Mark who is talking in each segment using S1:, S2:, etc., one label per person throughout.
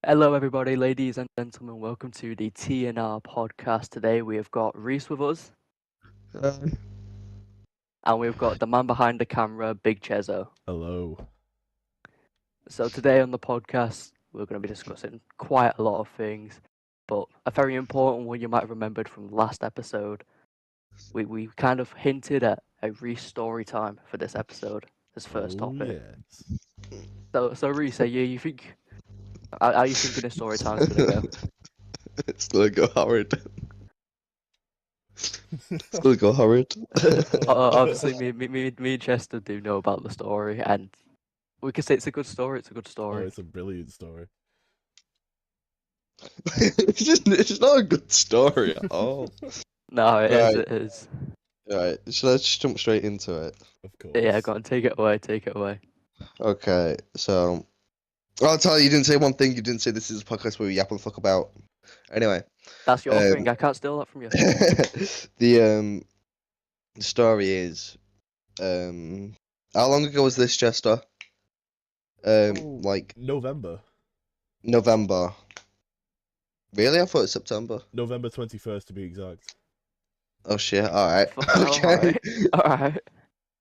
S1: Hello, everybody, ladies and gentlemen. Welcome to the TnR podcast. Today we have got Reece with us, and we've got the man behind the camera, Big Chezo.
S2: Hello.
S1: So today on the podcast, we're going to be discussing quite a lot of things, but a very important one you might have remembered from the last episode. We kind of hinted at a Reece story time for this episode, this first topic.
S2: Yes.
S1: So Reece, you think? How are you thinking the story time's going to go?
S3: It's gonna go horrid. It's gonna go horrid.
S1: Obviously, me and Chester do know about the story, and we can say it's a good story. It's a good
S2: Oh,
S1: story.
S2: it's a brilliant story.
S3: It's not a good story at all.
S1: No, it is.
S3: Right.
S1: It is.
S3: Right, so let's just jump straight into it.
S2: Of course.
S1: Yeah, go on, take it away. Take it away.
S3: Okay, so I'll tell you didn't say one thing. You didn't say this is a podcast where we yap and fuck about. Anyway,
S1: That's your thing. I can't steal that from you.
S3: the story is how long ago was this, Chester? Like
S2: November.
S3: November. Really? I thought it was September.
S2: November 21st to be exact.
S3: Oh shit! All right.
S1: Okay. All right.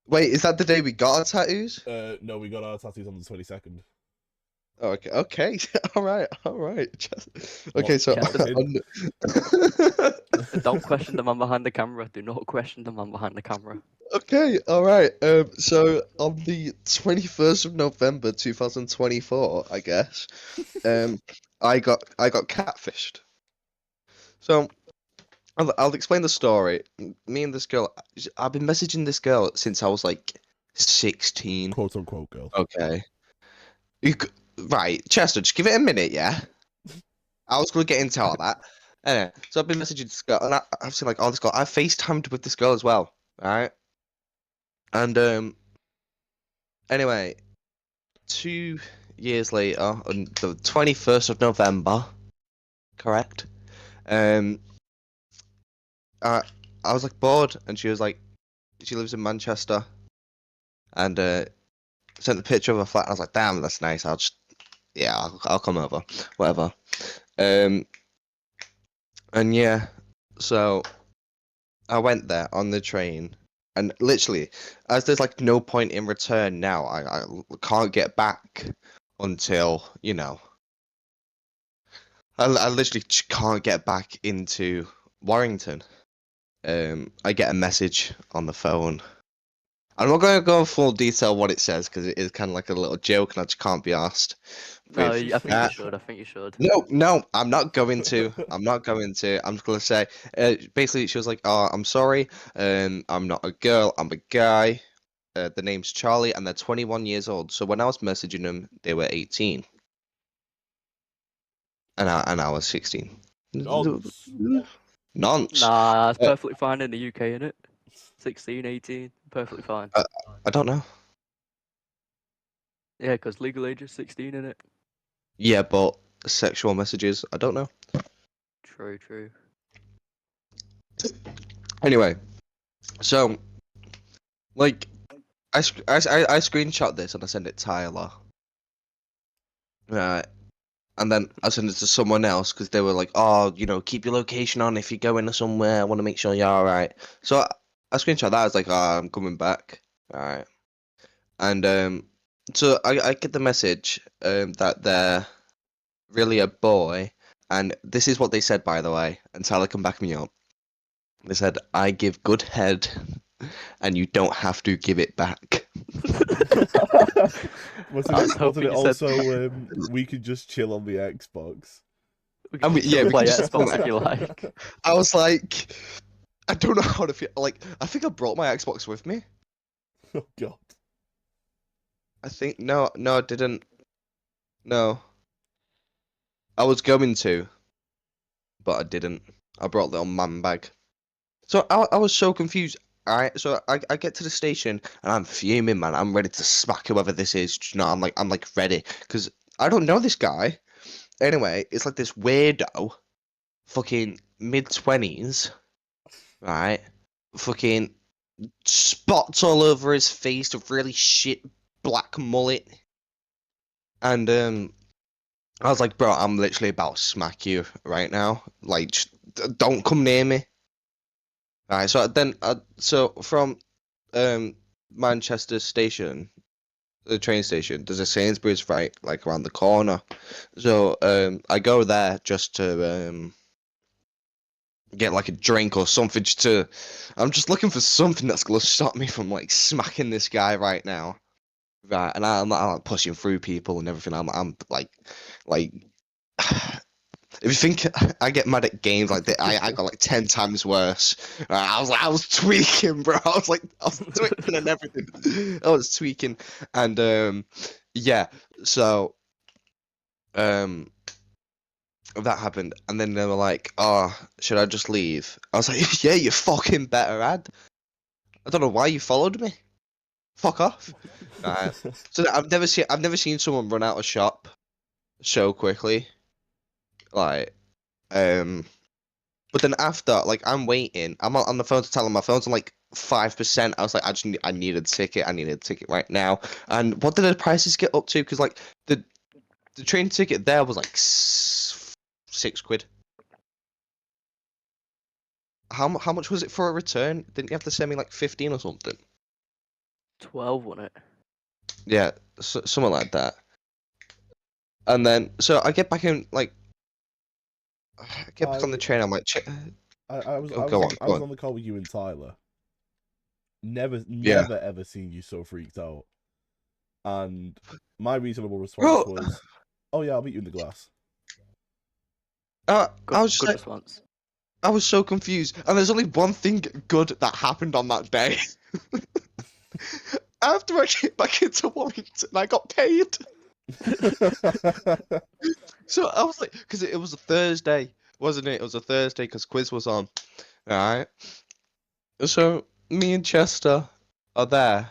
S3: Wait, is that the day we got our tattoos?
S2: No, we got our tattoos on the 22nd.
S3: Oh, okay. Okay. All right. Okay. So.
S1: Don't question the man behind the camera. Do not question the man behind the camera.
S3: Okay. All right. So on the 21st of November 2024, I guess, I got catfished. So I'll explain the story. Me and this girl, I've been messaging this girl since I was like 16.
S2: Quote unquote girl.
S3: Okay. Right, Chester, just give it a minute, yeah? I was going to get into all that. Anyway, so I've been messaging this girl, and I've seen like all this girl. I FaceTimed with this girl as well, right? And anyway, 2 years later, on the 21st of November, correct? I was like bored, and she was like, she lives in Manchester, and sent the picture of her flat. And I was like, damn, that's nice. I'll come over, whatever. And yeah, so I went there on the train, and literally, as there's like no point in return now, I can't get back until, you know, I literally can't get back into Warrington. I get a message on the phone. I'm not going to go in full detail what it says because it is kind of like a little joke and I just can't be asked.
S1: No, I think you should. I think you should.
S3: No, I'm not going to. I'm not going to. I'm just going to say, basically, she was like, oh, I'm sorry. I'm not a girl. I'm a guy. The name's Charlie and they're 21 years old. So when I was messaging them, they were 18. And I was 16.
S2: Nonce.
S3: Nonce.
S1: Nah, that's perfectly fine in the UK, innit? 16, 18, perfectly fine.
S3: I don't know.
S1: Yeah, because legal age is 16, innit?
S3: Yeah, but sexual messages, I don't know.
S1: True.
S3: Anyway, so like I screenshot this and I sent it to Tyler. Right. And then I sent it to someone else because they were like, oh, you know, keep your location on if you're going somewhere. I want to make sure you're alright. So I screenshot that. I was like, oh, I'm coming back. Alright. And so I get the message that they're really a boy. And this is what they said, by the way. And Tyler can back me up. They said, I give good head and you don't have to give it back.
S2: Wasn't it also we could just chill on the Xbox?
S1: We can play Xbox if you like.
S3: I was like, I don't know how to feel. Like, I think I brought my Xbox with me.
S2: Oh god.
S3: I think no, I didn't. No. I was going to, but I didn't. I brought the little man bag. So I was so confused. Alright, so I get to the station and I'm fuming, man. I'm ready to smack whoever this is. You know, I'm like ready because I don't know this guy. Anyway, it's like this weirdo, fucking mid-20s, right? Fucking spots all over his face, a really shit black mullet, and I was like, bro, I'm literally about to smack you right now. Like, just don't come near me. Right. So then, so from Manchester station, the train station, there's a Sainsbury's right like around the corner. So I go there just to get like a drink or something. I'm just looking for something that's gonna stop me from like smacking this guy right now. Right, and I'm like pushing through people and everything. I'm like. If you think I get mad at games like that, I got like 10 times worse. I was tweaking, bro. I was tweaking and everything. I was tweaking, and yeah. So um, that happened, and then they were like, "Oh, should I just leave?" I was like, "Yeah, you fucking better, Ad. I don't know why you followed me. Fuck off." So I've never seen someone run out of shop so quickly. Like But then after, like, I'm waiting. I'm on the phone to tell him my phone's on like 5%. I was like, I need a ticket. I need a ticket right now. And what did the prices get up to? Because like the train ticket there was like £6. How much was it for a return? Didn't you have to send me like 15 or something?
S1: 12, wasn't it?
S3: Yeah, something like that. And then so I get back in like I get back on the train. I'm like,
S2: I was
S3: go on.
S2: on the call with you and Tyler. Never
S3: Yeah.
S2: ever seen you so freaked out. And my reasonable
S3: Bro.
S2: response was, "Oh yeah, I'll meet you in the glass."
S3: I
S1: Good,
S3: was just
S1: good
S3: like,
S1: response.
S3: I was so confused, and there's only one thing good that happened on that day. After I came back into Warrington, I got paid. So I was like, because it was a Thursday, wasn't it? It was a Thursday because quiz was on. Alright. So me and Chester are there.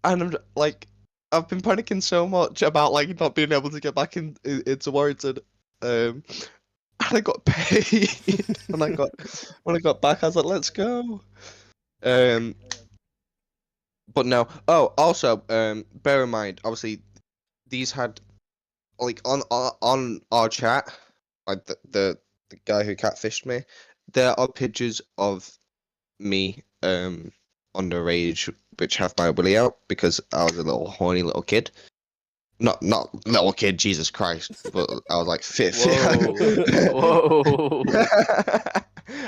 S3: And I'm like, I've been panicking so much about like not being able to get back into Warrington. And I got paid. when I got back, I was like, let's go. But no. Oh, also, bear in mind, obviously, these had like on our chat, like the guy who catfished me. There are pictures of me underage, which have my willy out because I was a little horny little kid. Not little kid, Jesus Christ, but I was like
S1: Whoa.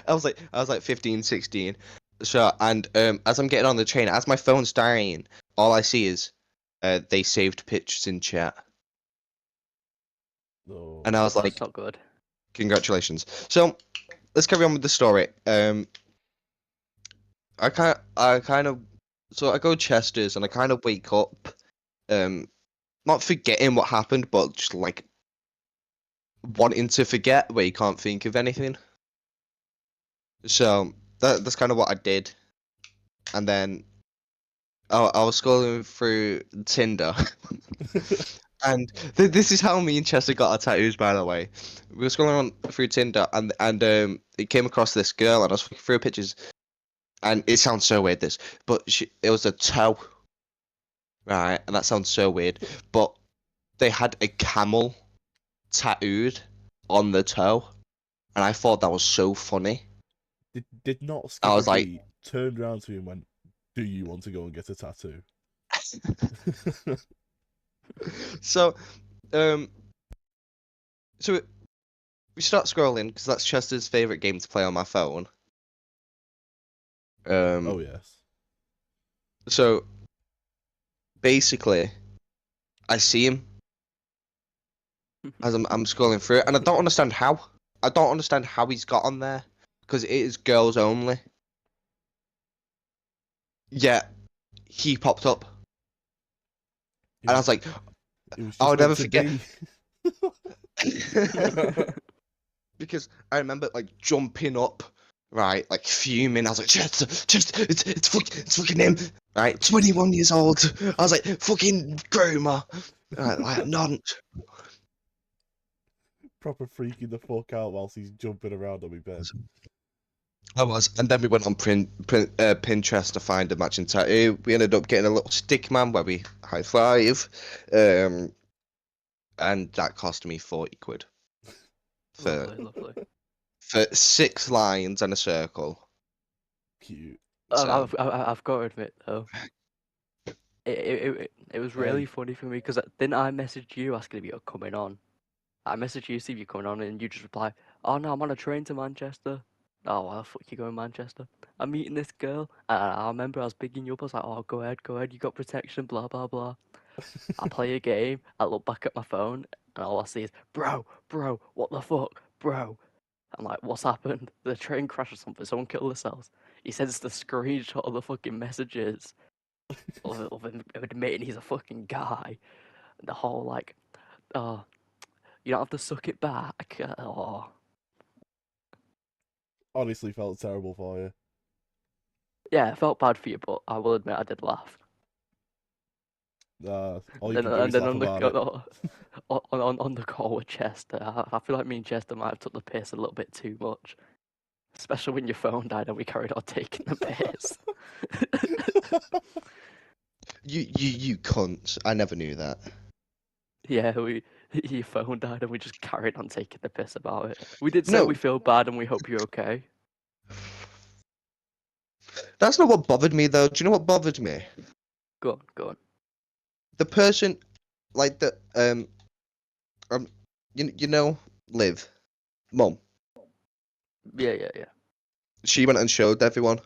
S3: I was like 15, 16. So and as I'm getting on the train, as my phone's dying, all I see is they saved pictures in chat.
S2: No.
S3: And I was like,
S1: That's not good.
S3: congratulations. So let's carry on with the story. I kind of so I go to Chester's and I kind of wake up, not forgetting what happened, but just like wanting to forget where you can't think of anything. So that's kind of what I did, and then I was scrolling through Tinder, and this is how me and Chester got our tattoos. By the way, we were scrolling on through Tinder, and it came across this girl, and I was looking through her pictures, and it sounds so weird, this, but it was a toe, right? And that sounds so weird, but they had a camel tattooed on the toe, and I thought that was so funny.
S2: Did not
S3: I
S2: skip a
S3: was like,
S2: beat, turned around to him and went, "Do you want to go and get a tattoo?"
S3: so, um, so we start scrolling because that's Chester's favorite game to play on my phone.
S2: Oh yes.
S3: So basically, I see him as I'm scrolling through it, and I don't understand how. I don't understand how he's got on there because it is girls only. Yeah, he popped up, and I was like,
S2: It was
S3: I'll
S2: just
S3: never
S2: meant to
S3: forget.
S2: be.
S3: Because I remember like jumping up, right, like fuming. I was like, just it's fucking him, right? 21 years old. I was like, fucking groomer, right, like nonce.
S2: Proper freaking the fuck out whilst he's jumping around on my bed.
S3: I was, and then we went on Pinterest to find a matching tattoo. We ended up getting a little stick man where we high five, and that cost me 40 quid for
S1: Lovely.
S3: 6 lines and a circle.
S2: Cute.
S3: So
S1: I've got to admit though, it was really funny for me because didn't I message you asking if you're coming on? I messaged you see if you're coming on, and you just reply, "Oh no, I'm on a train to Manchester." Oh, why the fuck you going to Manchester? I'm meeting this girl. And I remember I was bigging you up. I was like, "Oh, go ahead. You got protection." Blah blah blah. I play a game. I look back at my phone, and all I see is, "Bro, what the fuck, bro?" I'm like, "What's happened? The train crashed or something? Someone killed themselves." He sends the screenshot of the fucking messages of him admitting he's a fucking guy. The whole like, "Oh, you don't have to suck it back." Oh.
S2: Honestly, felt terrible for you.
S1: Yeah, I felt bad for you, but I will admit I did laugh.
S2: All you can do
S1: And
S2: is
S1: then
S2: laugh about it.
S1: on the call with Chester, I feel like me and Chester might have took the piss a little bit too much, especially when your phone died and we carried on taking the piss.
S3: you cunts! I never knew that.
S1: Yeah, your phone died and we just carried on taking the piss about it. We did say
S3: No,
S1: we feel bad and we hope you're okay.
S3: that's not what bothered me though. Do you know what bothered me?
S1: Go on.
S3: The person, like um, you know, Liv, Mum.
S1: Yeah.
S3: She went and showed everyone.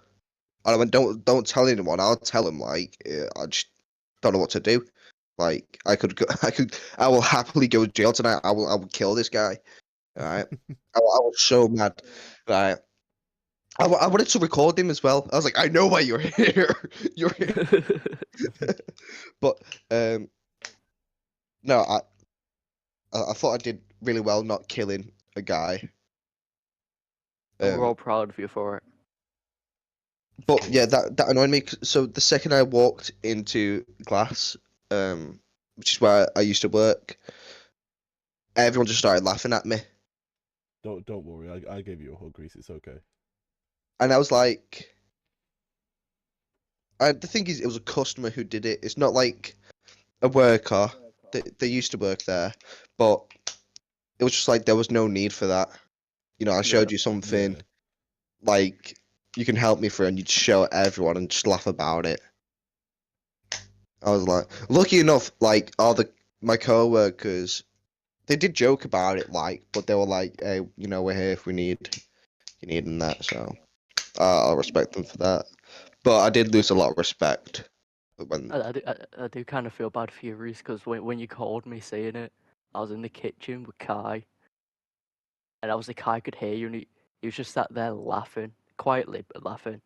S3: And I went, don't tell anyone. I'll tell them. Like, I just don't know what to do. Like, I will happily go to jail tonight. I will kill this guy. All right. I was so mad. Right. I wanted to record him as well. I was like, I know why you're here. You're here. But no, I thought I did really well not killing a guy.
S1: We're all proud of you for it.
S3: But yeah, that annoyed me. So the second I walked into Glass, which is where I used to work, everyone just started laughing at me,
S2: Don't worry. I gave you a hug, Reece. It's okay.
S3: and I was like, the thing is, it was a customer who did it. It's not like a worker. They used to work there, but it was just like there was no need for that. You know, I showed you something
S2: Yeah.
S3: like you can help me for, and you'd show it everyone and just laugh about it. I was like, lucky enough, like my co-workers, they did joke about it, like, but they were like, "Hey, you know, we're here if you need and that." So I'll respect them for that. But I did lose a lot of respect when.
S1: I do kind of feel bad for you, Reese, because when you called me saying it, I was in the kitchen with Kai, and obviously Kai could hear you, and he was just sat there laughing, quietly, but laughing.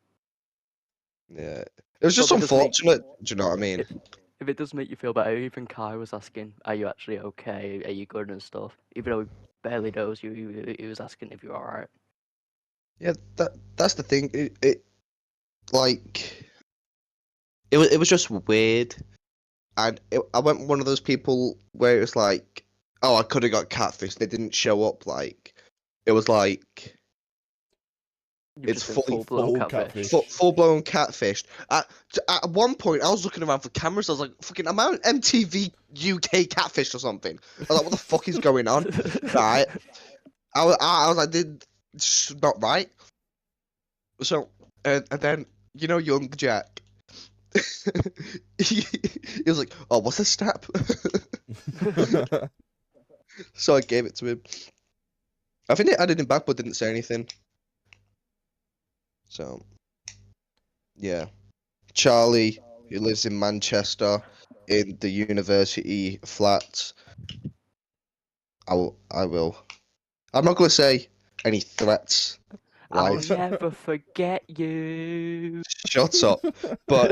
S3: Yeah, it was
S1: But
S3: just
S1: if it does make
S3: unfortunate. Do you know what I mean?
S1: if it does make you feel better, even Kai was asking, "Are you actually okay? Are you good and stuff?" Even though he barely knows you, he was asking if you're alright.
S3: Yeah, that's the thing. It like it was just weird, and I went one of those people where it was like, oh, I could have got catfish. They didn't show up. Like, it was like.
S1: You've
S3: It's
S1: just been
S3: fully
S1: full blown
S2: Full
S1: catfish.
S2: catfish.
S3: full blown catfish. At one point, I was looking around for cameras. I was like, "Fucking, am I on MTV UK catfish or something?" I was like, "What the fuck is going on?" Right? I was like, "This is not right." So, and then young Jack, he was like, "Oh, what's this snap?" So I gave it to him. I think they added him back, but didn't say anything. So, yeah. Charlie, who lives in Manchester, in the university flats. I will. I'm not going to say any threats.
S1: I'll
S3: Live.
S1: never forget you.
S3: Shut up. But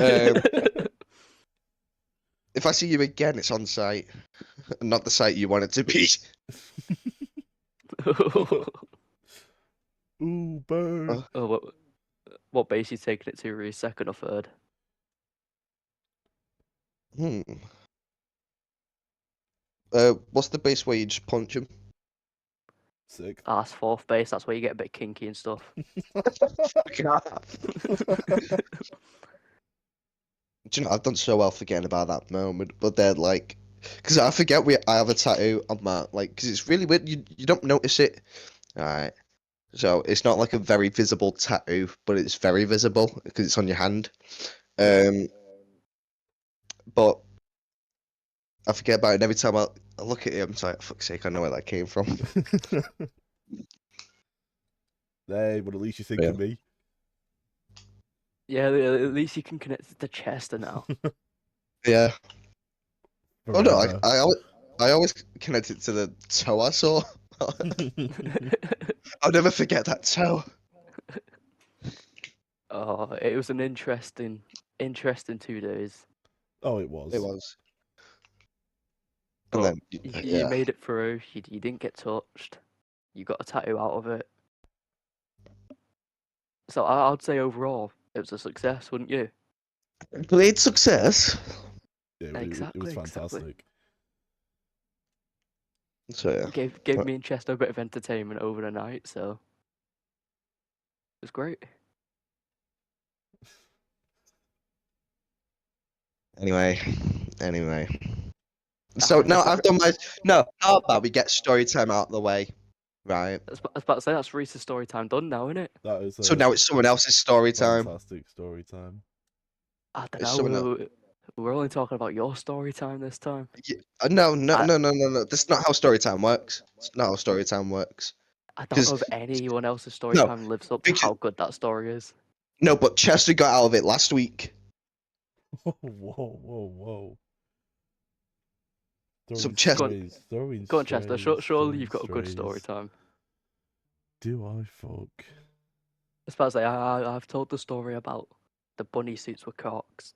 S3: if I see you again, it's on site, not the site you want it to be.
S2: Ooh, burn.
S1: Oh, what base you taking it to, Reece? Second or third?
S3: Hmm. What's the base where you just punch him?
S2: Sick.
S1: That's fourth base. That's where you get a bit kinky and stuff.
S3: Do you know, I've done so well forgetting about that moment, but then, like, because I forget I have a tattoo on my because it's really weird. You don't notice it, right? So it's not like a very visible tattoo, but it's very visible because it's on your hand. But I forget about it. And every time I look at it, I'm just like, fuck's sake, I know where that came from.
S2: Hey, but at least you think
S3: Yeah.
S2: of me.
S1: Yeah, at least you can connect it to Chester now.
S3: Yeah. Oh no,
S2: Forever.
S3: I always connect it to the toe I saw. I'll never forget that toe.
S1: Oh, it was an interesting 2 days.
S2: Oh, it was.
S3: It was. And
S1: But
S3: then
S1: you made it through. You didn't get touched. You got a tattoo out of it. So I'd say overall, it was a success, wouldn't you?
S3: Great success.
S2: Yeah, it was
S1: Exactly.
S2: fantastic.
S3: So yeah.
S1: Gave me and Chester a bit of entertainment over the night, so it was great.
S3: Anyway. So now I've done my how about we get story time out of the way, right?
S1: I was about to say that's Reese's story time done now, isn't it?
S2: That is
S3: So now it's someone else's story time.
S2: fantastic story time.
S1: I don't
S3: It's
S1: know.
S3: someone
S1: We're only talking about your story time this time.
S3: No.
S1: I,
S3: That's not how story time works. It's not how story time works.
S1: I don't know
S3: Because
S1: if anyone else's story
S3: no,
S1: time lives up to how good that story is.
S3: no, but Chester got out of it last week.
S2: Whoa.
S3: So
S2: Throwing
S3: Chester,
S2: strays,
S1: Go on, Chester. Surely
S2: throwing
S1: you've got a good story
S2: strays.
S1: time.
S2: Do I fuck?
S1: I suppose I've told the story about the bunny suits were cocks.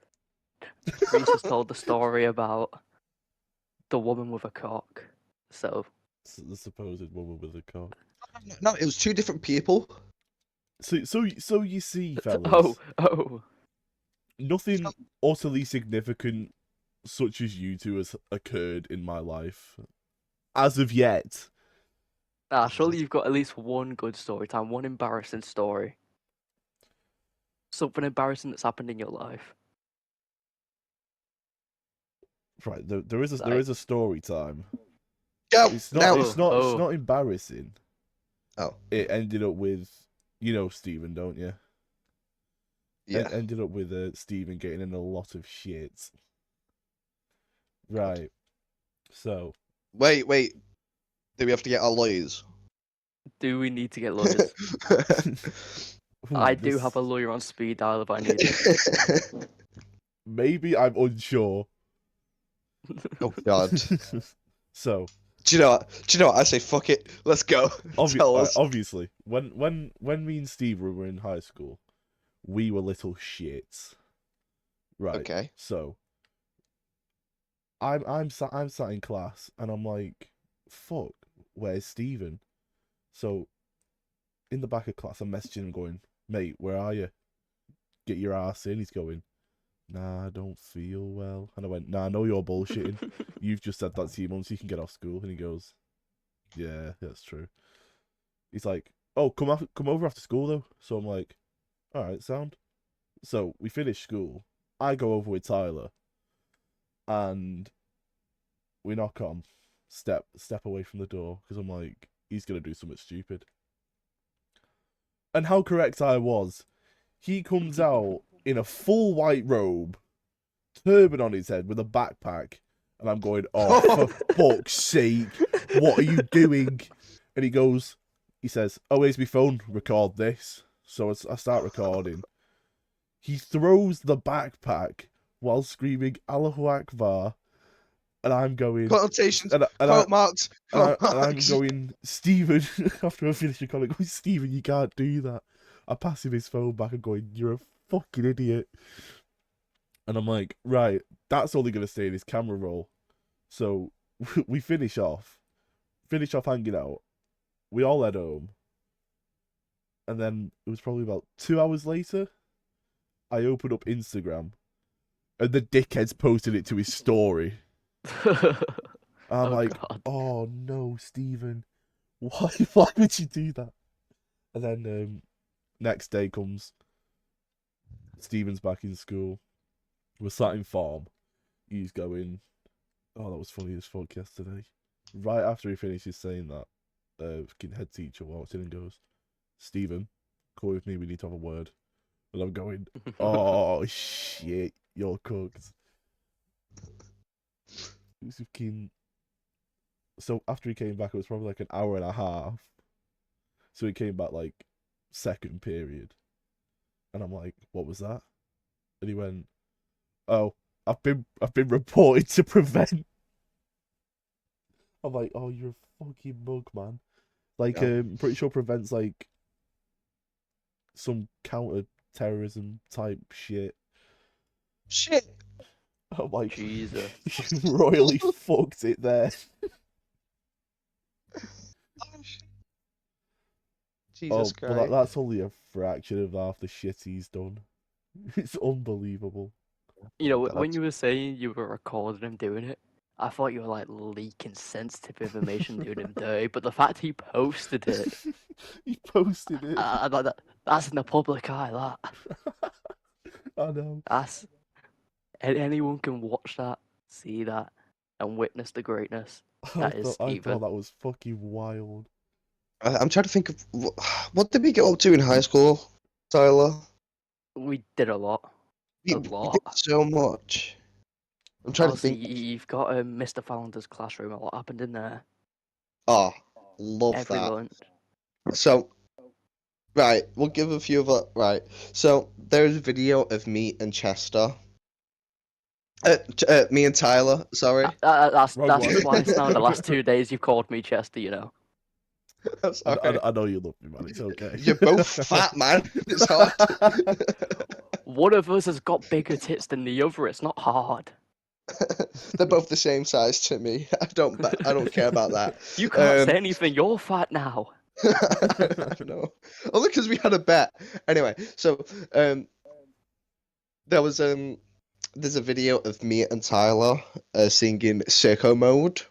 S1: Reese has told the story about the woman with a cock. So
S2: The supposed woman with a cock.
S3: no, it was two different people.
S2: So you see, fellas.
S1: oh.
S2: Nothing utterly significant such as you two has occurred in my life as of yet.
S1: Surely you've got at least one good story time, one embarrassing story. Something embarrassing that's happened in your life.
S2: Right, there is a story time.
S3: Go
S2: It's
S3: now.
S2: not embarrassing.
S3: Oh,
S2: It ended up with, Stephen, don't you?
S3: yeah.
S2: It ended up with Stephen getting in a lot of shit. Right. So.
S3: Wait. Do we have to get our lawyers?
S1: Do we need to get lawyers? I do have a lawyer on speed dial if I need it.
S2: Maybe I'm unsure.
S3: Oh God.
S2: So.
S3: Do you know what? I say fuck it. Let's go. Tell us.
S2: Obviously, when me and Steve were in high school, we were little shits. Right.
S3: Okay.
S2: So I'm sat in class and I'm like, fuck, where's Stephen? So in the back of class I'm messaging him going, mate, where are you? Get your ass in. He's going, nah, I don't feel well. And I went, nah, I know you're bullshitting. You've just said that to your mum so you can get off school. And he goes, yeah, that's true. He's like, oh, come over after school though. So I'm like, all right, sound. So we finish school. I go over with Tyler, and we knock on, step away from the door because I'm like, he's gonna do something stupid. And how correct I was. He comes out in a full white robe, turban on his head with a backpack, and I'm going, oh, for fuck's sake, what are you doing? And he says, oh, here's my phone, record this. So I start recording. He throws the backpack while screaming Allahu Akbar, and I'm going
S3: Quotations,
S2: and
S3: quote marks, quote
S2: and I'm
S3: marks.
S2: going, Stephen. After I finish recording, going, Stephen, you can't do that. I pass him his phone back and going, you're a fucking idiot. And I'm like, right, that's only gonna stay in his camera roll. So we finish off hanging out. We all head home, and then it was probably about 2 hours later. I opened up Instagram, and the dickhead's posted it to his story. I'm like,
S1: God.
S2: oh no, Stephen, why would you do that? And then next day comes, Stephen's back in school. We're sat in form. He's going, Oh, that was funny as fuck yesterday. Right after he finishes saying that, fucking head teacher walks in and goes, "Stephen, come with me. We need to have a word." And I'm going, "Oh shit, you're cooked." It was fucking. So after he came back, it was probably like an hour and a half. So he came back like second period, and I'm like, "What was that?" And he went, "Oh, I've been reported to prevent." I'm like, "Oh, you're a fucking mug, man." Like,
S3: Yeah.
S2: I'm pretty sure prevents like some counter-terrorism type shit.
S3: Shit.
S2: I'm like,
S1: Jesus.
S2: you royally fucked it there.
S3: Oh, shit. Jesus
S2: Oh, but
S3: Christ.
S2: that's only a fraction of half the shit he's done. It's unbelievable.
S1: You know,
S3: God.
S1: when you were saying you were recording him doing it, I thought you were like leaking sensitive information, doing him dirty. But the fact he posted it,
S2: He posted it.
S1: I thought that's in the public eye.
S2: I know.
S1: That's anyone can watch that, see that, and witness the greatness. That is
S2: I
S1: Stephen.
S2: thought that was fucking wild.
S3: I'm trying to think of what did we get up to in high school, Tyler?
S1: We did a lot.
S3: We
S1: A
S3: did
S1: lot.
S3: so much. I'm trying to
S1: Obviously,
S3: think.
S1: you've got Mr. Fallender's classroom. A lot happened in there.
S3: Oh, love
S1: Every
S3: that.
S1: lunch.
S3: So, right, we'll give a few of it. Right. So, there's a video of me and Chester. Me and Tyler, sorry.
S1: That's
S2: Wrong one.
S1: twice now in the last 2 days you've called me Chester. You know.
S3: I'm sorry.
S2: I know you love me, man. It's okay.
S3: You're both fat, man. It's hard.
S1: One of us has got bigger tits than the other. It's not hard.
S3: They're both the same size to me. I don't care about that.
S1: You can't say anything. You're fat now.
S3: I know. Only because we had a bet. Anyway, so there was there's a video of me and Tyler singing Sicko Mode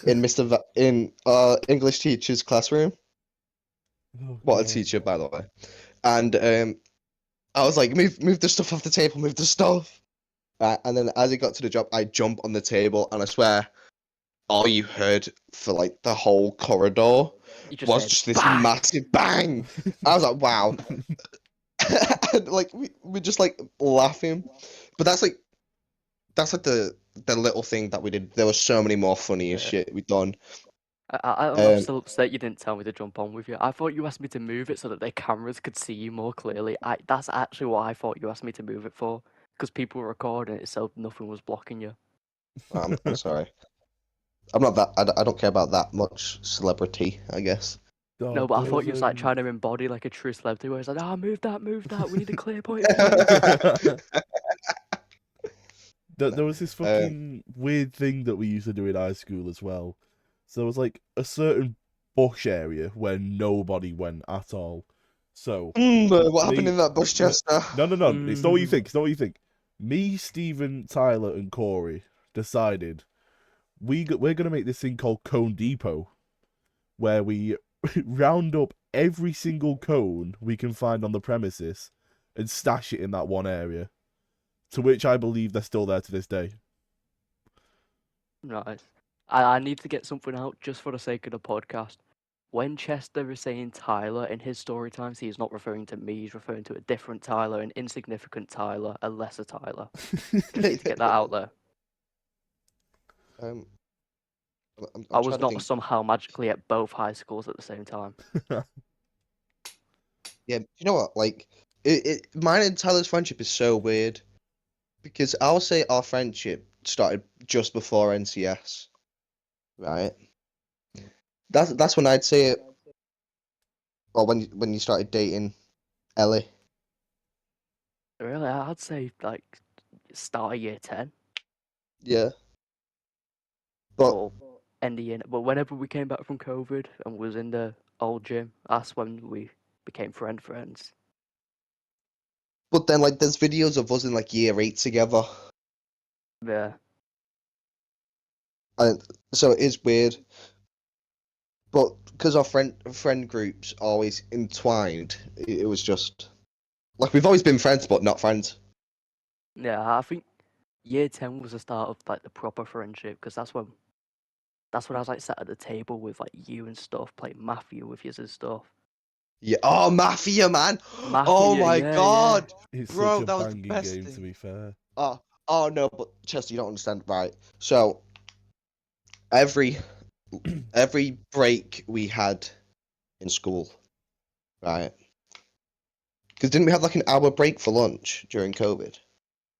S3: in in our English teacher's classroom.
S2: Oh,
S3: What a
S2: God.
S3: teacher, by the way. And I was like, move the stuff off the table, move the stuff. And then as it got to the job, I jump on the table, and I swear, all you heard for like the whole corridor
S1: You just
S3: was
S1: said,
S3: just this
S1: "Bang!"
S3: massive bang. I was like, wow. And, like we just like laughing, but that's like the little thing that we did. There were so many more funny as shit we done.
S1: I'm still upset you didn't tell me to jump on with you. I thought you asked me to move it so that their cameras could see you more clearly. That's actually what I thought you asked me to move it for, because people were recording it, so nothing was blocking you.
S3: I'm sorry. I'm not that. I don't care about that much celebrity, I guess.
S2: Oh,
S1: No, but I
S2: there
S1: thought you was like trying to embody like a true celebrity, where it's like, move that. We need a clear point of view.
S2: there was this fucking weird thing that we used to do in high school as well. So there was like a certain bush area where nobody went at all. So
S3: What happened
S2: me-
S3: in that bush, Chester?
S2: no, it's not what you think. It's not what you think. Me, Stephen, Tyler, and Corey decided we're gonna make this thing called Cone Depot, where we round up every single cone we can find on the premises and stash it in that one area. To which I believe they're still there to this day.
S1: Nice. I need to get something out just for the sake of the podcast. When Chester is saying Tyler in his story times, he is not referring to me. He's referring to a different Tyler, an insignificant Tyler, a lesser Tyler. Just need to get that out there.
S3: I'm
S1: I was
S3: trying to
S1: not
S3: think.
S1: somehow magically at both high schools at the same time.
S3: Yeah, you know what? Like, mine and Tyler's friendship is so weird because I'll say our friendship started just before NCS, right? That's when I'd say it, or when you started dating Ellie.
S1: Really, I'd say like start of year 10
S3: Yeah, but
S1: or end of year. But whenever we came back from COVID and was in the old gym, that's when we became friends.
S3: then like there's videos of us in like year 8 together,
S1: Yeah.
S3: and so it is weird. But because our friend groups are always entwined, it was just like we've always been friends, but not friends.
S1: Yeah, I think Year 10 was the start of like the proper friendship, because that's when I was like sat at the table with like you and stuff, playing Mafia with you and stuff.
S3: Yeah. Oh, Mafia, man. Oh
S1: Mafia,
S3: my
S1: yeah, yeah.
S3: God,
S2: It's such
S3: bro,
S2: a
S3: that was the
S2: banging
S3: best
S2: game, to
S3: thing.
S2: be fair.
S3: Oh, oh no, but Chester, you don't understand, right? So every every break we had in school, right? Because didn't we have like an hour break for lunch during COVID?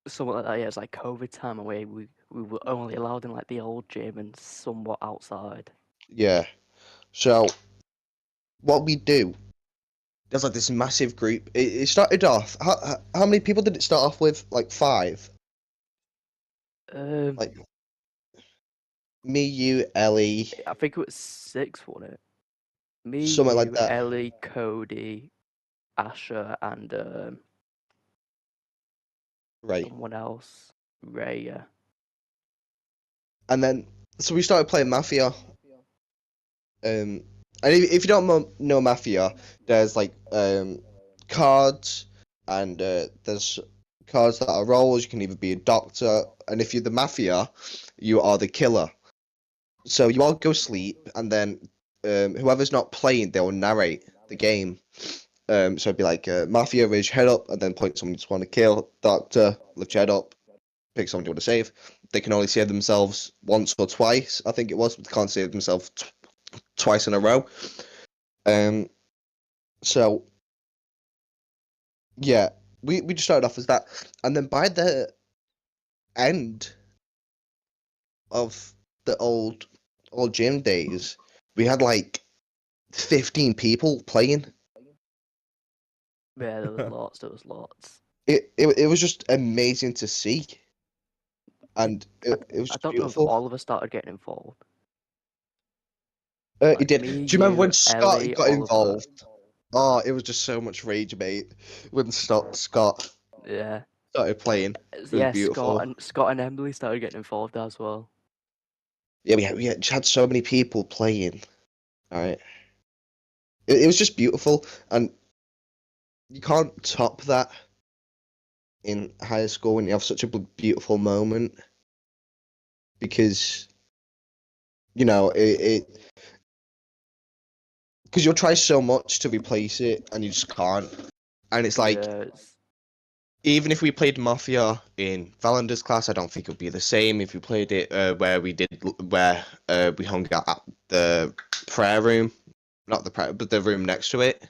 S1: Something like that, yeah. It's like COVID time away. We were only allowed in like the old gym and somewhat outside.
S3: Yeah. So what we do, there's like this massive group. It started off. How many people did it start off with? Like 5.
S1: Um,
S3: Like me, you, Ellie,
S1: I think it was 6, wasn't it? Me,
S3: something like
S1: you,
S3: that.
S1: Ellie, Cody, Asher, and
S3: Right.
S1: someone else. Ray, yeah.
S3: And then so we started playing Mafia. And if you don't know Mafia, there's like cards, and there's cards that are roles. You can either be a doctor, and if you're the Mafia, you are the killer. So you all go sleep, and then whoever's not playing, they'll narrate the game. So it'd be like Mafia, raise your head up, and then point someone you just want to kill. Doctor, lift your head up, pick someone you want to save. They can only save themselves once or twice, I think it was, but they can't save themselves twice in a row. So yeah, we just started off as that, and then by the end of the old gym days, we had like 15 people playing.
S1: Yeah, there was lots. There was lots.
S3: It was just amazing to see, and it was
S1: I
S3: just
S1: don't know if
S3: beautiful.
S1: all of us started getting involved.
S3: It
S1: Like
S3: did.
S1: me,
S3: Do you remember
S1: you,
S3: when Scott
S1: Ellie,
S3: got
S1: Oliver.
S3: involved? Oh, it was just so much rage, mate. When Scott
S1: Yeah,
S3: started playing, it was
S1: yeah. Scott
S3: beautiful.
S1: and Scott and Emily started getting involved as well.
S3: Yeah, just had so many people playing. Right, it was just beautiful, and you can't top that in high school when you have such a beautiful moment, because you know it because you'll try so much to replace it and you just can't. And it's like,
S1: Yeah,
S3: even if we played Mafia in Valander's class, I don't think it would be the same if we played it where we hung out at the prayer room, not the prayer, but the room next to it.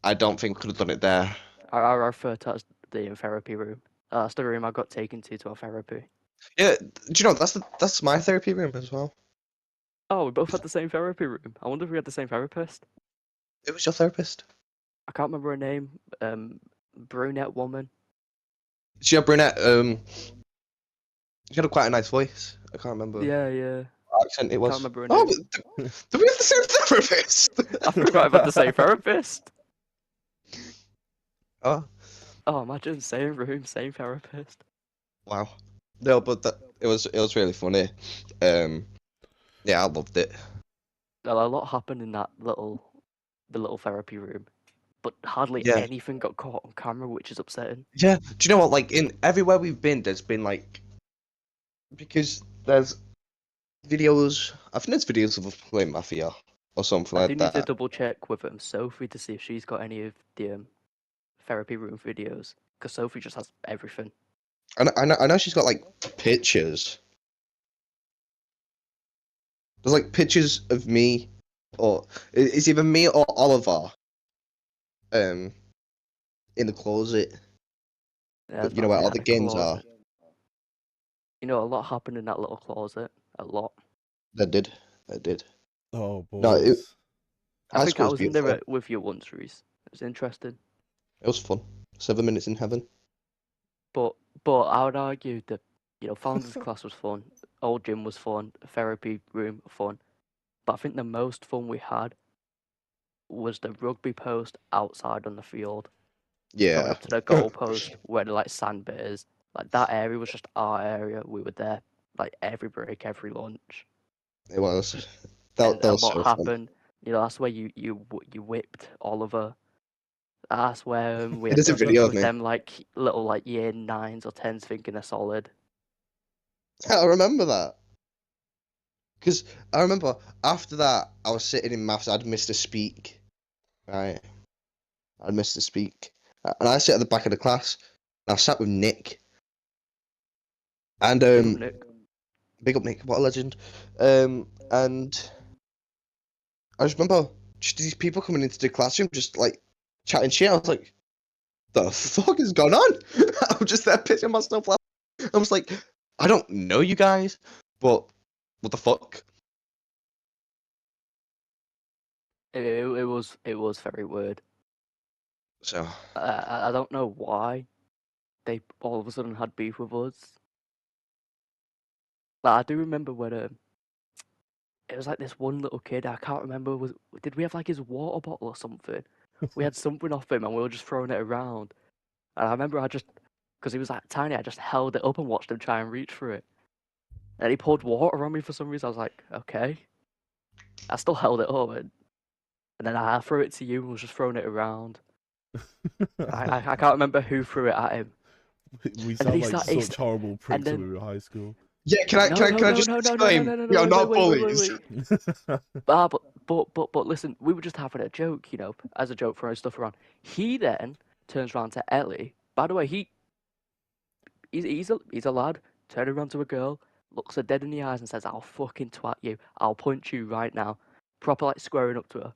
S3: I don't think we could have done it there.
S1: I refer to it as the therapy room. That's the room I got taken to our therapy.
S3: Yeah, do you know that's my therapy room as well.
S1: Oh, we both had the same therapy room. I wonder if we had the same therapist.
S3: It was your therapist.
S1: I can't remember her name. Brunette woman.
S3: She had brunette. She had quite a nice voice. I can't remember
S1: Yeah, yeah.
S3: what accent it
S1: Can't
S3: was.
S1: remember her
S3: Oh,
S1: name.
S3: do we have the same therapist?
S1: I forgot I've had the same therapist.
S3: Oh,
S1: Oh, imagine same room, same therapist.
S3: wow. No, but it was really funny. Um, yeah, I loved it.
S1: Well, a lot happened in the little therapy room, but hardly
S3: Yeah,
S1: anything got caught on camera, which is upsetting.
S3: yeah. Do you know what? Like in everywhere we've been, there's been like, because there's videos. I think there's videos of us playing Mafia or something
S1: I do
S3: like
S1: need to
S3: that.
S1: double check with Sophie to see if she's got any of the therapy room videos, because Sophie just has everything.
S3: And I know she's got like pictures. There's like pictures of me, or it's either me or Oliver, um, in the closet.
S1: Yeah, I was
S3: But you
S1: about
S3: know
S1: to
S3: where
S1: say
S3: all
S1: that
S3: the
S1: in a
S3: games are.
S1: closet. You know, a lot happened in that little closet. A lot.
S3: I did. I did.
S2: Oh,
S3: No,
S2: boys.
S1: I
S3: high
S1: think
S3: school
S1: I
S3: was
S1: was in there
S3: beautiful.
S1: with you once, Reece. It was interesting.
S3: It was fun. 7 minutes in heaven.
S1: But but I would argue that, founders class was fun, old gym was fun, therapy room fun. But I think the most fun we had was the rugby post outside on the field, going
S3: Yeah.
S1: up to the goal post where the like sandbit is. Like that area was just our area. We were there like every break, every lunch,
S3: It was.
S1: and
S3: That
S1: a
S3: was
S1: lot
S3: so fun.
S1: happened. That's where you whipped Oliver. That's where we had
S3: There's a
S1: to
S3: video of
S1: with
S3: me.
S1: them like little like year 9s or 10s thinking they're solid.
S3: I remember that. Because I remember after that, I was sitting in maths. I'd missed a speak, right? I'd missed a speak, and I sit at the back of the class. And I sat with Nick, and
S1: Big up, Nick.
S3: big up Nick, what a legend. And I just remember just these people coming into the classroom, just like chatting shit. I was like, "The fuck is going on?" I'm just there pissing myself laughing. I was like, "I don't know you guys, but what the fuck?"
S1: It was very weird.
S3: So
S1: I don't know why they all of a sudden had beef with us. Like, I do remember when it was like this one little kid. I can't remember. Did we have like his water bottle or something? We had something off him and we were just throwing it around. And I remember because he was like tiny, I just held it up and watched him try and reach for it. And he poured water on me for some reason. I was like, okay. I still held it up, and then I threw it to you and was just throwing it around. I can't remember who threw it at him.
S2: We
S1: And then
S2: sound
S1: he
S2: like
S1: started,
S2: such horrible pricks
S1: then-
S2: when we were in high school.
S3: yeah, can I just exclaim? We are not bullies.
S1: But listen, we were just having a joke, as a joke, throwing stuff around. He then turns around to Ellie. By the way, he's a lad. Turning around to a girl, looks her dead in the eyes and says, "I'll fucking twat you. I'll punch you right now." Proper like squaring up to her.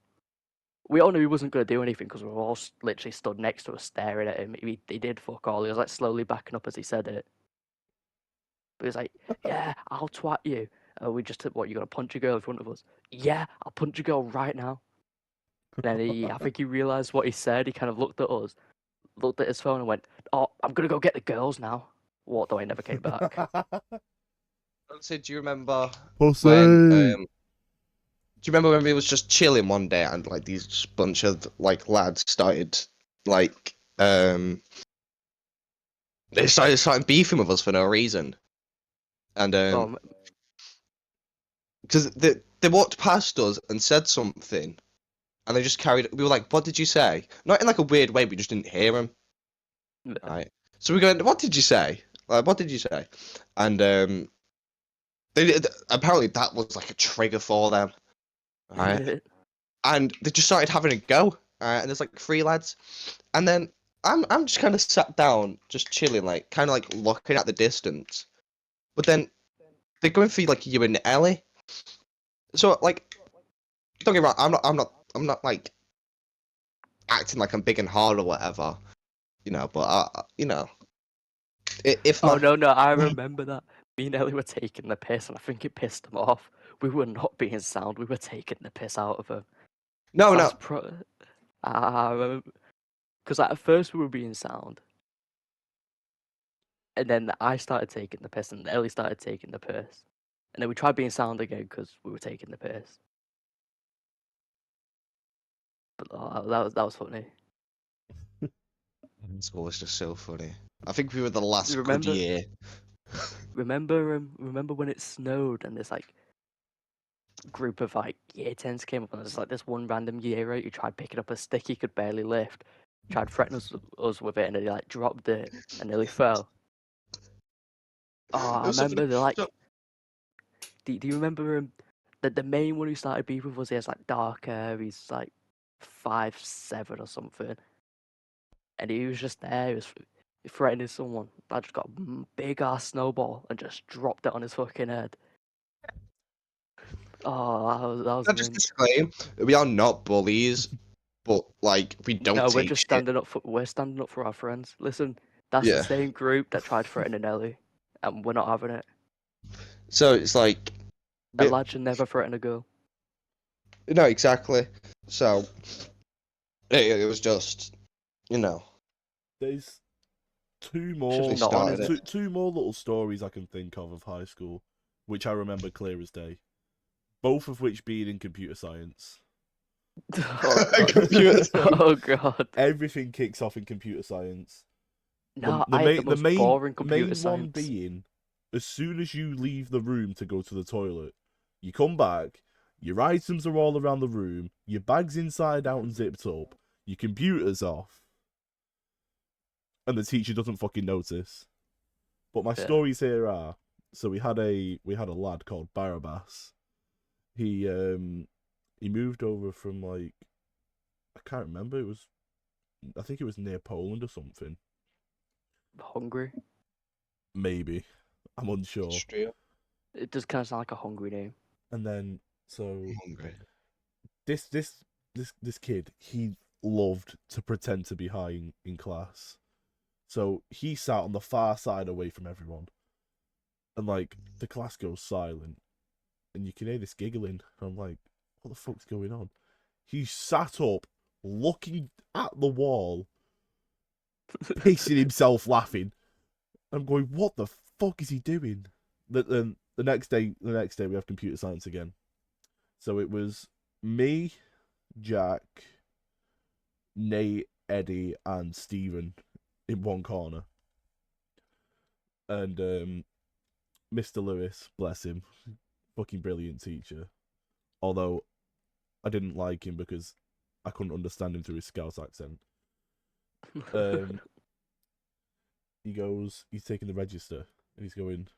S1: We all knew he wasn't going to do anything because we were all literally stood next to us staring at him. He did fuck all. He was like slowly backing up as he said it. But he was like, "Yeah, I'll twat you." We just said, "What, you going to punch a girl in front of us?" "Yeah, I'll punch a girl right now." Then I think he realised what he said. He kind of looked at us, looked at his phone and went, "Oh, I'm going to go get the girls now." Walked away, never came back.
S3: So do you remember
S2: Pussy.
S3: when? Do you remember when we was just chilling one day and like these bunch of like lads started like they started beefing with us for no reason, and
S1: Oh,
S3: because they walked past us and said something, and they just carried. We were like, "What did you say?" Not in like a weird way. We just didn't hear them. Right. So we go, "What did you say? Like, what did you say?" And apparently that was like a trigger for them. Right. And they just started having a go. And there's like 3 lads, and then I'm just kind of sat down, just chilling, like kind of like looking at the distance. But then they're going for like you and Ellie. So like, don't get me wrong, I'm not like acting like I'm big and hard or whatever, But if
S1: Oh
S3: my
S1: no, I remember that. Me and Ellie were taking the piss, and I think it pissed him off. We were not being sound. We were taking the piss out of him.
S3: no
S1: That's because at first we were being sound, and then I started taking the piss, and Ellie started taking the piss, and then we tried being sound again because we were taking the piss. But that was funny.
S3: school was just so funny. I think we were the last good
S1: Remember-
S3: year.
S1: Remember when it snowed and this like group of like year 10s came up and there's like this one random year 8 who tried picking up a stick he could barely lift, tried threatening us with it, and then he like dropped it and nearly fell. Oh, I
S3: It was so
S1: remember
S3: funny.
S1: they're like,
S3: So-
S1: do you remember the main one who started beef with us? He has like dark hair. He's like 5'7" or something, and he was just there. He was threatening someone. I just got a big ass snowball and just dropped it on his fucking head. Oh, that was
S3: Can I just
S1: mint.
S3: disclaim, we are not bullies, but like we don't
S1: No, we're
S3: take
S1: just
S3: shit.
S1: standing up for our friends. Listen, that's
S3: Yeah.
S1: the same group that tried threatening Ellie, and we're not having it.
S3: So it's like,
S1: A lad should never threaten a girl.
S3: no, exactly. So it was just,
S2: There's two more,
S3: Should've started it.
S2: two more little stories I can think of high school, which I remember clear as day. Both of which being in computer science.
S1: Oh god.
S3: Computer
S1: Oh god.
S2: Everything kicks off in computer science.
S1: No, I had the most boring computer
S2: main
S1: science.
S2: one being, as soon as you leave the room to go to the toilet, you come back, your items are all around the room, your bag's inside out and zipped up, your computer's off, and the teacher doesn't fucking notice. But my
S1: Yeah.
S2: stories here are, so we had a lad called Barabbas. He moved over from like, I can't remember, I think it was near Poland or something.
S1: Hungry.
S2: Maybe. I'm unsure.
S3: Austria.
S1: It does kind of sound like a hungry name.
S2: And then so
S3: Hungry.
S2: this kid, he loved to pretend to be high in class. So he sat on the far side away from everyone. And like the class goes silent. And you can hear this giggling. And I'm like, what the fuck's going on? He sat up looking at the wall, pissing himself laughing. I'm going, what the fuck is he doing? The next day we have computer science again. So it was me, Jack, Nate, Eddie, and Stephen in one corner. And Mr. Lewis, bless him, fucking brilliant teacher. Although I didn't like him because I couldn't understand him through his Scouse accent. He's taking the register and he's going,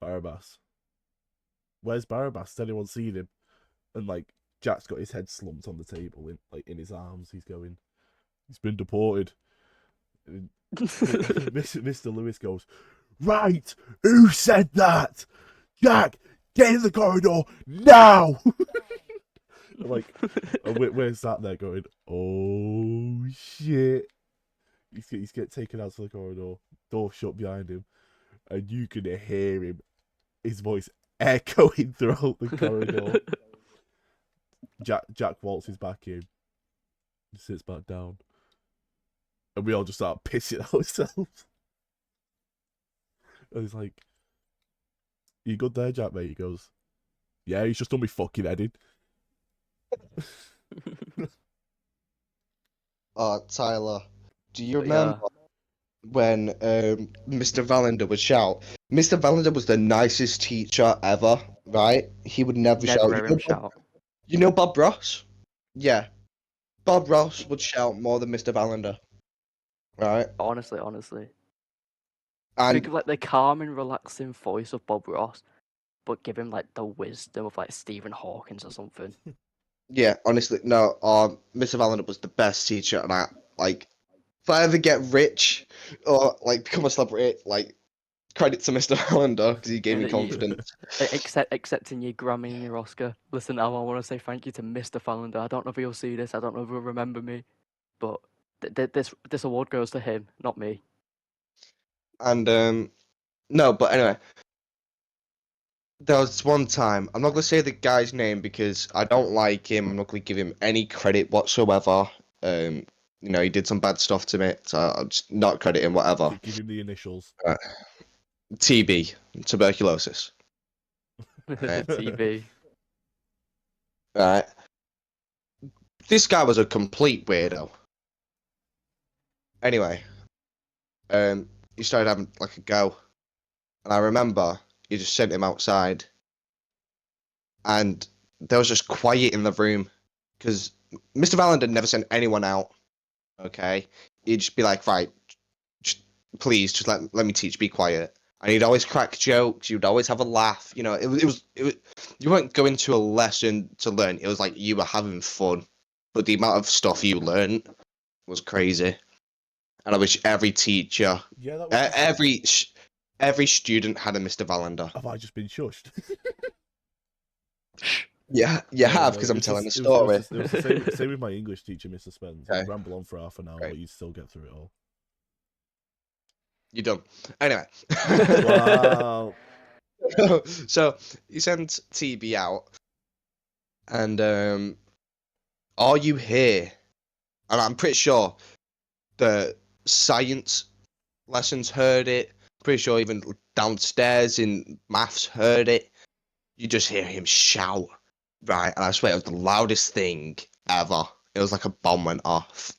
S2: Barabbas. Where's Barabbas? Has anyone seen him? And like Jack's got his head slumped on the table in his arms. He's going, he's been deported. And Mr. Lewis goes, right, who said that? Jack, get in the corridor now. Like, we're sat there going, oh shit. He's get taken out to the corridor, door shut behind him, and you can hear him, his voice echoing throughout the corridor. Jack waltzes back in, sits back down, and we all just start pissing ourselves. And he's like, you good there, Jack, mate? He goes, yeah, he's just done me fucking head in.
S3: Tyler, do you
S1: But
S3: remember when Mr. Valander would shout? Mr. Valander was the nicest teacher ever, right? He would never shout.
S1: Never hear him shout.
S3: You know Bob Ross? Yeah. Bob Ross would shout more than Mr. Valander. Right?
S1: Honestly.
S3: And
S1: Think of like the calm and relaxing voice of Bob Ross, but give him like the wisdom of like Stephen Hawkins or something.
S3: yeah, honestly, no, Mr. Valander was the best teacher, and if I ever get rich or like become a celebrity, like credit to Mr. Valander because he gave me confidence.
S1: Accepting your Grammy and your Oscar. Listen, I want to say thank you to Mr. Fallender. I don't know if he'll see this. I don't know if he'll remember me, but this award goes to him, not me.
S3: And no, but anyway, there was one time. I'm not gonna say the guy's name because I don't like him. I'm not gonna give him any credit whatsoever. He did some bad stuff to me, so I'll just not credit him. Whatever.
S2: Give him the initials.
S3: TB, tuberculosis.
S1: TV.
S3: Right. This guy was a complete weirdo. Anyway, he started having like a go, and I remember he just sent him outside, and there was just quiet in the room because Mr. Valander never sent anyone out. Okay, he'd just be like, right, please, just let me teach, be quiet. And he'd always crack jokes. You'd always have a laugh. You know, it was. You weren't going to a lesson to learn. It was like you were having fun, but the amount of stuff you learned was crazy. And I wish every teacher,
S2: Yeah, that was
S3: every student had a Mr. Valander.
S2: Have I just been shushed?
S3: Yeah, you have, because I'm telling a story.
S2: It was the same with my English teacher, Mr. Spence.
S3: Okay.
S2: I'd ramble on for half an hour,
S3: Great.
S2: but you'd still get through it all.
S3: You're done. Anyway.
S2: Wow.
S3: So he sends TB out, and all you hear, and I'm pretty sure the science lessons heard it. Pretty sure even downstairs in maths heard it. You just hear him shout, right? And I swear it was the loudest thing ever. It was like a bomb went off.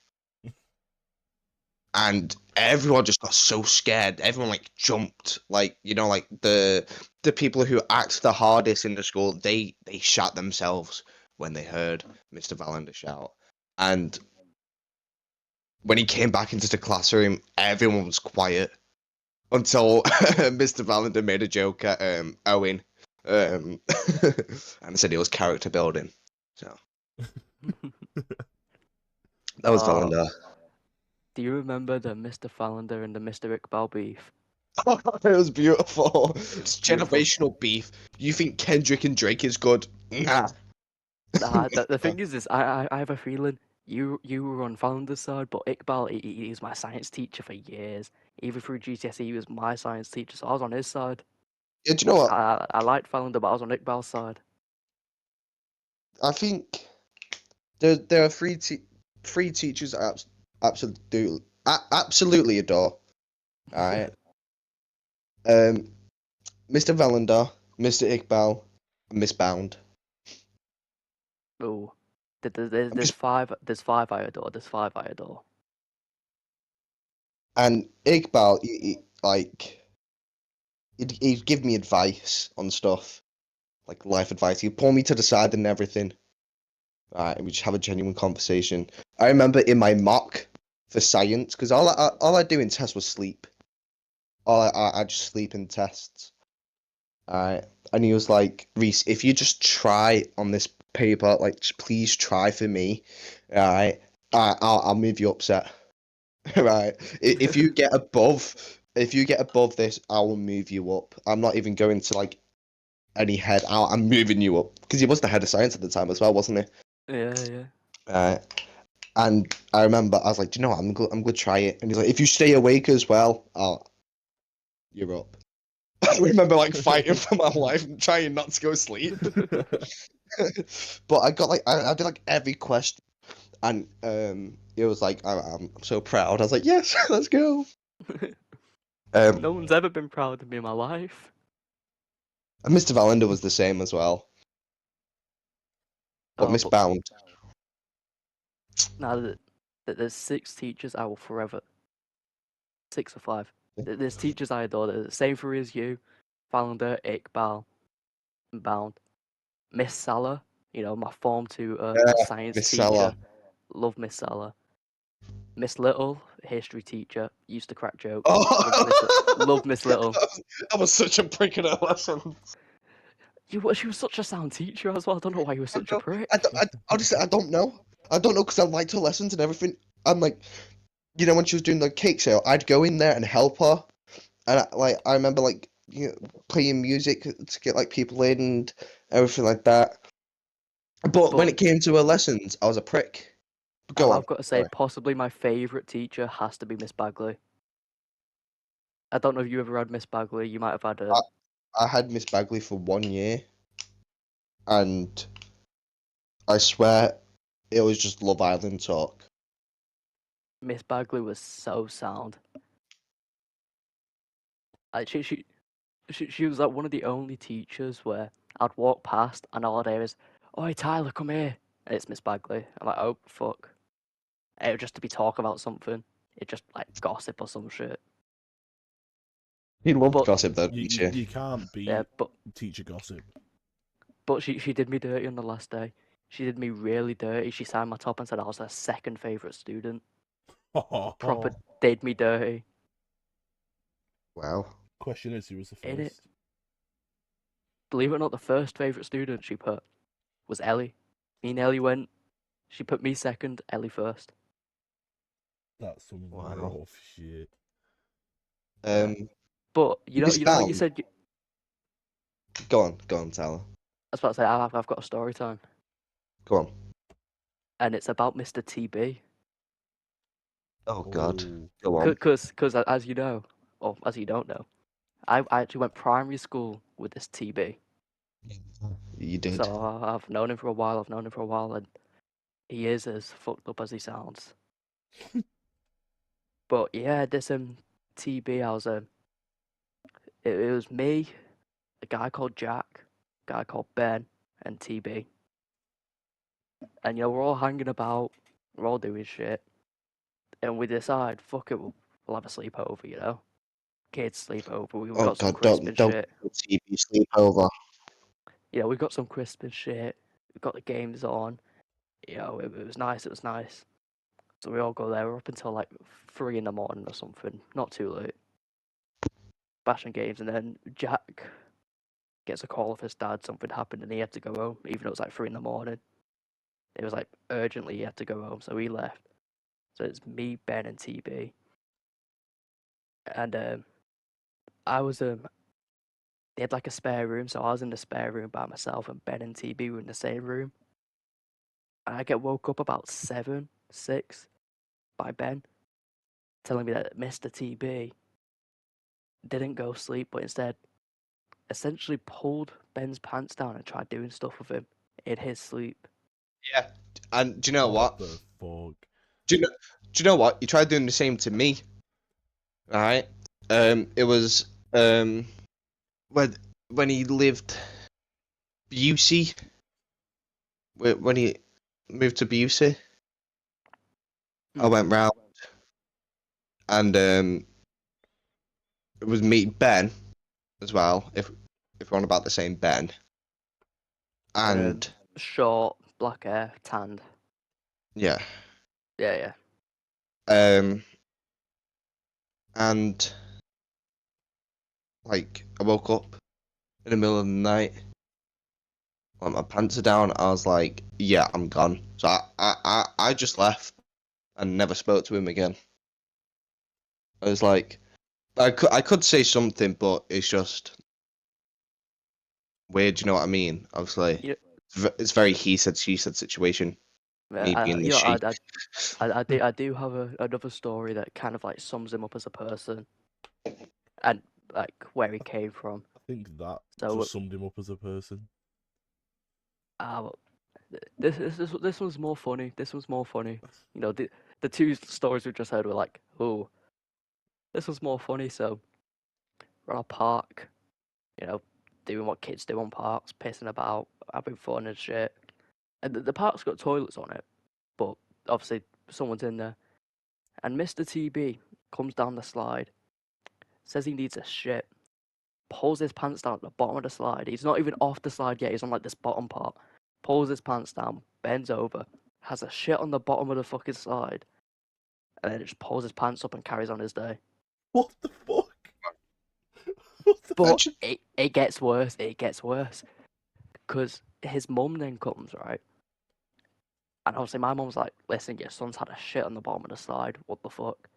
S3: And everyone just got so scared. Everyone like jumped, like the people who act the hardest in the school. They shot themselves when they heard Mr. Valander shout. And when he came back into the classroom, everyone was quiet until Mr. Valander made a joke at Owen, and said it was character building. So that was
S1: Oh,
S3: Valander.
S1: do you remember the Mr. Fallender and the Mr. Iqbal beef?
S3: It was beautiful. It's
S1: Beautiful.
S3: generational beef. You think Kendrick and Drake is good? Nah.
S1: Nah, the thing is I have a feeling you were on Fallender's side, but Iqbal, he was my science teacher for years. Even through GCSE, he was my science teacher, so I was on his side.
S3: Yeah, do you know what?
S1: I liked Fallender, but I was on Iqbal's side.
S3: I think there are three teachers I absolutely adore. All right. Mr. Valander, Mr. Iqbal, and Miss Bound.
S1: Oh,
S3: I'm
S1: there's
S3: just
S1: five. There's five I adore. There's five I adore.
S3: and Iqbal, he'd give me advice on stuff, like life advice. He'd pull me to the side and everything. Right, and we just have a genuine conversation. I remember in my mock for science, because all I do in tests was sleep. I just sleep in tests. Alright, and he was like, Reece, if you just try on this paper, like, just please try for me. Alright, I'll move you upset. Right, if you get above, this, I will move you up. I'm not even going to like any head. I'm moving you up because he was the head of science at the time as well, wasn't he?
S1: Yeah.
S3: And I remember I was like, do you know what? I'm gonna try it. And he's like, if you stay awake as well, you're up. I remember like fighting for my life and trying not to go to sleep. But I got like I did like every question, and it was like I'm so proud. I was like, yes, let's go.
S1: No one's ever been proud of me in my life.
S3: And Mr. Valander was the same as well, but
S1: Oh,
S3: Miss
S1: but
S3: Bound.
S1: now that there's six teachers I will forever. 6 or 5. There's teachers I adore. The same for as you, Fallender, Iqbal, and Bound. Miss Salah, my Form 2 science
S3: Miss Salah.
S1: teacher. Love Miss Salah. Miss Little, history teacher. Used to crack jokes.
S3: Oh,
S1: Love Miss Little.
S3: I was such a prick in her lessons.
S1: She was such a sound teacher as well. I don't know why you were such a prick.
S3: Honestly, I don't know. I don't know because I liked her lessons and everything. I'm like, when she was doing the cake sale, I'd go in there and help her, and I remember like playing music to get like people in and everything like that. But when
S1: But
S3: it came to her lessons, I was a prick. Go on.
S1: I've got to say,
S3: Sorry.
S1: possibly my favourite teacher has to be Miss Bagley. I don't know if you ever had Miss Bagley. You might have had a.
S3: I had Miss Bagley for 1 year, and I swear it was just Love Island talk.
S1: Miss Bagley was so sound. She was like one of the only teachers where I'd walk past and all I'd hear is, "Oi, Tyler, come here," and it's Miss Bagley. I'm like, "Oh fuck!" It would just to be talk about something. It just like gossip or some shit.
S3: He loved
S1: But
S3: gossip though,
S2: You,
S3: didn't
S2: you,
S3: she?
S2: you can't
S1: yeah,
S2: beat
S1: but
S2: teacher gossip.
S1: she did me dirty on the last day. She did me really dirty. She signed my top and said I was her second favorite student. Proper did me dirty.
S3: Wow.
S2: Question is, who was the
S1: In it.
S2: first?
S1: Believe it or not, the first favorite student she put was Ellie. Me and Ellie went. She put me second, Ellie first.
S2: That's some
S3: Wow.
S2: rough shit.
S1: But
S3: Miss
S1: you know what you
S3: Bound.
S1: said.
S3: Go on, Tyler.
S1: I was about to say I've got a story time,
S3: Go on.
S1: and it's about Mr. TB.
S3: Oh God.
S2: Oh.
S3: Go on.
S1: Because as you know, or as you don't know, I actually went primary school with this TB.
S3: You did.
S1: So I've known him for a while. And he is as fucked up as he sounds. But yeah, this TB, I was it was me, a guy called Jack, a guy called Ben, and TB. And we're all hanging about, we're all doing shit, and we decide, fuck it, we'll have a sleepover, kids sleepover. We've
S3: Oh
S1: got some
S3: God,
S1: crisp and
S3: don't
S1: shit.
S3: TV sleepover.
S1: We've got some crisp and shit. We've got the games on. It was nice. So we all go there. We're up until like 3 in the morning or something. Not too late. Bashing games, and then Jack gets a call off his dad. Something happened, and he had to go home, even though it was like 3 in the morning. It was like urgently he had to go home, so he left. So it's me, Ben, and TB. And I was they had like a spare room, so I was in the spare room by myself, and Ben and TB were in the same room. And I get woke up about 7, 6 by Ben, telling me that Mr. TB didn't go sleep, but instead essentially pulled Ben's pants down and tried doing stuff with him in his sleep.
S3: Yeah. And do you know what?
S2: the fuck?
S3: Do you know what? You tried doing the same to me. Right? It was when he lived Busey. When he moved to Busey, I went round and it was meet Ben as well. If we're on about the same Ben. And
S1: Short, black hair, tanned.
S3: yeah.
S1: Yeah.
S3: And like I woke up in the middle of the night. Like my pants are down. I was like, yeah, I'm gone. So I just left and never spoke to him again. I was like, I could say something, but it's just weird. You know what I mean? Obviously,
S1: You
S3: it's very he said she said situation. Me being the she.
S1: I do have another story that kind of like sums him up as a person, and like where he came from.
S2: I think that
S1: So
S2: just summed him up as a person.
S1: this one's more funny. This one's more funny. You know, the two stories we just heard were like, oh, this one's more funny. So we're on a park, you know, doing what kids do on parks, pissing about, having fun and shit. And the park's got toilets on it, but obviously someone's in there. And Mr. TB comes down the slide, says he needs a shit, pulls his pants down at the bottom of the slide. He's not even off the slide yet, he's on like this bottom part. Pulls his pants down, bends over, has a shit on the bottom of the fucking slide, and then just pulls his pants up and carries on his day.
S2: What the fuck? What the
S1: But
S2: fuck?
S1: it gets worse, because his mum then comes, right? And obviously my mum's like, listen, your son's had a shit on the bottom of the slide, what the fuck?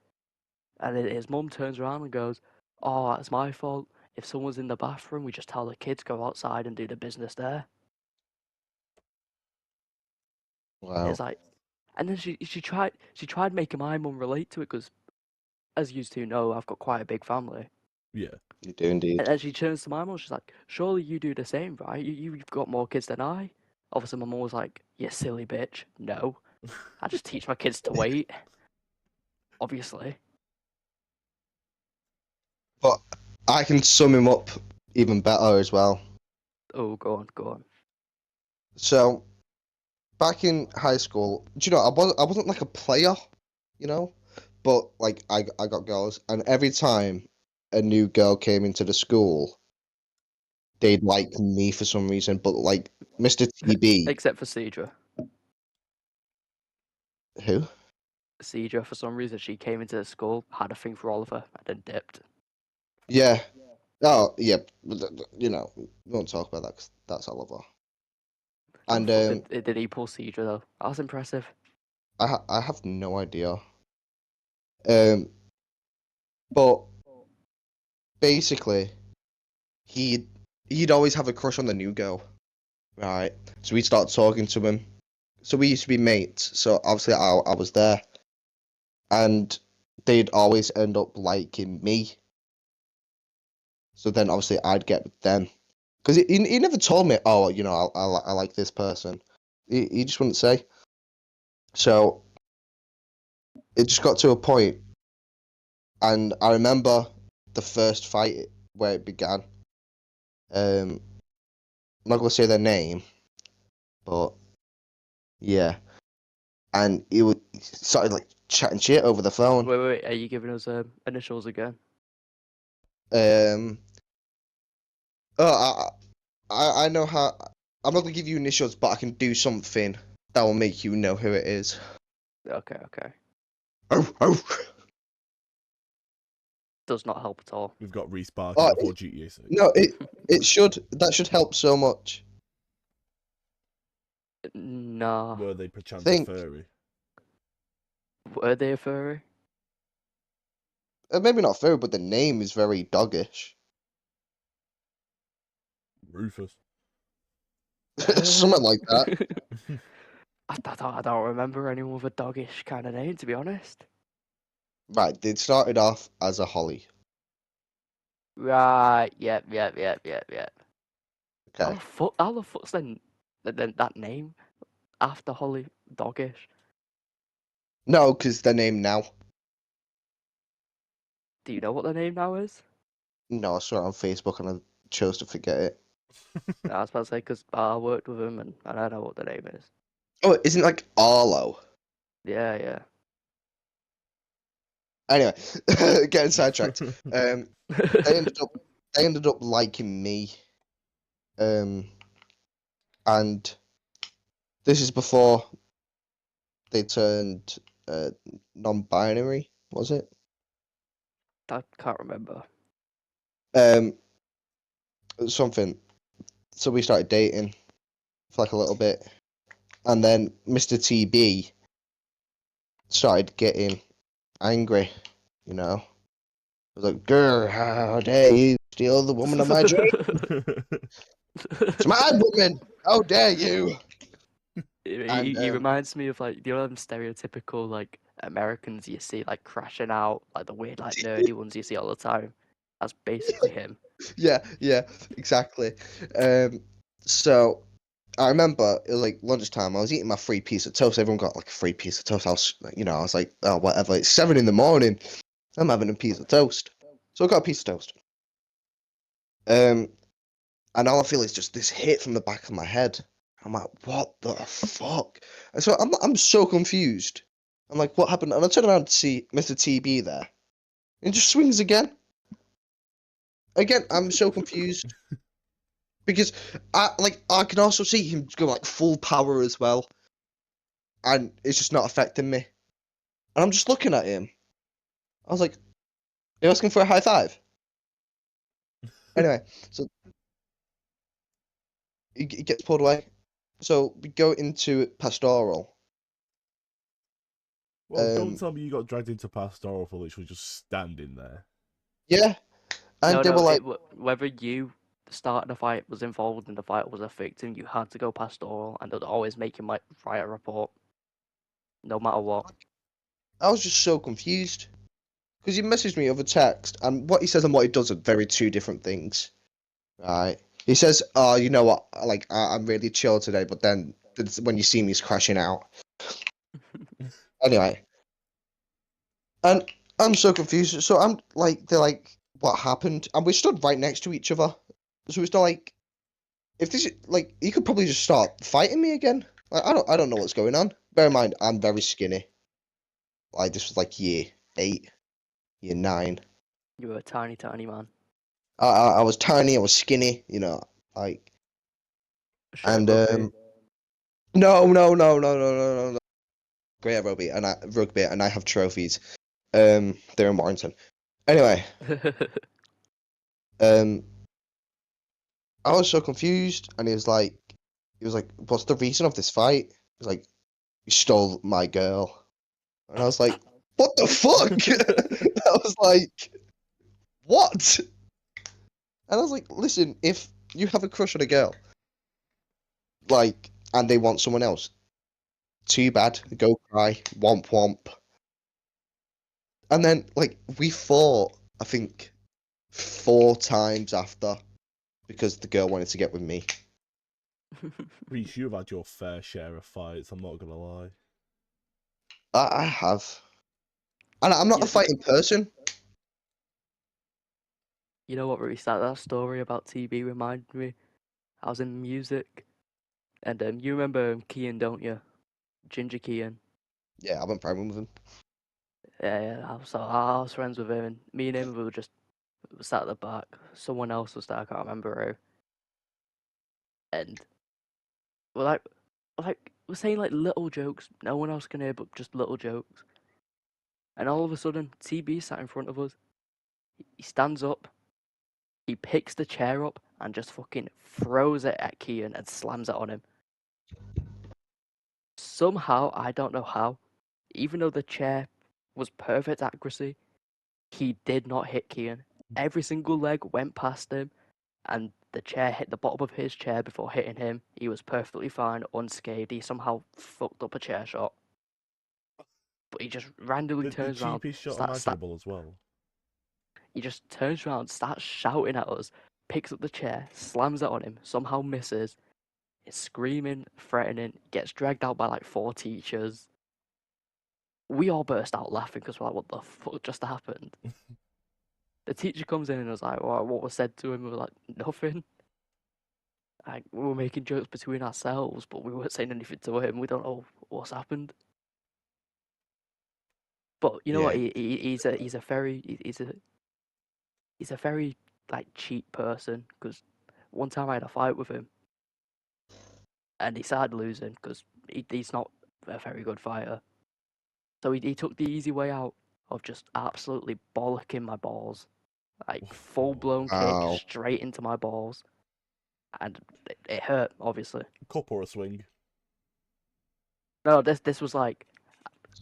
S1: And then his mum turns around and goes, oh, that's my fault. If someone's in the bathroom, we just tell the kids go outside and do the business there.
S3: Wow.
S1: It's like, and then she tried making my mum relate to it because, as you two know, I've got quite a big family.
S2: Yeah.
S3: You do indeed.
S1: And then she turns to my mum, she's like, surely you do the same, right? You've got more kids than I. Obviously, my mum was like, you silly bitch. No, I just teach my kids to wait. Obviously.
S3: But I can sum him up even better as well.
S1: Oh, go on.
S3: So back in high school, do you know, I wasn't like a player, you know, but like I got girls, and every time a new girl came into the school, they'd like me for some reason. But like Mr. TB,
S1: Except for Cedra.
S3: who?
S1: Cedra, for some reason, she came into the school, had a thing for Oliver, and then dipped.
S3: Yeah. Oh yeah. You know, we won't talk about that 'cause that's Oliver. And
S1: Did he pull Cedra though? That was impressive.
S3: I have no idea. But basically, he'd always have a crush on the new girl, right? So we'd start talking to him. So we used to be mates. So obviously I was there, and they'd always end up liking me. So then obviously I'd get with them, because he never told me, oh, you know, I like this person. He just wouldn't say. So it just got to a point, and I remember the first fight where it began. I'm not gonna say their name, but yeah, and he started like chatting shit over the phone.
S1: Wait, are you giving us initials again?
S3: Oh, I know how. I'm not gonna give you initials, but I can do something that will make you know who it is.
S1: Okay.
S3: Oh, oh.
S1: Does not help at all.
S2: We've got Reece barking
S3: Oh,
S2: before GTA 6.
S3: No, it should. That should help so much.
S1: Nah.
S2: Were they perchance a
S3: Think.
S2: furry?
S1: Were they a furry?
S3: Maybe not furry, but the name is very doggish.
S2: Rufus.
S3: Something like that.
S1: I don't remember anyone with a doggish kind of name, to be honest.
S3: Right, they started off as a holly.
S1: Right. Yep.
S3: Okay.
S1: How the fuck's then that name after Holly doggish?
S3: No, because their name now.
S1: Do you know what the name now is?
S3: No, I saw it on Facebook and I chose to forget it.
S1: I was about to say because I worked with him and I know what the name is.
S3: Oh, isn't it like Arlo?
S1: Yeah.
S3: Anyway, getting sidetracked. They ended up liking me. And this is before they turned non-binary, was it?
S1: I can't remember.
S3: Something. So we started dating for like a little bit, and then Mr. TB started getting angry. You know, I was like, "Girl, how dare you steal the woman of my dream? It's my woman. How dare you?" And
S1: He reminds me of like them stereotypical like Americans you see like crashing out, like the weird like nerdy ones you see all the time. That's basically him.
S3: yeah, exactly. So I remember it was like lunchtime. I was eating my free piece of toast. Everyone got like a free piece of toast. I was like, oh, whatever. It's 7 a.m. I'm having a piece of toast. So I got a piece of toast. And all I feel is just this hit from the back of my head. I'm like, what the fuck? And so I'm so confused. I'm like, what happened? And I turn around to see Mr. TB there. And he just swings again. Again, I'm so confused. Because I can also see him go like full power as well. And it's just not affecting me. And I'm just looking at him. I was like, you're asking for a high five? Anyway, so he gets pulled away. So we go into pastoral.
S2: Well, don't tell me you got dragged into pastoral for literally just standing there.
S3: Yeah. And they were like,
S1: whether you starting a fight was involved in the fight or was a victim, you had to go pastoral and they'd always make him like write a report. No matter what.
S3: I was just so confused. Because he messaged me over text, and what he says and what he does are very two different things. Right? He says, "Oh, you know what? Like, I'm really chill today," but then when you see me, he's crashing out. Anyway, and I'm so confused. So I'm like, they're like, "What happened?" And we stood right next to each other. So it's not like, if this like, he could probably just start fighting me again. Like, I don't know what's going on. Bear in mind, I'm very skinny. Like, this was like year 8, year 9.
S1: You were a tiny man.
S3: I was tiny, I was skinny, like, and no. Great at rugby, and I have trophies. They're in Warrington. Anyway, I was so confused, and he was like, "What's the reason of this fight?" He was like, "You stole my girl," and I was like, "What the fuck?" I was like, "What?" And I was like, "Listen, if you have a crush on a girl, like, and they want someone else, too bad. Go cry. Womp womp." And then, like, we fought, I think, 4 times after because the girl wanted to get with me.
S2: Reece, you've had your fair share of fights, I'm not gonna lie.
S3: I have. And I'm not a fighting person.
S1: You know what, Reece? That story about TB reminded me. I was in music, and you remember Kian, don't you? Ginger Kian.
S3: Yeah, I went primary with him.
S1: Yeah. I was friends with him, and me and him we were just sat at the back. Someone else was there. I can't remember who. And we're we're saying like little jokes. No one else can hear, but just little jokes. And all of a sudden, TB sat in front of us. He stands up, he picks the chair up and just fucking throws it at Kian and slams it on him. Somehow, I don't know how, even though the chair was perfect accuracy, he did not hit Kian. Every single leg went past him, and the chair hit the bottom of his chair before hitting him. He was perfectly fine, unscathed. He somehow fucked up a chair shot. But he just randomly
S2: The
S1: turns around,
S2: cheapest shot imaginable as well.
S1: he just turns around, starts shouting at us, picks up the chair, slams it on him, somehow misses, is screaming, threatening, gets dragged out by like 4 teachers. We all burst out laughing because we're like, what the fuck just happened? The teacher comes in and was like, what was said to him? We were like, nothing. Like, we were making jokes between ourselves, but we weren't saying anything to him. We don't know what's happened. But you know what? He's a very like cheap person, because one time I had a fight with him and he started losing because he's not a very good fighter. So he took the easy way out of just absolutely bollocking my balls, like full blown kick
S3: Wow.
S1: straight into my balls, and it hurt obviously.
S2: Cup or a swing?
S1: No, this was like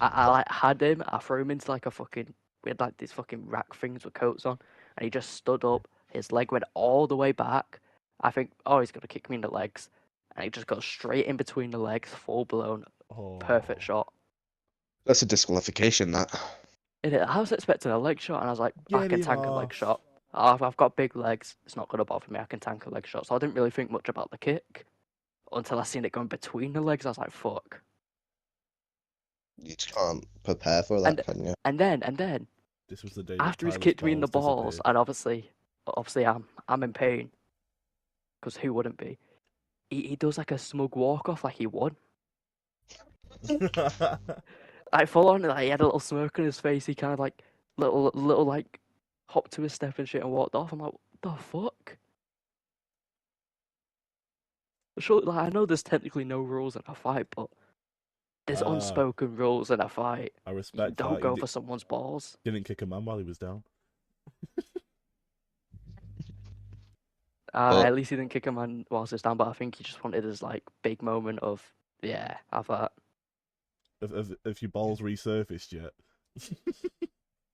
S1: I like had him. I threw him into like a fucking. We had like these fucking rack things with coats on, and he just stood up. His leg went all the way back. I think, oh, he's gonna kick me in the legs, and he just got straight in between the legs, full blown, perfect shot.
S3: That's a disqualification, that.
S1: I was expecting a leg shot, and I was like, I
S2: Get
S1: can
S2: him
S1: tank a leg
S2: off.
S1: shot. I've got big legs. It's not gonna bother me. I can tank a leg shot. So I didn't really think much about the kick until I seen it going between the legs. I was like, fuck.
S3: You just can't prepare for that, can you?
S1: And then
S2: This was the day that
S1: after he's
S2: Tyler's
S1: kicked me in the balls,
S2: disappeared.
S1: and obviously I'm in pain, because who wouldn't be? He does like a smug walk off, like he won. Like full on, like he had a little smirk on his face. He kind of like little like hopped to his step and shit and walked off. I'm like, what the fuck? Sure, like I know there's technically no rules in a fight, but there's unspoken rules in a fight.
S2: I
S1: You
S2: respect
S1: don't
S2: that.
S1: go for someone's balls.
S2: Didn't kick a man while he was down.
S3: But
S1: At least he didn't kick a man whilst he's down, but I think he just wanted his like big moment of, yeah, have that.
S2: Have your balls resurfaced yet?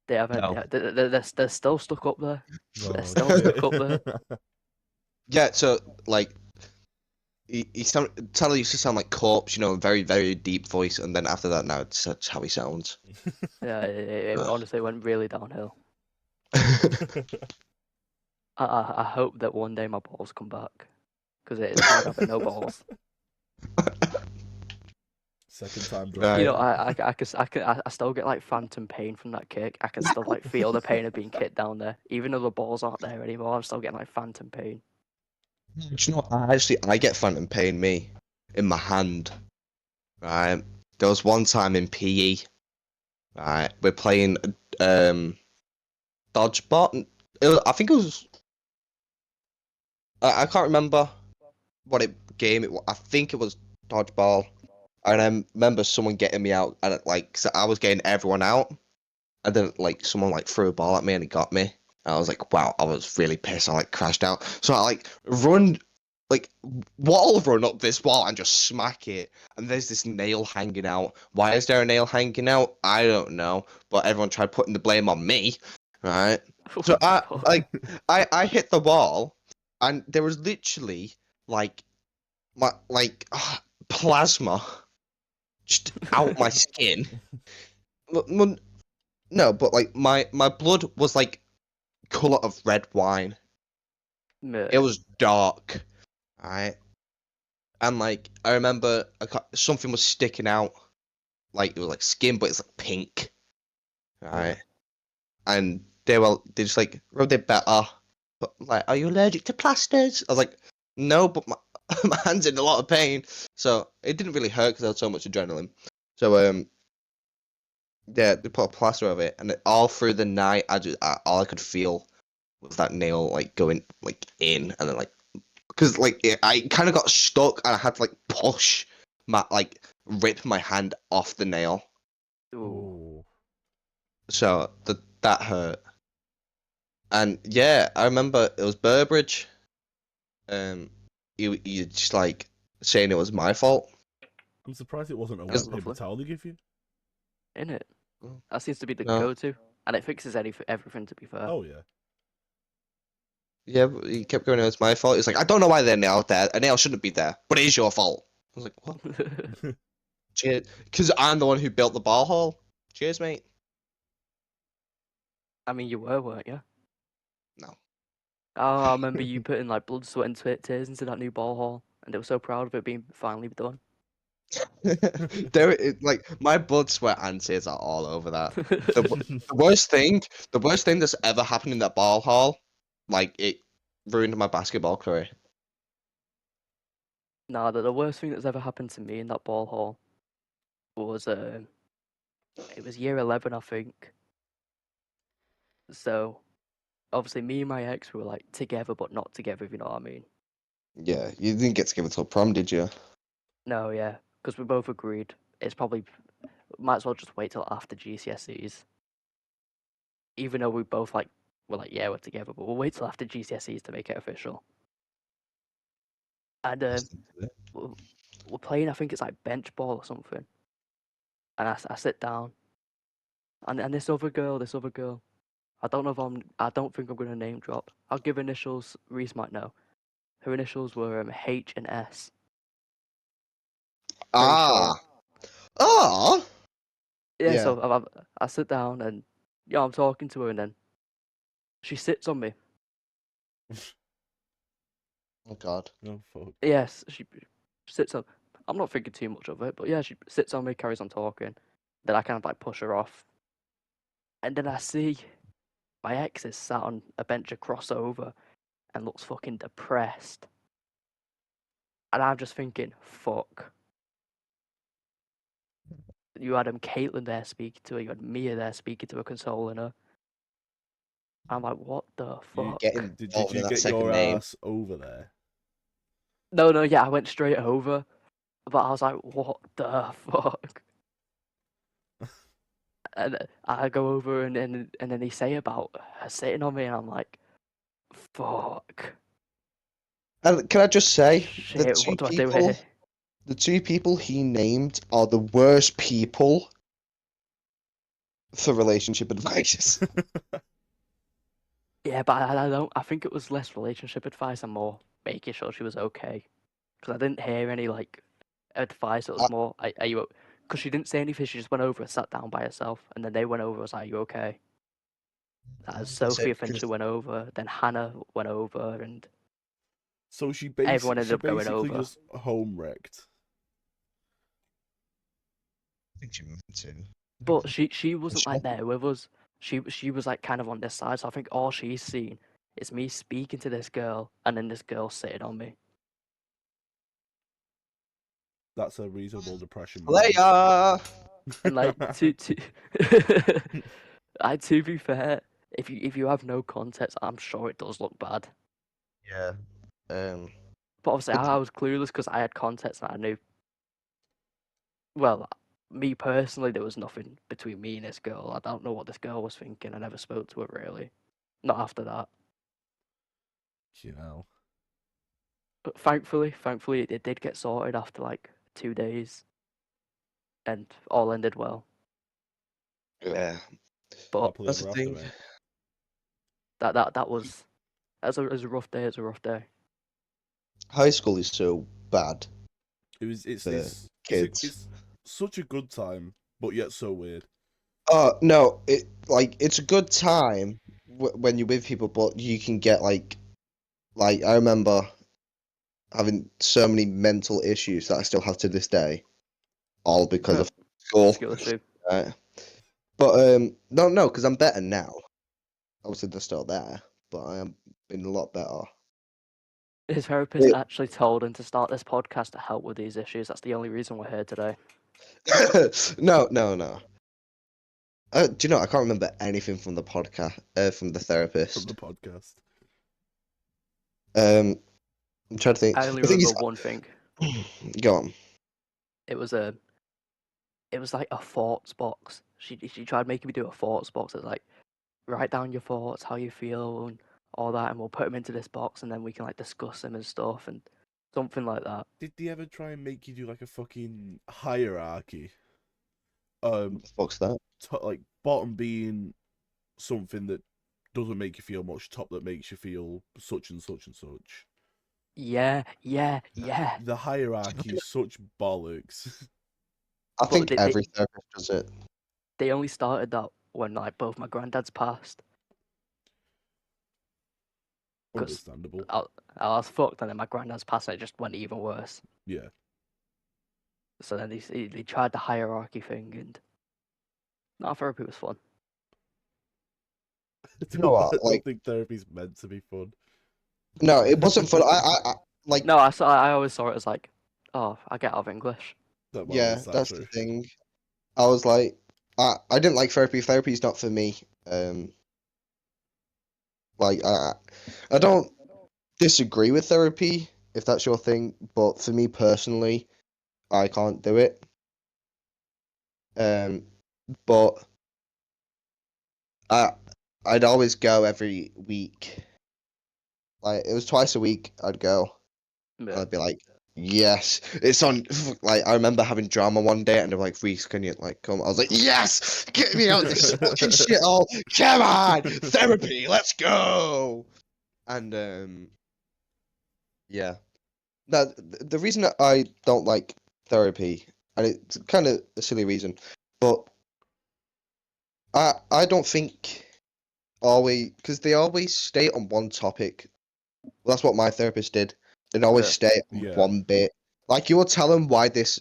S1: They haven't.
S3: No.
S1: They're still stuck up there.
S2: Oh,
S1: They're still stuck up there.
S3: yeah, so like Tyler used to sound like Corpse, very, very deep voice, and then after that, now that's how he sounds.
S1: Yeah, it honestly went really downhill. I hope that one day my balls come back, because it is hard having no balls.
S2: Second time
S3: Right.
S2: drunk.
S1: You know, I still get like phantom pain from that kick. I can still like feel the pain of being kicked down there, even though the balls aren't there anymore. I'm still getting like phantom pain.
S3: Do you know what? I get phantom pain in my hand. Right. There was one time in PE. Right, we're playing dodgeball. I think it was. I can't remember what game it was. I think it was dodgeball. And I remember someone getting me out, and so I was getting everyone out, and then someone threw a ball at me and it got me. And I was like, wow, I was really pissed. I crashed out. So I run, wall run up this wall and just smack it. And there's this nail hanging out. Why is there a nail hanging out? I don't know. But everyone tried putting the blame on me, right? So I hit the wall, and there was literally plasma just out my skin. No, but my blood was color of red wine. It was dark, right? And I remember something was sticking out, it was skin, but it's pink, right? And they just rubbed it better. But are you allergic to plasters? I was like, no, but my my hand's in a lot of pain, so it didn't really hurt because I had so much adrenaline. So yeah, they put a plaster over it, and all through the night, all I could feel was that nail going in, and then because I kind of got stuck, and I had to push my rip my hand off the nail.
S1: Ooh.
S3: So that hurt. And yeah, I remember it was Burbridge. You just like saying it was my fault.
S2: I'm surprised it wasn't a
S1: That's
S2: wet paper
S1: lovely.
S2: towel they give you.
S1: Innit?
S3: Oh.
S1: That seems to be the
S3: No.
S1: go-to, and it fixes everything. To be fair.
S2: Oh yeah.
S3: Yeah, but he kept going, it was my fault. It's like, I don't know why they're nailed there. A nail shouldn't be there, but it is your fault. I was like, what? Cheers. Because I'm the one who built the ball hole. Cheers, mate.
S1: I mean, you were, weren't you?
S3: No.
S1: Oh, I remember you putting like blood, sweat, and tears into that new ball hall, and they were so proud of it being finally done.
S3: Like, my blood, sweat, and tears are all over that. The worst thing that's ever happened in that ball hall, like, it ruined my basketball career.
S1: Nah, the worst thing that's ever happened to me in that ball hall was it was year 11, I think. So obviously, me and my ex were like together, but not together. If you know what I mean.
S3: Yeah, you didn't get to give it till prom, did you?
S1: No, yeah, because we both agreed it's probably might as well just wait till after GCSEs. Even though we both we're like, yeah, we're together, but we'll wait till after GCSEs to make it official. And we're playing, I think it's like bench ball or something. And I sit down, and this other girl, I don't know if I don't think I'm gonna name drop. I'll give initials. Reece might know. Her initials were H and S. Very short.
S3: Ah.
S1: Yeah,
S3: Yeah.
S1: so I sit down and I'm talking to her, and then she sits on me.
S3: Oh, God.
S2: Oh fuck.
S1: Yes, she sits on. I'm not thinking too much of it, but yeah, she sits on me, carries on talking. Then I kind of like push her off, and then I see my ex is sat on a bench across over and looks fucking depressed. And I'm just thinking, fuck. You had Caitlin there speaking to her, you had Mia there speaking to her, consoling her. I'm like, what the
S2: You
S1: fuck?
S3: Getting
S2: did
S3: involved
S2: you
S3: in that
S2: get
S3: second
S2: your
S3: name.
S2: ass over there?
S1: No, yeah, I went straight over. But I was like, what the fuck? And I go over and then they say about her sitting on me, and I'm like, fuck.
S3: And can I just say,
S1: Shit, what do I do here?
S3: the two people he named are the worst people for relationship advice.
S1: Yeah, but I don't. I think it was less relationship advice and more making sure she was okay. Because I didn't hear any advice. It was more, are you? Because she didn't say anything. She just went over and sat down by herself, and then they went over and was like, "Are you okay?" As
S3: That's
S1: Sophie
S3: it,
S1: eventually went over, then Hannah went over, and
S2: So she
S1: everyone ended up going
S2: basically
S1: over.
S2: just home wrecked.
S3: I think she meant to.
S1: But she wasn't
S3: Sure.
S1: like there with us. She was like kind of on this side. So I think all she's seen is me speaking to this girl, and then this girl sitting on me.
S2: That's a reasonable depression.
S3: Leia!
S1: And like to be fair, if you have no context, I'm sure it does look bad.
S3: Yeah.
S1: But obviously,
S3: But
S1: I was clueless because I had context and I knew. Well, me personally, there was nothing between me and this girl. I don't know what this girl was thinking. I never spoke to her really. Not after that.
S2: You know.
S1: But thankfully, it did get sorted after like 2 days, and all ended well.
S3: yeah,
S1: But
S2: Happily
S3: that's
S2: ever
S3: the
S2: after,
S3: thing.
S2: mate.
S1: that was as a rough day. It's a rough day.
S3: High school is so bad
S2: It's
S3: for kids.
S2: it's such a good time, but yet so weird.
S3: No, it's a good time when you're with people, but you can get like I remember having so many mental issues that I still have to this day, all because of school.
S1: Skill issue.
S3: Right? But no, because I'm better now. Obviously, they're still there, but I am been a lot better.
S1: His therapist actually told him to start this podcast to help with these issues. That's the only reason we're here today.
S3: No. Do you know? I can't remember anything from the podcast, from the
S2: From
S3: therapist.
S2: the podcast.
S3: I'm trying to think.
S1: I only
S3: The thing
S1: remember
S3: is,
S1: one thing.
S3: go on.
S1: It was like a thoughts box. she tried making me do a thoughts box. It's like, write down your thoughts, how you feel, and all that, and we'll put them into this box, and then we can like discuss them and stuff, and something like that.
S2: Did they ever try and make you do like a fucking hierarchy?
S3: What the fuck's that?
S2: Like bottom being something that doesn't make you feel much, top that makes you feel such and such and such.
S1: Yeah.
S2: The hierarchy is such bollocks.
S3: I
S1: But
S3: think every therapist does it.
S1: they only started that when like both my granddads passed. 'Cause
S2: Understandable.
S1: I was fucked, and then my granddad's passed, and it just went even worse.
S2: Yeah.
S1: So then they tried the hierarchy thing, and no, therapy was fun.
S3: You know what,
S2: I don't
S3: like-
S2: think therapy's meant to be fun.
S3: No, it wasn't fun. I like.
S1: No, I always saw it as like, oh, I get out of English.
S2: Well,
S3: Yeah,
S2: is that
S3: that's
S2: true?
S3: the thing. I was like, I didn't like therapy. Therapy's not for me. Like I don't disagree with therapy if that's your thing, but for me personally, I can't do it. But I'd always go every week. Like it was twice a week. I'd go. And
S1: Yeah.
S3: I'd be like, yes, it's on. Like I remember having drama one day, and they're like, Reece, can you like come? I was like, yes, get me out of this fucking shithole. Come on, therapy, let's go. And yeah. Now the reason that I don't like therapy, and it's kind of a silly reason, but I don't think always because they always stay on one topic. Well, that's what my therapist did. They'd always
S1: Yeah.
S3: stay on
S2: Yeah.
S3: one bit. Like you will tell them why this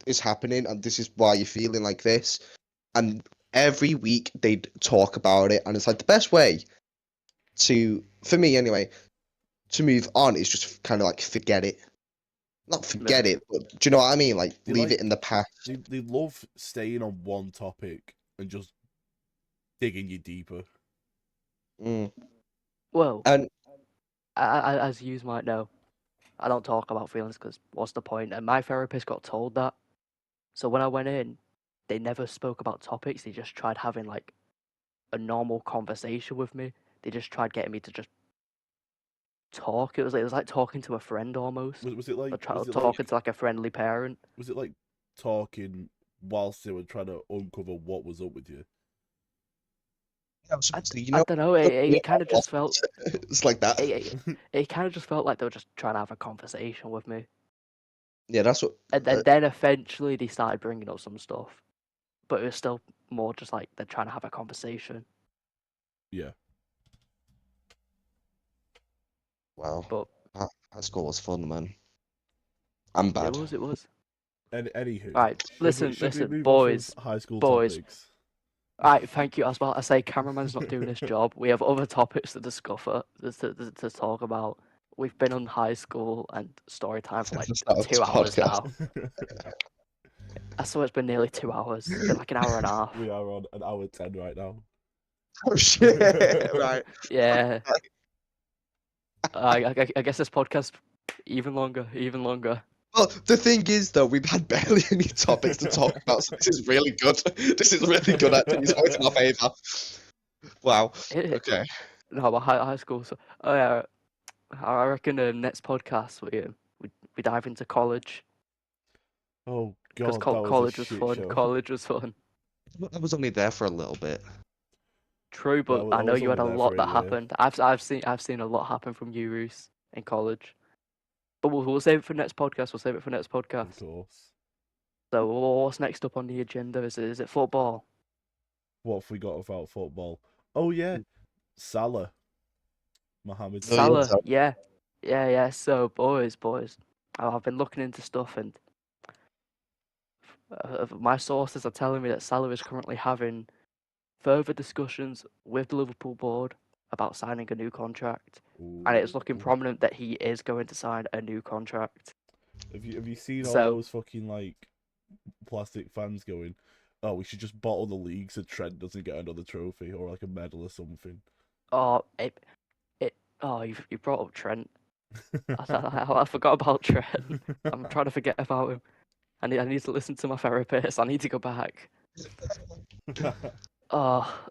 S3: is happening and this is why you're feeling like this, and every week they'd talk about it, and it's like the best way to, for me anyway, to move on is just kind of like forget it. Not forget it, but do you know what I mean? Like
S2: They
S3: leave
S2: like-
S3: it in the past.
S2: They love staying on one topic and just digging you deeper.
S3: Mm.
S1: Well,
S3: And
S1: as you might know, I don't talk about feelings because what's the point? And my therapist got told that. So when I went in, they never spoke about topics. They just tried having like a normal conversation with me. They just tried getting me to just talk. It was like talking to a friend almost.
S2: Was it like
S1: Or
S2: was it
S1: talking
S2: like
S1: to like a friendly parent.
S2: was it like talking whilst they were trying to uncover what was up with you?
S1: I don't know. It kind of just felt.
S3: it's like that.
S1: It kind of just felt like they were just trying to have a conversation with me.
S3: Yeah, that's what.
S1: And then eventually they started bringing up some stuff, but it was still more just like they're trying to have a conversation.
S2: Yeah.
S3: Wow.
S1: But
S3: High school was fun, man. I'm bad.
S1: it was.
S2: Anywho.
S1: Right,
S2: Should we
S1: listen,
S2: move
S1: boys.
S2: off of high school
S1: boys.
S2: topics?
S1: Right, thank you. I was about to say, cameraman's not doing his job. We have other topics to discuss, to talk about. We've been on high school and story time for like
S3: Since the start of
S1: 2
S3: this
S1: hours
S3: podcast.
S1: now. I saw it's been nearly 2 hours. It's been like an hour and a half.
S2: We are on an hour 10 right now.
S3: Oh shit! Right.
S1: Yeah. I guess this podcast even longer.
S3: Well, the thing is, though, we've had barely any topics to talk about, so this is really good. This is really good, actually. It's going in our favour. Wow. Okay.
S1: No, but high school. So, oh yeah, I reckon next podcast we dive into college
S2: Oh
S1: because
S2: god, that was
S1: college
S2: a
S1: was
S2: shit
S1: fun.
S2: show.
S1: College was fun.
S3: I was only there for a little bit.
S1: True, but
S2: I
S1: I know
S2: was
S1: you had a
S2: only there
S1: lot
S2: for a
S1: that
S2: year.
S1: happened. I've seen a lot happen from you, Reece, in college. But we'll save it for next podcast.
S2: Of course.
S1: So what's next up on the agenda? Is it football?
S2: What have we got about football? Oh yeah, Salah. Mohamed
S3: Oh, yeah,
S2: Salah.
S1: Salah, yeah. So boys, I've been looking into stuff, and my sources are telling me that Salah is currently having further discussions with the Liverpool board about signing a new contract, and it's looking
S2: Ooh.
S1: prominent that he is going to sign a new contract.
S2: Have you seen all
S1: So-
S2: those fucking like plastic fans going, oh, we should just bottle the league so Trent doesn't get another trophy or like a medal or something?
S1: Oh, you brought up Trent. I forgot about Trent. I'm trying to forget about him. I need to listen to my therapist. I need to go back.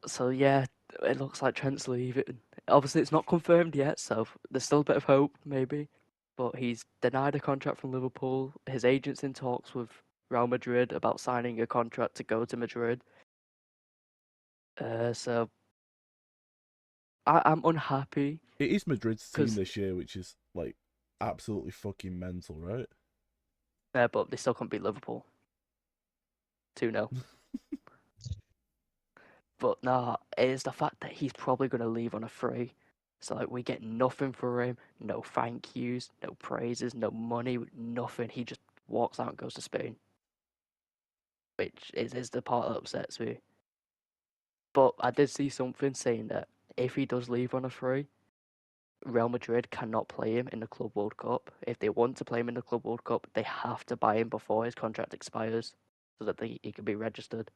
S1: So yeah, it looks like Trent's leaving. Obviously, it's not confirmed yet, so there's still a bit of hope, maybe. But he's denied a contract from Liverpool. His agent's in talks with Real Madrid about signing a contract to go to Madrid. So I'm unhappy
S2: It is Madrid's team
S1: because,
S2: this year, which is like absolutely fucking mental, right?
S1: but they still can't beat Liverpool. 2-0. But nah, it is the fact that he's probably going to leave on a free. So like we get nothing for him, no thank yous, no praises, no money, nothing. He just walks out and goes to Spain, which is the part that upsets me. But I did see something saying that if he does leave on a free, Real Madrid cannot play him in the Club World Cup. If they want to play him in the Club World Cup, they have to buy him before his contract expires, so that he can be registered.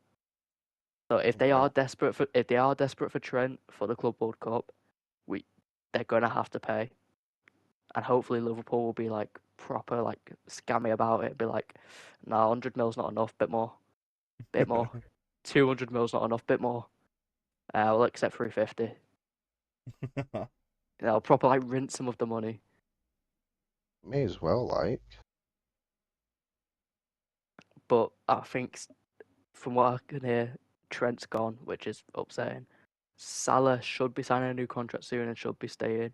S1: So if they are desperate for Trent for the Club World Cup, they're gonna have to pay, and hopefully Liverpool will be like proper like scammy about it. Be like, nah, 100 mil's not enough. Bit more. 200 mil's not enough. Bit more. We'll accept 350. I'll proper like rinse some of the money.
S3: May as well, like.
S1: But I think from what I can hear, Trent's gone, which is upsetting. Salah should be signing a new contract soon and should be staying.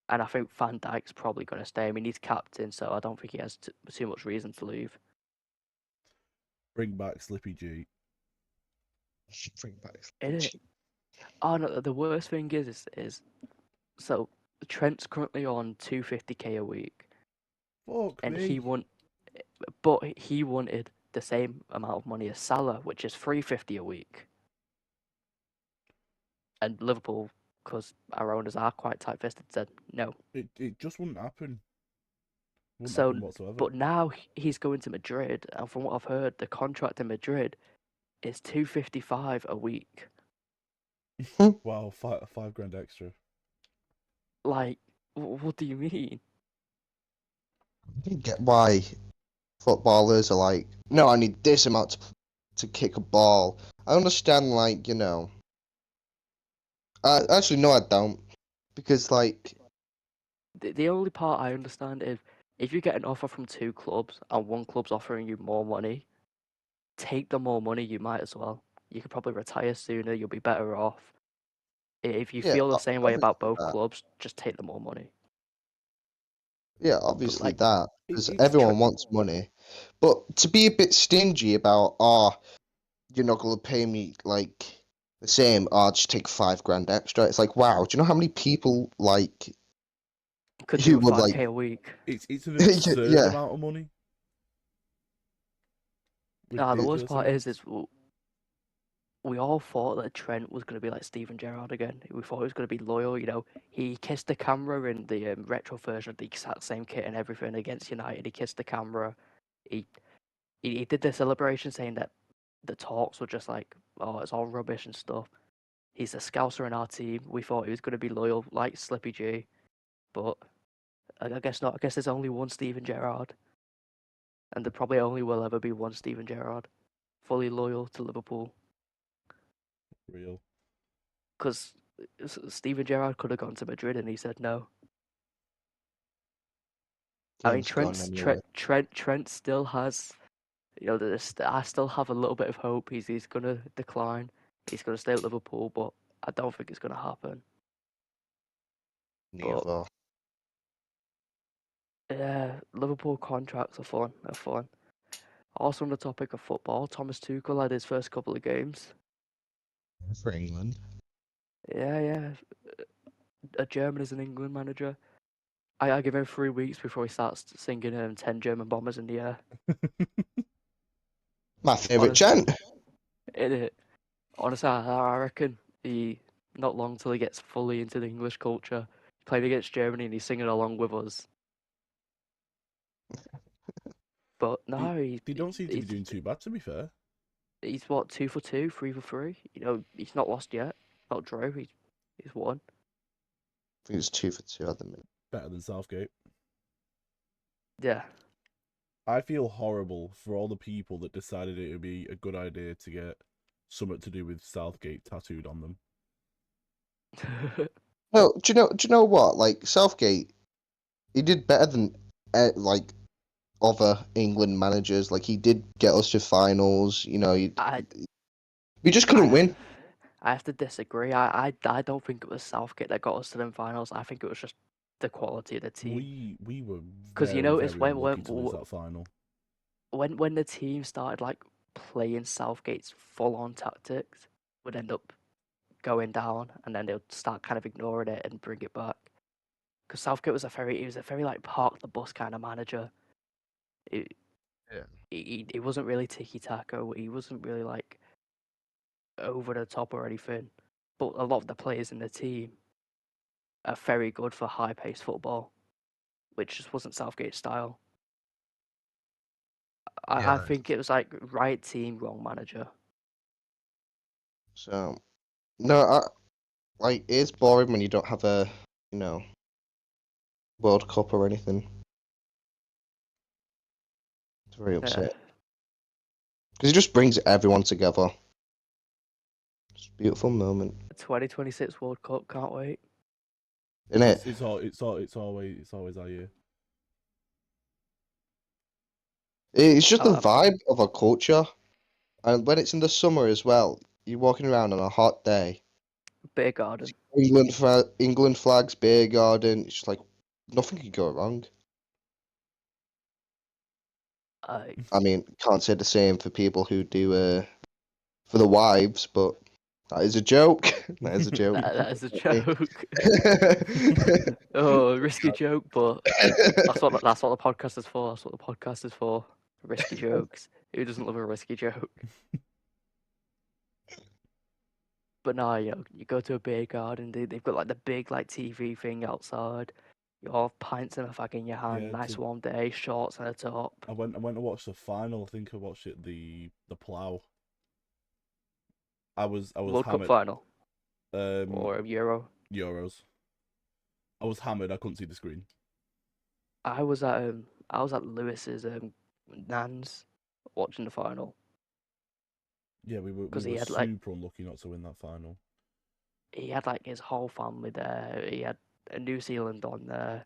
S1: And I think Van Dijk's probably going to stay. I mean, he's captain, so I don't think he has too much reason to leave.
S2: Bring back Slippy G.
S3: Bring back.
S1: Is it? Oh no, the worst thing is so Trent's currently on 250k a week,
S2: Fuck
S1: and
S2: me.
S1: he wanted the same amount of money as Salah, which is 350 a week. And Liverpool, because our owners are quite tight-fisted, said no.
S2: It just wouldn't happen. Wouldn't
S1: So,
S2: happen whatsoever.
S1: but now he's going to Madrid, and from what I've heard, the contract in Madrid is 255 a week.
S2: Wow, five grand extra.
S1: Like, what do you mean?
S3: I don't get why footballers are like, no, I need this amount to kick a ball. I understand, like, you know. Actually, no, I don't. Because, like,
S1: The only part I understand is if you get an offer from two clubs and one club's offering you more money, take the more money. You might as well. You could probably retire sooner. You'll be better off. If you
S3: yeah,
S1: feel the same way about
S3: obviously
S1: both
S3: that.
S1: clubs, just take the more money.
S3: Yeah,
S1: But
S3: obviously
S1: like,
S3: that. Because
S2: It's
S1: tr-
S3: everyone wants money. But to be a bit stingy about, you're not going to pay me, like, the same, I'll just take 5 grand extra. It's like, wow, do you know how many people, like,
S1: could do
S3: who
S1: with
S3: would, like,
S1: 5k a week.
S2: it's an absurd
S3: yeah,
S2: amount of money.
S1: The worst
S2: Ridiculous
S1: part is
S2: amounts.
S1: we all thought that Trent was going to be like Steven Gerrard again. We thought he was going to be loyal. You know, he kissed the camera in the retro version of the exact same kit and everything against United. He kissed the camera. He he did the celebration saying that the talks were just like, oh, it's all rubbish and stuff. He's a scouser in our team. We thought he was going to be loyal like Slippy G, but I guess not. I guess there's only one Steven Gerrard, and there probably only will ever be one Steven Gerrard, fully loyal to Liverpool.
S2: Real.
S1: Because Steven Gerrard could have gone to Madrid and he said no. I mean,
S3: Trent's gone anyway.
S1: Trent still has, you know, I still have a little bit of hope. He's gonna decline. He's gonna stay at Liverpool, but I don't think it's gonna happen. But
S3: Neither.
S1: yeah, Liverpool contracts are fun. They're fun. Also on the topic of football, Thomas Tuchel had his first couple of games.
S3: For England.
S1: Yeah. A German is an England manager. I give him 3 weeks before he starts singing 10 German bombers in the air.
S3: My favourite
S1: Honestly,
S3: gent.
S1: honestly, I reckon not long till he gets fully into the English culture. Playing against Germany and he's singing along with us. But
S2: They,
S1: no,
S2: they don't seem to be doing too bad, to be fair.
S1: he's what 2 for 2, 3 for 3. You know, he's not lost yet. Not drew. He's won.
S3: I think it's 2 for 2 at the minute.
S2: Better than Southgate.
S1: Yeah.
S2: I feel horrible for all the people that decided it would be a good idea to get something to do with Southgate tattooed on them.
S3: No, do you know what? Like Southgate, he did better than like other England managers. Like he did get us to finals. You know,
S1: I
S3: we just couldn't
S1: I
S3: win.
S1: I have to disagree. I don't think it was Southgate that got us to them finals. I think it was just the quality of the team.
S2: We were
S1: Because you
S2: very,
S1: notice
S2: very unlucky to lose that final.
S1: when the team started like playing Southgate's full on tactics, would end up going down, and then they'll start kind of ignoring it and bring it back. Because Southgate was he was a very like park the bus kind of manager. It,
S3: Yeah.
S1: he wasn't really tiki taka. He wasn't really like over the top or anything. But a lot of the players in the team are very good for high paced football, which just wasn't Southgate's style. I
S3: Yeah.
S1: think it was like right team, wrong manager.
S3: So no, like it's boring when you don't have a you know World Cup or anything. It's very
S1: Yeah.
S3: upset because it just brings everyone together. It's a beautiful moment,
S1: 2026 World Cup, can't wait.
S3: isn't it?
S2: It's always our year.
S3: It's just the
S1: Um,
S3: vibe of a culture, and when it's in the summer as well, you're walking around on a hot day.
S1: Beer Garden.
S3: England flags, beer garden. It's just like nothing could go wrong.
S1: I
S3: I mean, can't say the same for people who do for the wives, but that is a joke. That is a joke.
S1: that is a joke. Oh, risky joke, but that's what the podcast is for. That's what the podcast is for. Risky jokes. Who doesn't love a risky joke? But no, you go to a beer garden. They've got like the big like TV thing outside. You have pints and a fag in your hand.
S2: Yeah,
S1: Nice warm day, shorts and a top.
S2: I went to watch the final. I think I watched it the plough. I was
S1: World Cup
S2: hammered.
S1: final
S2: Um,
S1: or a Euro.
S2: Euros. I was hammered. I couldn't see the screen.
S1: I was at Lewis's Nan's watching the final
S2: Yeah, we
S1: because
S2: were super unlucky not to win that final.
S1: he had like his whole family there. He had a New Zealand on there,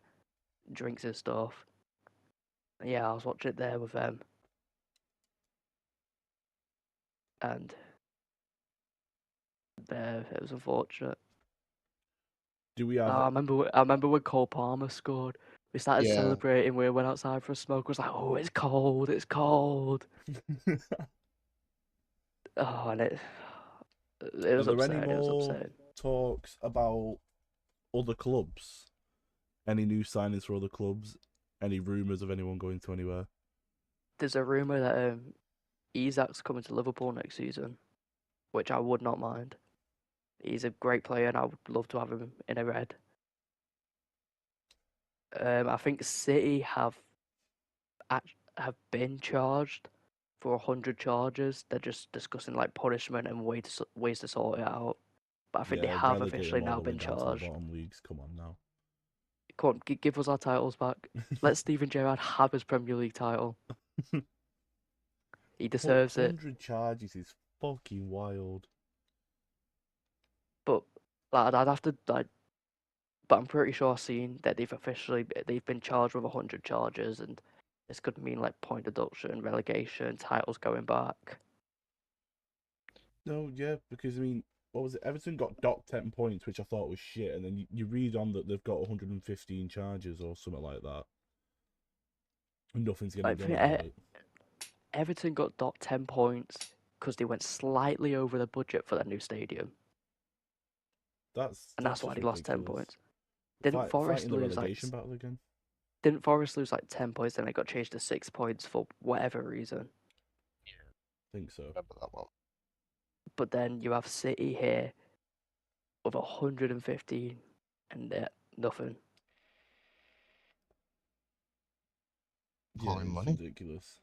S1: drinks and stuff. Yeah, I was watching it there with them, and there it was unfortunate.
S2: Do we
S1: Oh,
S2: have?
S1: I remember when Cole Palmer scored. We started
S3: Yeah.
S1: celebrating. We went outside for a smoke. It was like, oh, it's cold. It's cold. Oh, and it
S2: Are
S1: was
S2: there any
S1: upsetting. It was
S2: more
S1: upsetting.
S2: talks about other clubs? Any new signings for other clubs? Any rumours of anyone going to anywhere?
S1: There's a rumor that Isak's coming to Liverpool next season, which I would not mind. He's a great player, and I would love to have him in a red. I think City have been charged for 100 charges. They're just discussing like punishment and ways to sort it out. But I think they
S2: Yeah,
S1: have
S2: relegate
S1: officially
S2: them all
S1: now
S2: the way
S1: been
S2: down to the
S1: charged.
S2: bottom leagues. Come on now.
S1: Come on, give us our titles back. Let Steven Gerrard have his Premier League title. He deserves it.
S2: 100 charges is fucking wild.
S1: But like, I'd have to like. But I'm pretty sure I've seen that they've been charged with 100 charges, and this could mean like point deduction, relegation, titles going back.
S2: No, yeah, because I mean, what was it? Everton got docked 10 points, which I thought was shit, and then you read on that they've got 115 charges or something like that. And nothing's getting
S1: I
S2: done
S1: think
S2: about it.
S1: Everton got docked 10 points because they went slightly over the budget for their new stadium, and that's
S2: That's
S1: why
S2: just
S1: they lost 10
S2: ridiculous.
S1: Points. Didn't Forest
S2: Fighting the
S1: lose like
S2: relegation battle again.
S1: Didn't Forest lose like 10 points, then it got changed to 6 points for whatever reason.
S2: I think so.
S3: Remember that one.
S1: But then you have City here with 115 and nothing.
S2: Yeah,
S3: Calling
S2: it's
S3: money.
S2: ridiculous.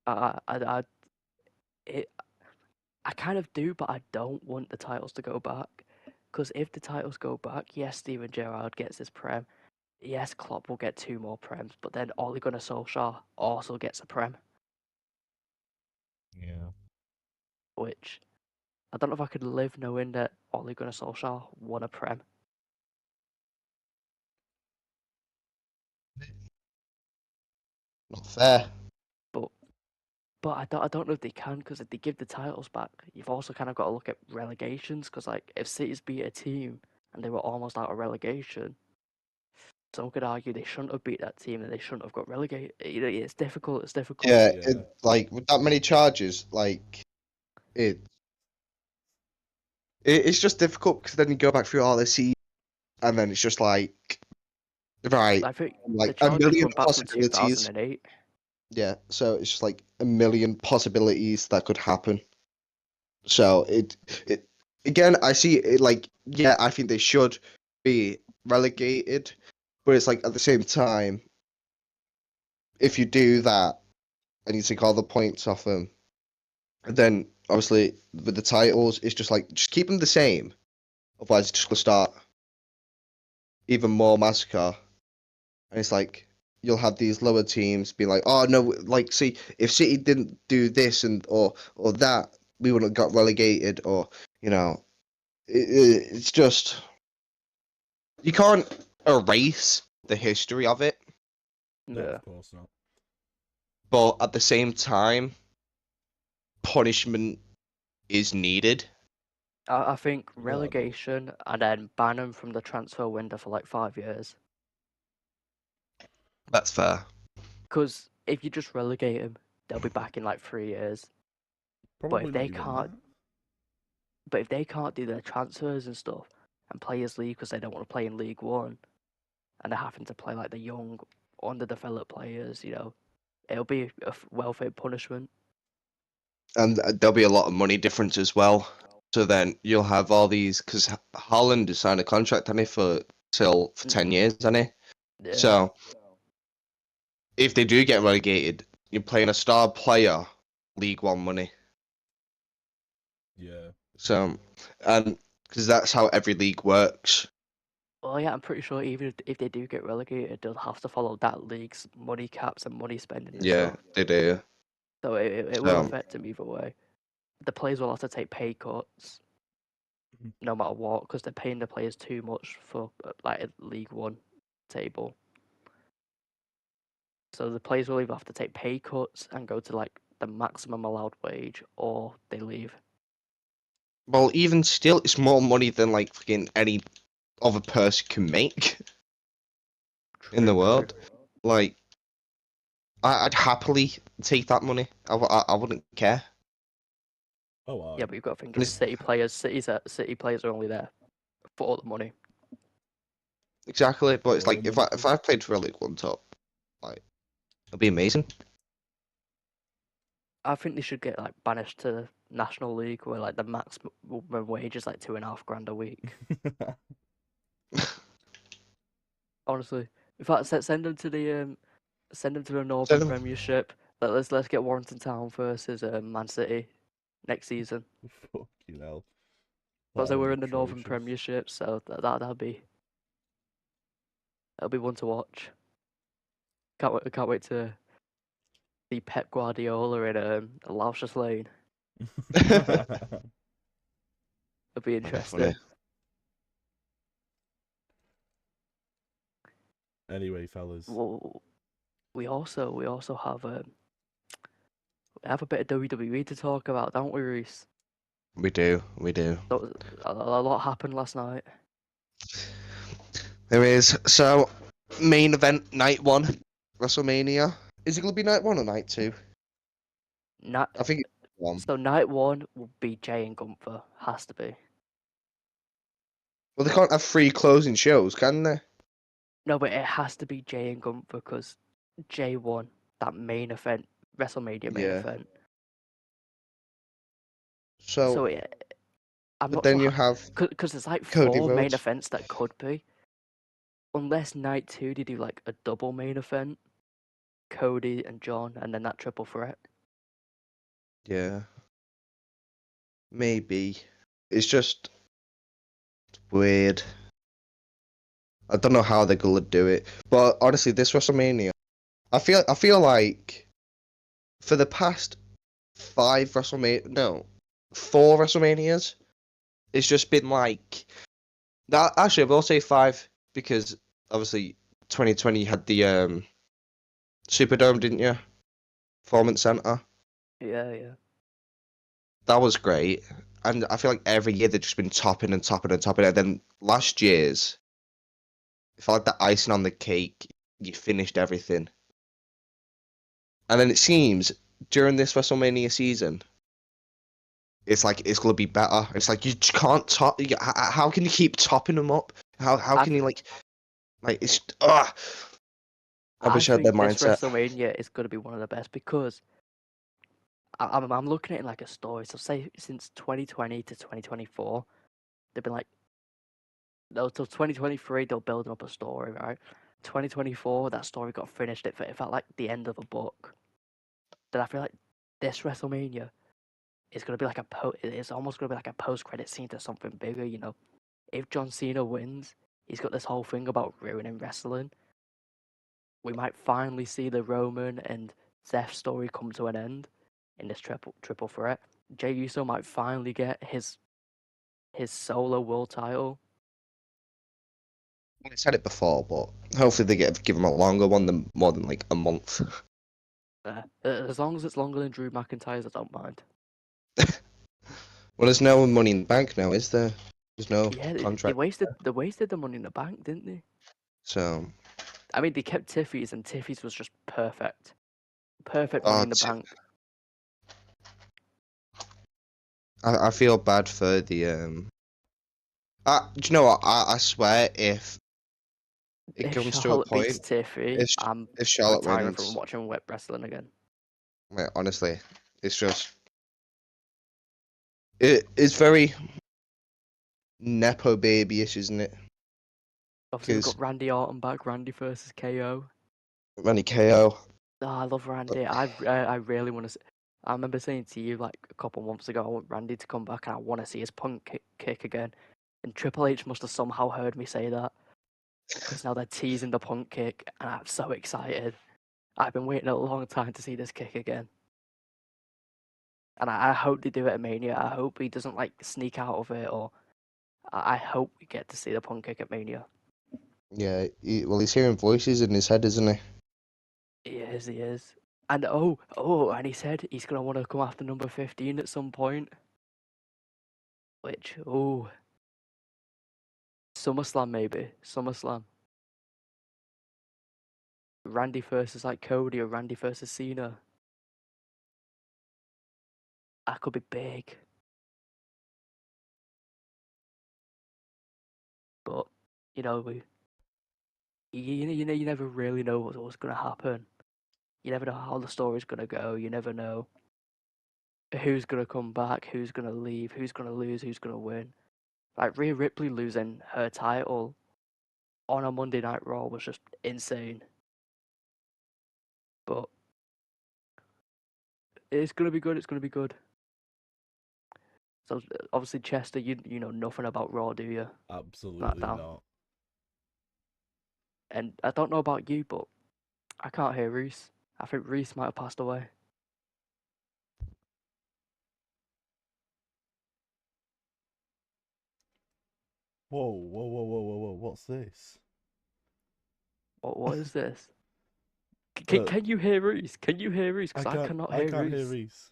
S1: I, I, I, it, I kind of do, but I don't want the titles to go back. Because if the titles go back, yes, Steven Gerrard gets his Prem. yes, Klopp will get 2 more Prems, but then Ole Gunnar Solskjaer also gets a Prem,
S2: Yeah.
S1: which I don't know if I could live knowing that Ole Gunnar Solskjaer won a Prem.
S3: Not fair.
S1: But I don't know if they can, because if they give the titles back, you've also kind of got to look at relegations, because like if City's beat a team and they were almost out of relegation, some could argue they shouldn't have beat that team and they shouldn't have got relegated. It's difficult. It's difficult.
S3: Yeah,
S2: Yeah.
S3: like with that many charges, like it, it's just difficult because then you go back through all this season and then it's just like, right,
S1: I think the
S3: like a
S1: charges
S3: million
S1: went back from
S3: possibilities.
S1: 2008.
S3: Yeah, so it's just like a million possibilities that could happen. So it again, I see it like, yeah, I think they should be relegated, but it's like at the same time, if you do that and you take all the points off them, then obviously with the titles, it's just like just keep them the same. Otherwise, it's just gonna start even more massacre. And it's like you'll have these lower teams being like, "Oh no, like see, if City didn't do this and or that, we wouldn't have got relegated." Or you know, it's just you can't erase the history of it,
S2: No,
S1: Yeah.
S2: of course not.
S3: but at the same time, punishment is needed.
S1: I think
S2: Well, no.
S1: relegation and then ban them from the transfer window for like 5 years.
S3: That's fair.
S1: Because if you just relegate them, they'll be back in like 3 years. But
S2: Probably
S1: if
S2: not
S1: they
S2: even
S1: can't,
S2: that.
S1: but if they can't do their transfers and stuff and players leave because they don't want to play in League One, and they're having to play like the young, underdeveloped players, it'll be a well-fitted punishment.
S3: And there'll be a lot of money difference as well. So then you'll have all these because Holland has signed a contract, hasn't he, for 10 years, hasn't he?
S1: Yeah.
S3: So if they do get relegated, you're playing a star player, League One money.
S2: Yeah.
S3: So, and because that's how every league works.
S1: Well, yeah, I'm pretty sure even if they do get relegated, they'll have to follow that league's money caps and money spending and
S3: Yeah,
S1: stuff.
S3: they do.
S1: So it will
S3: So,
S1: affect them either way. The players will have to take pay cuts no matter what, because they're paying the players too much for like a League One table. So the players will either have to take pay cuts and go to like the maximum allowed wage, or they leave.
S3: well, even still, it's more money than like fucking any other person can make in the
S1: True, true.
S3: world. Like, I'd happily take that money. I wouldn't care.
S2: Oh, I.
S1: Yeah, but you've got to think
S3: And
S1: it's City players. City players are only there for all the money.
S3: exactly, but it's
S2: All
S3: like
S2: the money.
S3: if I played for a League One top, like it'd be amazing.
S1: I think they should get like banished to the National League, where like the maximum wage is like £2.5 a week. Honestly, in fact, send them to the Northern
S3: Instead of-
S1: Premiership. Let's get Warrington Town versus Man City next season.
S2: Fucking hell.
S1: Because
S2: That'd
S1: we're
S2: be
S1: in the Northern
S2: atrocious.
S1: Premiership, so that'll be one to watch. Can't wait to see Pep Guardiola in Lauscher's Lane. It'll be
S3: That'd be funny.
S1: interesting.
S2: Anyway, fellas.
S1: Well, we also have a bit of WWE to talk about, don't we, Reece?
S3: We do, we do.
S1: So, a lot happened last night.
S3: There is. So, main event night one, WrestleMania. Is it gonna be night one or night two?
S1: Night,
S3: I think it's one.
S1: so night one will be Jay and Gunther. Has to be.
S3: Well, they can't have three closing shows, can they?
S1: No, but it has to be Jay and Gunther because Jay won that main event, WrestleMania main
S3: Yeah.
S1: event.
S3: So,
S1: So I'm
S3: but
S1: not
S3: then
S1: sure
S3: you have
S1: because there's like
S3: Cody
S1: 4 main
S3: Rhodes.
S1: events that could be, unless night two they do like a double main event, Cody and John, and then that triple threat.
S3: Yeah. Maybe. It's just weird. I don't know how they're gonna do it, but honestly, this WrestleMania, I feel like for the past 4 WrestleManias, it's just been like that. Actually, I will say 5 because obviously 2020 had the Superdome, didn't you? Performance Center.
S1: Yeah.
S3: That was great, and I feel like every year they've just been topping and topping and topping. And then last year's, it felt like the icing on the cake. You finished everything. And then it seems during this WrestleMania season, it's like it's gonna be better. It's like you just can't top. How can you keep topping them up? How can you like it's I
S1: I
S3: wish I had their
S1: think this
S3: mindset.
S1: WrestleMania is going to be one of the best because I'm looking at it like a story. So say since 2020 to 2024, they've been like no till 2023 they're building up a story, right? 2024 that story got finished. It felt like the end of a book. Then I feel like this WrestleMania is going to be like it's almost going to be like a post-credit scene to something bigger. You know, if John Cena wins, he's got this whole thing about ruining wrestling. We might finally see the Roman and Seth story come to an end in this triple threat. Jey Uso might finally get his solo world title.
S3: I said it before, but hopefully they give him a longer one than more than like a month.
S1: As long as it's longer than Drew McIntyre's, I don't mind.
S3: Well, there's no Money in the Bank now, is there? There's no
S1: Yeah, they
S3: contract,
S1: wasted the Money in the Bank, didn't they?
S3: so
S1: I mean, they kept Tiffy's, and Tiffy's was just perfect. Perfect Money
S3: oh,
S1: in the Bank.
S3: I feel bad for the. Do you know what? I swear, if it
S1: If
S3: comes to a
S1: Charlotte beats
S3: point,
S1: Tiffy,
S3: if
S1: I'm
S3: if Charlotte
S1: retiring from
S3: wins,
S1: watching web wrestling again.
S3: like, honestly, it's just it's very nepo babyish, isn't it?
S1: Obviously, we've
S3: Because
S1: got Randy Orton back. Randy versus KO.
S3: Randy KO.
S1: Oh, I love Randy. I really want to. I remember saying to you like a couple months ago, I want Randy to come back and I want to see his punk kick again. And Triple H must have somehow heard me say that because now they're teasing the punk kick, and I'm so excited. I've been waiting a long time to see this kick again, and I hope they do it at Mania. I hope he doesn't like sneak out of it, or I hope we get to see the punk kick at Mania.
S3: Yeah, he's hearing voices in his head, isn't he?
S1: He is. And and he said he's gonna want to come after number 15 at some point. Which, SummerSlam maybe. SummerSlam. Randy versus like Cody or Randy versus Cena. That could be big. But, you know, you never really know what's gonna happen. You never know how the story's gonna go. You never know who's gonna come back, who's gonna leave, who's gonna lose, who's gonna win. Like Rhea Ripley losing her title on a Monday Night Raw was just insane. But it's gonna be good. It's gonna be good. So obviously, Chester, you know nothing about Raw, do you?
S2: Absolutely
S1: Down.
S2: not.
S1: And I don't know about you, but I can't hear Reece. I think Reece might have passed away.
S2: Whoa! What's this?
S1: What is this?
S2: Uh,
S1: Can you hear Reece? Can you hear Reece?
S2: I
S1: Because I
S2: can't.
S1: cannot
S2: I
S1: hear
S2: can't hear
S1: Reece.
S2: Reece.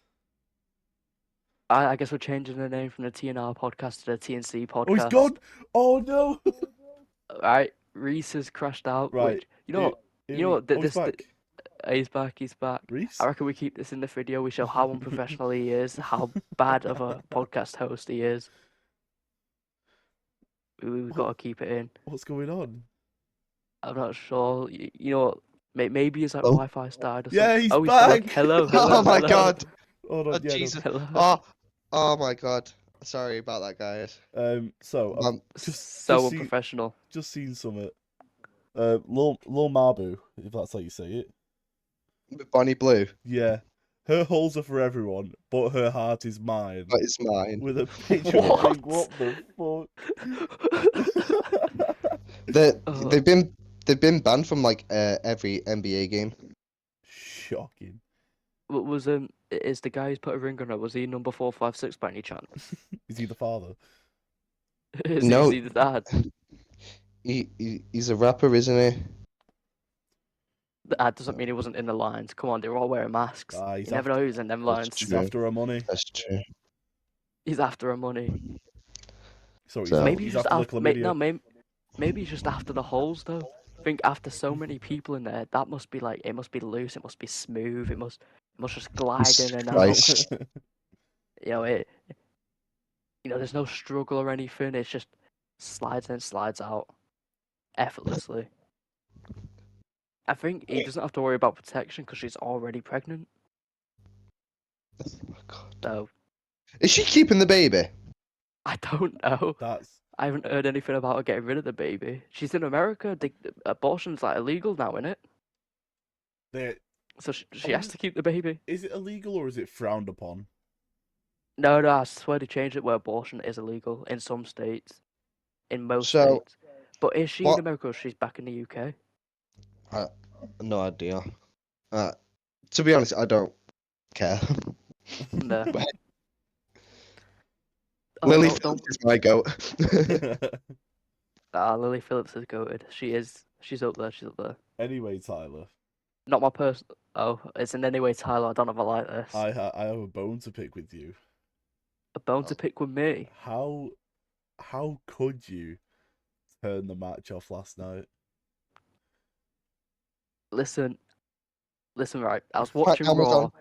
S1: I guess we're changing the name from the TnR podcast to the TNC podcast.
S2: Oh, he's gone. Oh no.
S1: Right, Reece has crashed out.
S2: Right.
S1: Which you know what?
S2: Hear
S1: You know
S2: me.
S1: what?
S2: Oh, he's back.
S1: He's back. He's back.
S2: Reece.
S1: I reckon we keep this in the video. We show how unprofessional he is, how bad of a podcast host he is. We've got to keep it in.
S2: What's going on?
S1: I'm not sure. You know what? Maybe his like
S3: Oh.
S1: Wi-Fi died or something.
S2: Yeah, he's
S1: He's back.
S2: back.
S1: Hello.
S3: Oh my God!
S2: Hold on.
S3: Oh
S2: Yeah, no.
S3: Jesus!
S1: Hello.
S3: Oh my God! Sorry about that, guys.
S2: So I've
S1: So unprofessional.
S2: just seen some. Lil Mabu, if that's how you say it.
S3: With Bonnie Blue,
S2: Yeah, her holes are for everyone, but her heart is mine.
S3: but it's mine.
S2: With a picture of a thing. What the fuck?
S3: They've been banned from like every NBA game.
S2: Shocking.
S1: What was is the guy who's put a ring on her? Was he number 456 by any chance?
S2: Is he the father?
S1: Is
S3: No,
S1: he the dad?
S3: he's a rapper, isn't he?
S1: That doesn't mean he wasn't in the lines. Come on, they were all wearing masks.
S2: He's
S1: You never know who's in them
S3: That's
S1: lines.
S2: He's
S3: true.
S2: after her money.
S3: That's true.
S1: He's after her money.
S2: So he's
S3: So-
S2: after,
S1: Maybe
S2: he's
S1: just
S2: after the
S1: after.
S2: chlamydia.
S1: Maybe he's just after the holes though. I think after so many people in there, that must be like it must be loose. It must be smooth. It must just glide in and out.
S3: Christ.
S1: You know it. You know, there's no struggle or anything. It's just slides in, slides out, effortlessly. I think he doesn't have to worry about protection because she's already pregnant.
S3: Oh my God.
S1: So
S3: Is she keeping the baby?
S1: I don't know.
S2: That's
S1: I haven't heard anything about her getting rid of the baby. She's in America. Abortion's like illegal now, isn't it?
S2: the.
S1: So she has to keep the baby.
S2: Is it illegal or is it frowned upon?
S1: No, I swear they changed it where abortion is illegal in some states, in most
S3: So,
S1: states. But is she in
S3: what-
S1: America or she's back in the UK?
S3: No idea. To be honest, I don't care.
S1: No.
S3: Lily
S1: don't.
S3: Phillips is my goat.
S1: Lily Phillips is goated. She's up there. She's up there.
S2: Anyway, Tyler,
S1: Not my person. Oh, it's in any way, Tyler. I don't know if I like this.
S2: I have a bone to pick with you.
S1: A bone to pick with me.
S2: How could you turn the match off last night?
S1: Listen, right. I was
S3: Right,
S1: watching
S3: calm
S1: Raw.
S3: down.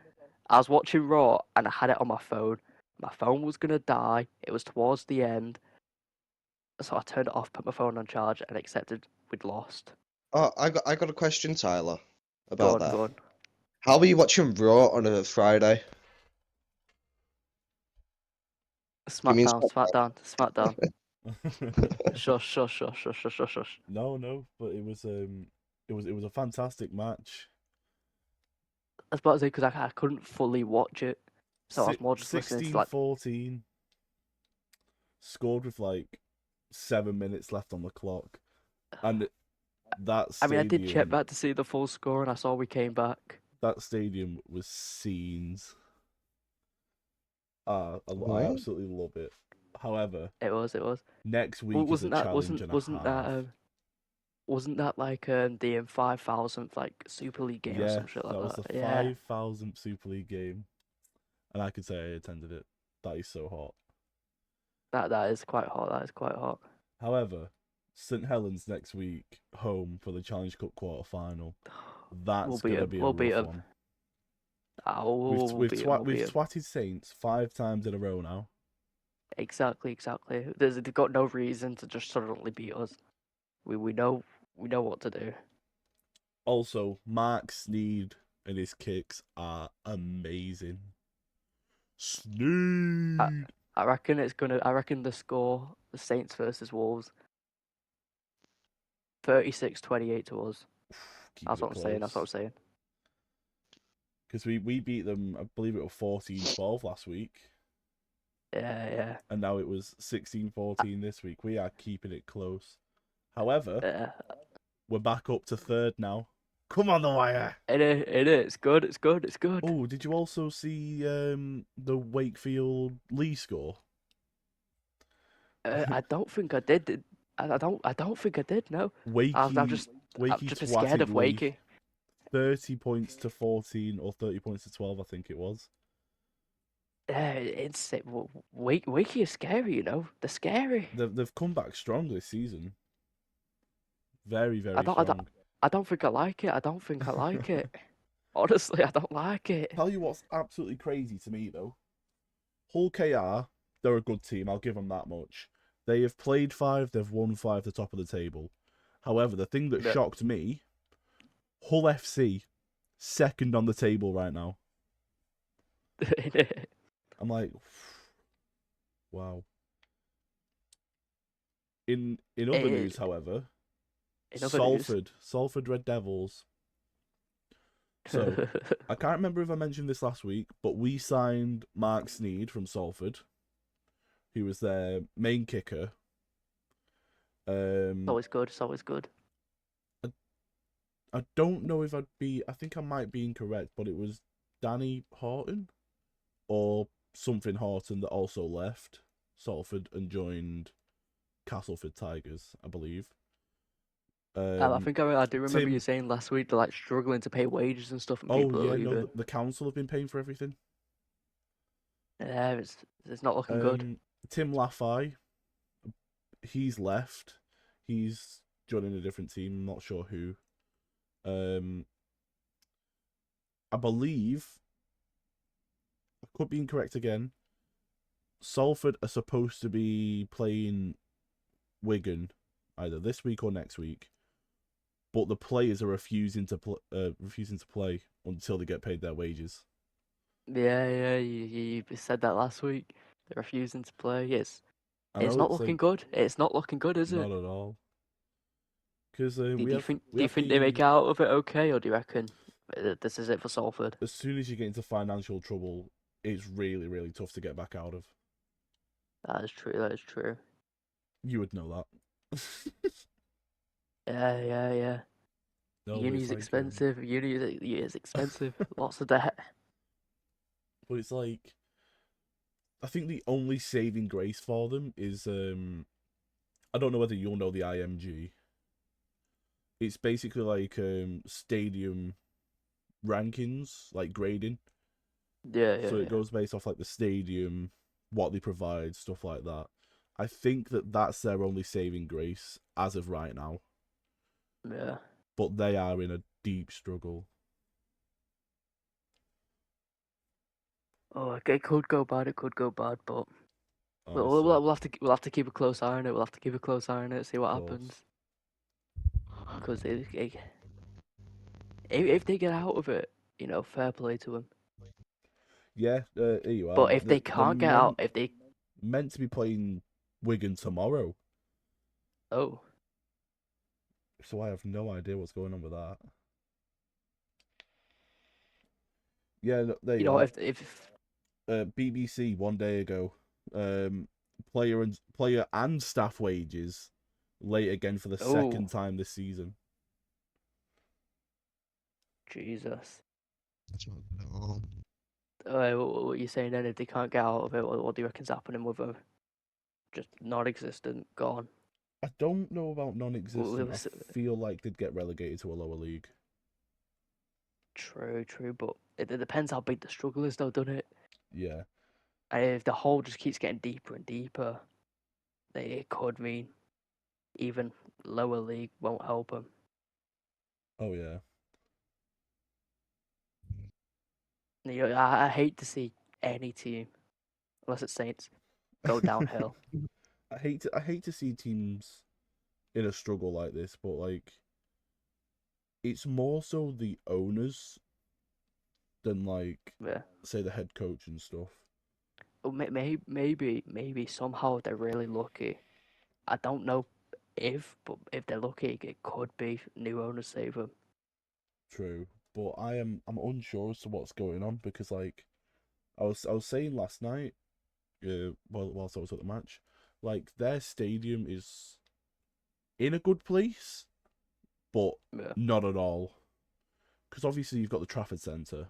S1: I was watching Raw, and I had it on my phone. My phone was gonna die. It was towards the end, so I turned it off, put my phone on charge, and accepted we'd lost.
S3: Oh, I got a question, Tyler,
S1: Go
S3: about
S1: on,
S3: that.
S1: go on.
S3: How are you watching Raw on a Friday? mean
S1: SmackDown. Shush.
S2: No, but it was a fantastic match.
S1: I was about to say because I couldn't fully watch it, so I was more just listening to like
S2: 16-14. Scored with like 7 minutes left on the clock, and that
S1: I
S2: stadium,
S1: mean, I did check back to see the full score, and I saw we came back.
S2: that stadium was scenes. I
S3: What?
S2: absolutely love it. However,
S1: It was.
S2: next week
S1: Well,
S2: is a challenge and a half.
S1: Wasn't that like the 5,000th like Super League game or
S2: Yeah,
S1: some shit like
S2: that was
S1: that?
S2: the
S1: Yeah.
S2: 5,000th Super League game, and I could say I attended it. That is so hot.
S1: That is quite hot. That is quite hot.
S2: However, St Helens next week home for the Challenge Cup quarter final. That's
S1: We'll beat
S2: gonna
S1: 'em,
S2: be a
S1: we'll beat
S2: rough
S1: 'em.
S2: one.
S1: We'll beat 'em, we'll
S2: We've
S1: beat 'em.
S2: twatted Saints 5 times in a row now.
S1: Exactly. They've got no reason to just suddenly beat us. We know what to do.
S2: Also, Mark Sneed and his kicks are amazing. Sneed.
S1: I reckon the score, the Saints versus Wolves, 36-28 to us. That's what I'm saying.
S2: Because we beat them, I believe it was 14-12 last week.
S1: Yeah.
S2: And now it was 16-14 this week. We are keeping it close. However, we're back up to third now. Come on, the wire.
S1: It is. It's good.
S2: Oh, did you also see the Wakefield Lee score?
S1: I don't think I did. I don't think I did. No. I've just been scared of
S2: Lee
S1: Wakey.
S2: 30 points to 14 or 30 points to 12, I think it was.
S1: It's Wakey is scary. You know, they're scary.
S2: They've come back strong this season. Very, very
S1: I
S2: strong.
S1: don't think I like it. Honestly, I don't like it.
S2: Tell you what's absolutely crazy to me though. Hull KR, they're a good team. I'll give them that much. They have played 5. They've won 5 at the top of the table. However, the thing that shocked me, Hull FC, second on the table right now. I'm like, wow. In other news, however, Salford Red Devils. So, I can't remember if I mentioned this last week, but we signed Mark Sneed from Salford, who was their main kicker.
S1: It's always good. It's always good.
S2: I don't know if I think I might be incorrect, but it was Danny Horton or something Horton that also left Salford and joined Castleford Tigers, I believe.
S1: I think I do remember you
S2: Tim.
S1: saying last week they're like struggling to pay wages and stuff, and
S2: Oh
S1: people are
S2: yeah, no,
S1: leaving.
S2: the council have been paying for everything.
S1: Yeah, it's not looking good.
S2: Tim Laffey, he's left. He's joining a different team. I'm not sure who. I believe, I could be incorrect again. Salford are supposed to be playing Wigan either this week or next week, but the players are refusing to play until they get paid their wages.
S1: Yeah, you said that last week. They're refusing to play.
S2: I
S1: It's
S2: know
S1: not
S2: it's
S1: looking
S2: like
S1: good. It's not looking good, is it?
S2: not at all because
S1: Do,
S2: we
S1: do you
S2: have
S1: think
S2: we
S1: do you
S2: have
S1: think they make
S2: the
S1: out of it okay, or do you reckon this is it for Salford?
S2: as soon as you get into financial trouble, it's really really tough to get back out of.
S1: That is true. That is true.
S2: You would know that.
S1: Yeah.
S2: No, but it's
S1: Uni's
S2: like,
S1: expensive. Uni is expensive. Lots of debt.
S2: but it's like, I think the only saving grace for them is I don't know whether you'll know the IMG. It's basically like stadium rankings, like grading. So it
S1: Yeah.
S2: goes based off like the stadium, what they provide, stuff like that. I think that's their only saving grace as of right now.
S1: Yeah.
S2: But they are in a deep struggle.
S1: Oh, it could go bad. It could go bad, but
S2: Honestly,
S1: we'll have to keep a close eye on it. We'll have to keep a close eye on it. See what
S2: of course.
S1: happens. Because if they get out of it, fair play to them.
S2: Yeah, here you are.
S1: But if they
S2: They're
S1: can't get out,
S2: meant to be playing Wigan tomorrow,
S1: oh,
S2: so I have no idea what's going on with that. Yeah, no, there you are.
S1: if
S2: BBC one day ago, um, player and staff wages late again for the
S1: oh
S2: second time this season.
S1: Jesus.
S3: That's not good at all.
S1: What are you saying then? If they can't get out of it, what do you reckon's happening with them? Just non-existent, gone.
S2: I don't know about non-existent. I
S1: Well,
S2: feel like they'd get relegated to a lower league.
S1: true, but it depends how big the struggle is, though, doesn't it?
S2: Yeah.
S1: And if the hole just keeps getting deeper and deeper, it could mean even lower league won't help them.
S2: Oh yeah.
S1: I hate to see any team, unless it's Saints, go downhill.
S2: I hate to see teams in a struggle like this, but like it's more so the owners than like
S1: Yeah.
S2: say the head coach and stuff.
S1: Well, maybe somehow they're really lucky. I don't know but if they're lucky, it could be new owners save them.
S2: True, but I'm unsure as to what's going on because like I was saying last night, whilst I was at the match, like their stadium is in a good place, but
S1: Yeah.
S2: not at all. Because obviously you've got the Trafford Centre,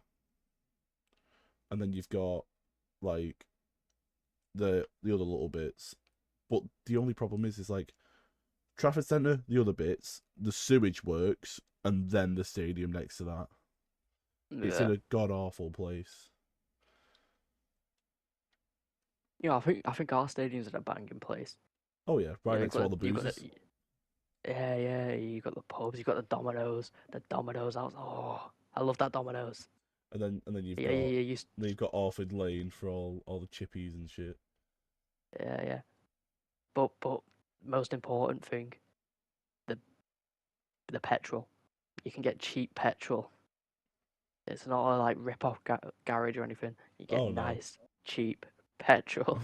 S2: and then you've got like the other little bits, but the only problem is like Trafford Centre, the other bits, the sewage works, and then the stadium next to that. It's in
S1: Yeah.
S2: a god awful place.
S1: I think our stadium's in a banging place.
S2: Oh yeah, right
S1: You've
S2: next to all
S1: got
S2: the
S1: you've got
S2: boozers.
S1: yeah. You got the pubs. You got the Domino's house. Oh, I love that Domino's.
S2: And then you've
S1: Yeah.
S2: got then you've got Orford Lane for all the chippies and shit.
S1: Yeah. But most important thing, the petrol. You can get cheap petrol. It's not a like rip off garage or anything. You get
S2: Oh no.
S1: nice cheap petrol.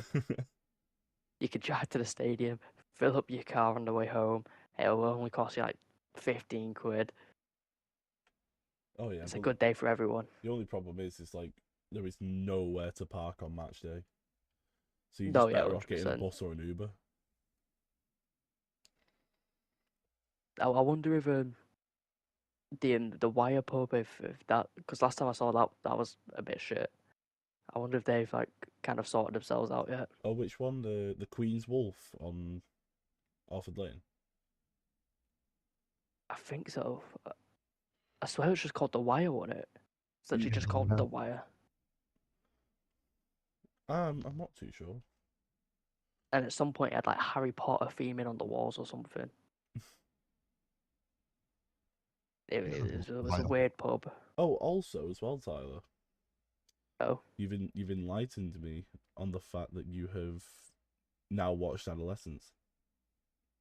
S1: You can drive to the stadium, fill up your car on the way home. It'll only cost you like 15 quid.
S2: Oh yeah,
S1: It's a
S2: but
S1: good day for everyone.
S2: the only problem is like there is nowhere to park on match day. So you're
S1: No,
S2: just
S1: yeah,
S2: better off getting a
S1: 100%.
S2: bus or an Uber.
S1: I wonder if the Wire pub, if that, because last time I saw that was a bit shit. I wonder if they've like kind of sorted themselves out yet.
S2: Oh, which one? The Queen's Wolf on Orford Lane.
S1: I think so. I swear it's just called the Wire, wasn't it? It's actually
S3: Yeah,
S1: just called
S3: no.
S1: the Wire,
S2: I'm not too sure.
S1: and at some point it had like Harry Potter theming on the walls or something. It was a weird pub.
S2: Oh, also as well, Tyler.
S1: Oh,
S2: You've enlightened me on the fact that you have now watched Adolescence.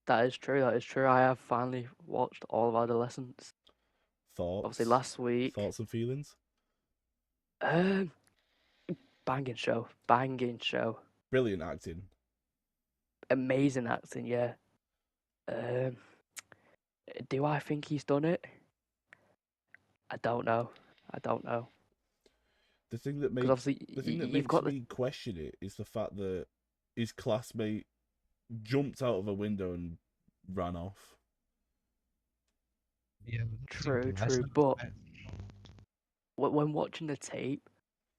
S1: that is true. That is true. I have finally watched all of Adolescence.
S2: Thoughts?
S1: Obviously, last week.
S2: Thoughts and feelings?
S1: Um, banging show. Banging show.
S2: Brilliant acting.
S1: Amazing acting. Yeah. Um, do I think he's done it? I don't know. I don't know.
S2: The thing that
S1: Because
S2: makes
S1: obviously you've
S2: makes
S1: got
S2: me question it is the fact that his classmate jumped out of a window and ran off.
S3: Yeah,
S1: true, but when watching the tape,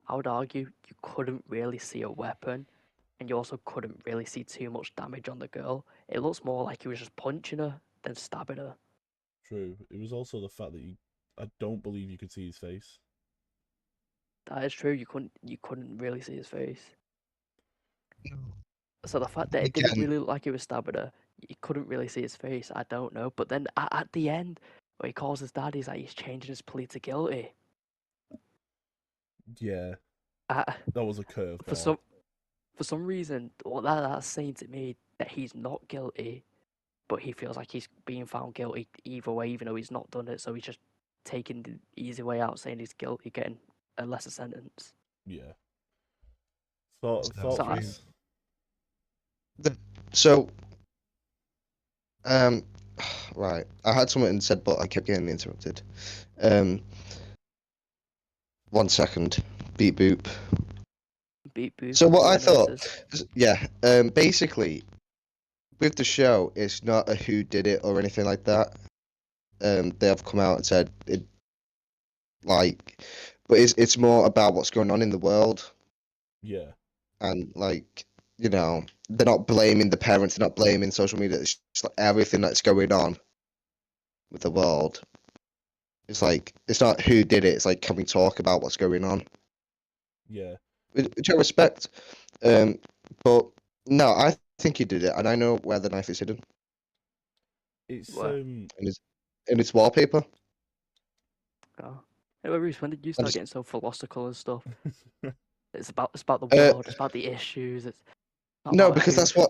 S1: I would argue you couldn't really see a weapon, and you also couldn't really see too much damage on the girl. It looks more like he was just punching her than stabbing her.
S2: True. It was also the fact that I don't believe you could see his face.
S1: That is true. You couldn't really see his face.
S3: No.
S1: So the fact that it didn't
S3: Again,
S1: really look like he was stabbing her, you couldn't really see his face. I don't know. But then at the end, where he calls his dad, he's like he's changing his plea to guilty.
S2: Yeah,
S1: Uh,
S2: that was a
S1: for
S2: curveball.
S1: some for some reason, what that's saying to me that he's not guilty, but he feels like he's being found guilty either way, even though he's not done it. So he's just taking the easy way out, saying he's guilty, getting a lesser sentence.
S2: Yeah.
S3: So,
S1: So
S2: Reece?
S3: so um, right. I had something said, but I kept getting interrupted. Um, 1 second. Beep boop.
S1: beep boop.
S3: So what I thought,
S1: notices.
S3: yeah, basically, with the show, it's not a who did it or anything like that. They have come out and said it, like, but it's more about what's going on in the world,
S2: Yeah.
S3: and like, they're not blaming the parents, they're not blaming social media. It's just like everything that's going on with the world. It's like it's not who did it. It's like, can we talk about what's going on?
S2: Yeah.
S3: Which I respect. But no, I think he did it, and I know where the knife is hidden
S2: It's
S1: What?
S3: in its wallpaper.
S1: Oh. Anyway, Reece, when did you
S3: I
S1: start
S3: just,
S1: getting so philosophical and stuff? It's about the
S3: uh,
S1: world. It's about the issues. It's not
S3: no,
S1: about
S3: because
S1: who.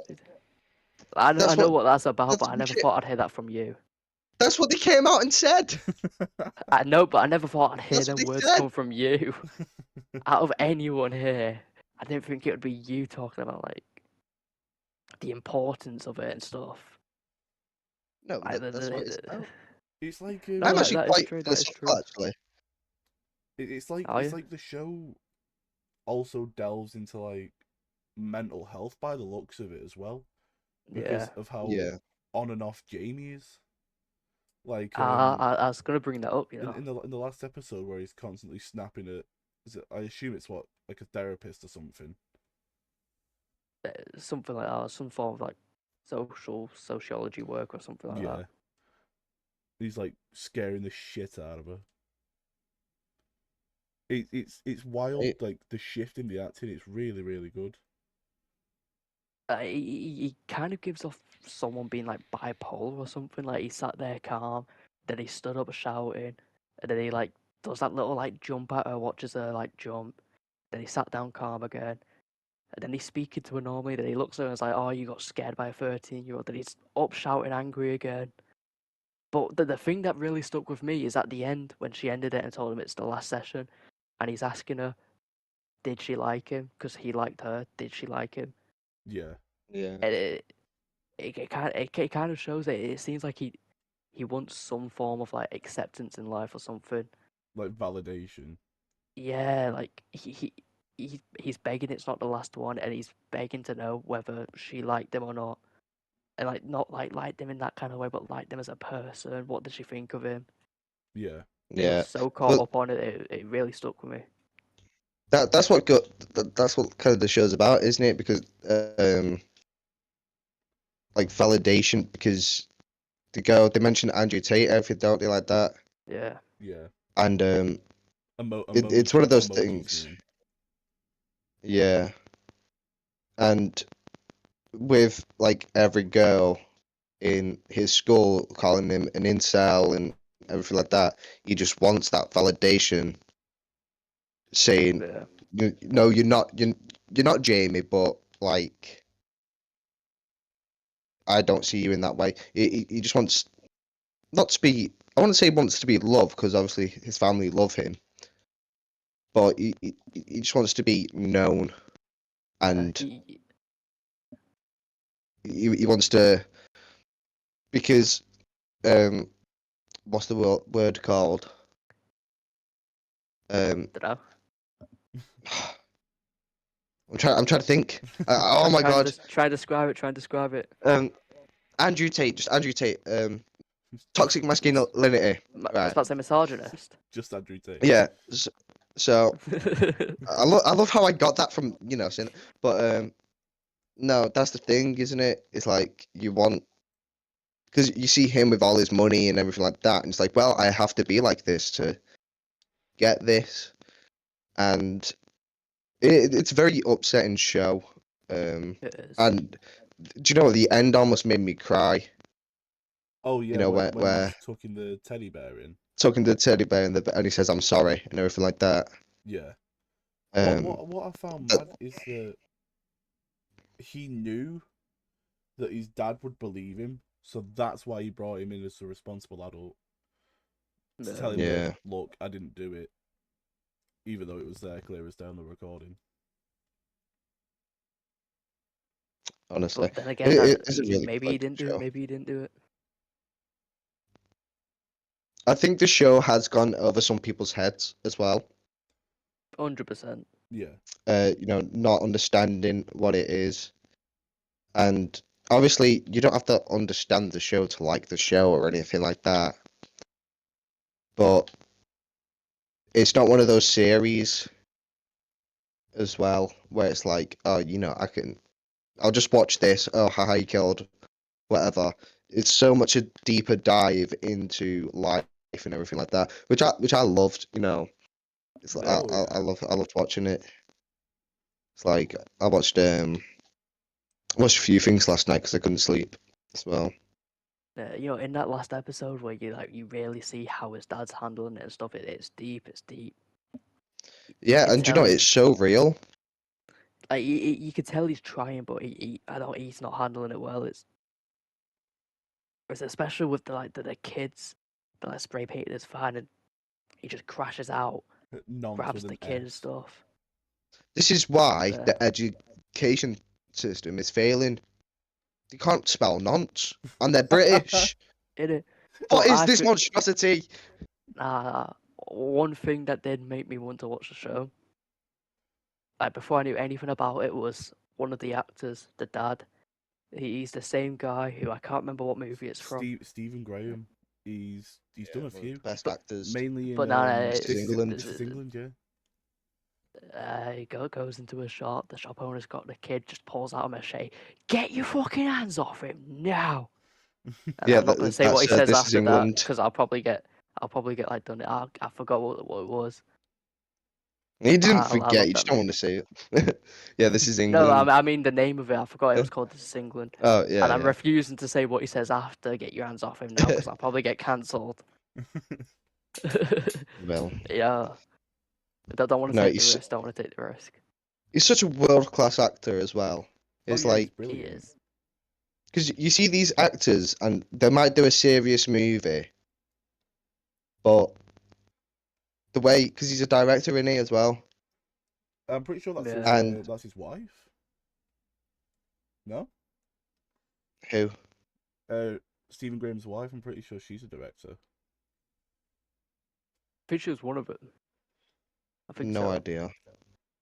S1: I
S3: that's
S1: know
S3: what
S1: what that's about,
S3: that's
S1: but I
S3: what
S1: never thought I'd hear that from you.
S3: that's what they came out and said.
S1: I know, but I never thought I'd hear
S3: That's what
S1: them
S3: they
S1: words
S3: said.
S1: come from you. Out of anyone here, I didn't think it would be you talking about like the importance of it and stuff.
S3: No,
S1: Like,
S3: that's what it's about.
S2: It's like
S1: no,
S3: I'm
S1: that
S3: actually
S1: that is
S3: quite
S1: true. That is
S3: philosophical,
S1: true.
S3: actually.
S1: Oh
S2: it's
S1: yeah,
S2: like the show also delves into like mental health by the looks of it as well,
S1: yeah.
S2: because of how
S3: Yeah.
S2: on and off Jamie is. Like
S1: I was gonna bring that up. You know,
S2: in the last episode where he's constantly snapping at, is it, I assume it's what, like a therapist or something.
S1: something like that, some form of like sociology work or something like that.
S2: Yeah. He's like scaring the shit out of her. It's wild,
S3: It,
S2: like the shift in the acting. It's really good.
S1: He kind of gives off someone being like bipolar or something. Like he sat there calm, then he stood up shouting, and then he like does that little like jump at her, watches her like jump. Then he sat down calm again, and then he's speaking to her normally. Then he looks at her and is like, "Oh, you got scared by a 13-year-old." Then he's up shouting, angry again. But the thing that really stuck with me is at the end when she ended it and told him it's the last session, and he's asking her, "Did she like him?" Because he liked her. Did she like him?
S2: Yeah.
S3: yeah.
S1: And it kind of shows that it seems like he wants some form of like acceptance in life or something.
S2: Like validation.
S1: Yeah, like he's begging it's not the last one, and he's begging to know whether she liked him or not. and like not like liked him in that kind of way, but liked him as a person. What did she think of him?
S2: Yeah.
S1: It was
S3: Yeah,
S1: so caught
S3: but
S1: up on it. It really stuck with me.
S3: that's what that's what kind of the show's about, isn't it? Because like validation, because they mentioned Andrew Tate, everything, don't they, like that?
S1: Yeah.
S2: Yeah.
S3: And it's one of those
S2: emojis, you
S3: things.
S2: mean?
S3: Yeah, and with like every girl in his school calling him an incel and everything like that, he just wants that validation, saying,
S1: Yeah.
S3: No, you're not Jamie, but like I don't see you in that way." He just wants not to be. I want to say wants to be loved because obviously his family love him, but he just wants to be known, and
S1: He,
S3: he wants to, because what's the word called?
S1: did I?
S3: I'm trying to think. Oh my god.
S1: Try and describe it. Try and describe it.
S3: Andrew Tate, just Andrew Tate. Toxic masculinity.
S1: I was
S3: Right.
S1: about to say misogynist.
S2: Just Andrew Tate.
S3: Yeah. So I love how I got that from saying, but no, that's the thing, isn't it? It's like you want, because you see him with all his money and everything like that, and it's like, well, I have to be like this to get this, and it's a very upsetting show.
S1: It is.
S3: And do you know what? The end almost made me cry.
S2: Oh
S3: You
S2: yeah,
S3: know,
S2: when
S3: where
S2: he's tucking the teddy bear in.
S3: talking to the teddy bear and he says, "I'm sorry," and everything like that.
S2: Yeah.
S3: Um,
S2: What I found
S3: but
S2: mad is that he knew that his dad would believe him, so that's why he brought him in as a responsible adult to tell
S1: No.
S2: him that,
S3: yeah,
S2: look, I didn't do it, even though it was there clear as day on the recording.
S3: honestly,
S1: But then again,
S3: it's a really
S1: maybe he
S3: good
S1: didn't do it.
S3: show.
S1: Maybe he didn't do it.
S3: I think the show has gone over some people's heads as well.
S1: 100%.
S2: Yeah.
S3: Not understanding what it is, and obviously you don't have to understand the show to like the show or anything like that. But it's not one of those series as well where it's like, oh, I'll just watch this. Oh, haha, he killed whatever. It's so much a deeper dive into life and everything like that, which I loved. It's like
S2: Oh yeah.
S3: I loved watching it. It's like I watched a few things last night because I couldn't sleep as well.
S1: In that last episode where you really see how his dad's handling it and stuff. It's deep. It's deep. You
S3: Yeah,
S1: can
S3: and
S1: tell
S3: it's so real.
S1: like you can tell he's trying, but he's not handling it well. It's especially with the kids that like spray painted his fan and he just crashes out,
S2: Nonce
S1: grabs
S2: with
S1: the
S2: an
S1: kid and
S2: S.
S1: stuff.
S3: This is why
S1: Yeah,
S3: the education system is failing. They can't spell nonce, and they're British.
S1: it.
S3: What
S1: But
S3: is this monstrosity?
S1: one thing that did make me want to watch the show, like before I knew anything about it, was one of the actors, the dad. He's the same guy who I can't remember what movie it's from.
S2: Stephen Graham. He's
S3: Yeah,
S2: done a
S3: one of the
S2: few,
S3: best
S1: But
S3: actors.
S2: mainly in
S1: but now
S3: This is England.
S2: This is England. Yeah.
S1: he goes into a shop. The shop owner's got the kid, just pulls out a machete. Get your fucking hands off him now! And
S3: Yeah,
S1: I'm not gonna say what
S3: that's
S1: he says
S3: This Is
S1: after that
S3: England.
S1: because I'll probably get like done. I forgot what it was.
S3: You
S1: But
S3: didn't
S1: I
S3: forget.
S1: love
S3: You
S1: that
S3: just don't want
S1: movie.
S3: to say it. Yeah, This Is
S1: No,
S3: England.
S1: I mean the name of it. I forgot it was called This Is England.
S3: Oh yeah,
S1: And I'm
S3: yeah.
S1: refusing to say what he says after. Get your hands off him now because I'll probably get cancelled.
S3: Well,
S1: Yeah, I don't want to
S3: no,
S1: take the risk. Don't want to take the risk.
S3: he's such a world class actor as well.
S2: Oh
S3: It's
S2: yeah, he's
S3: like,
S1: He
S2: brilliant.
S1: is.
S3: because you see these actors and they might do a serious movie, but the way, because he's a director in it as well,
S2: I'm pretty sure
S1: Yeah.
S2: that's his wife. No,
S3: who
S2: uh, Stephen Graham's wife. I'm pretty sure she's a director.
S1: Fisher was one of them. I think
S3: no
S1: so.
S3: idea.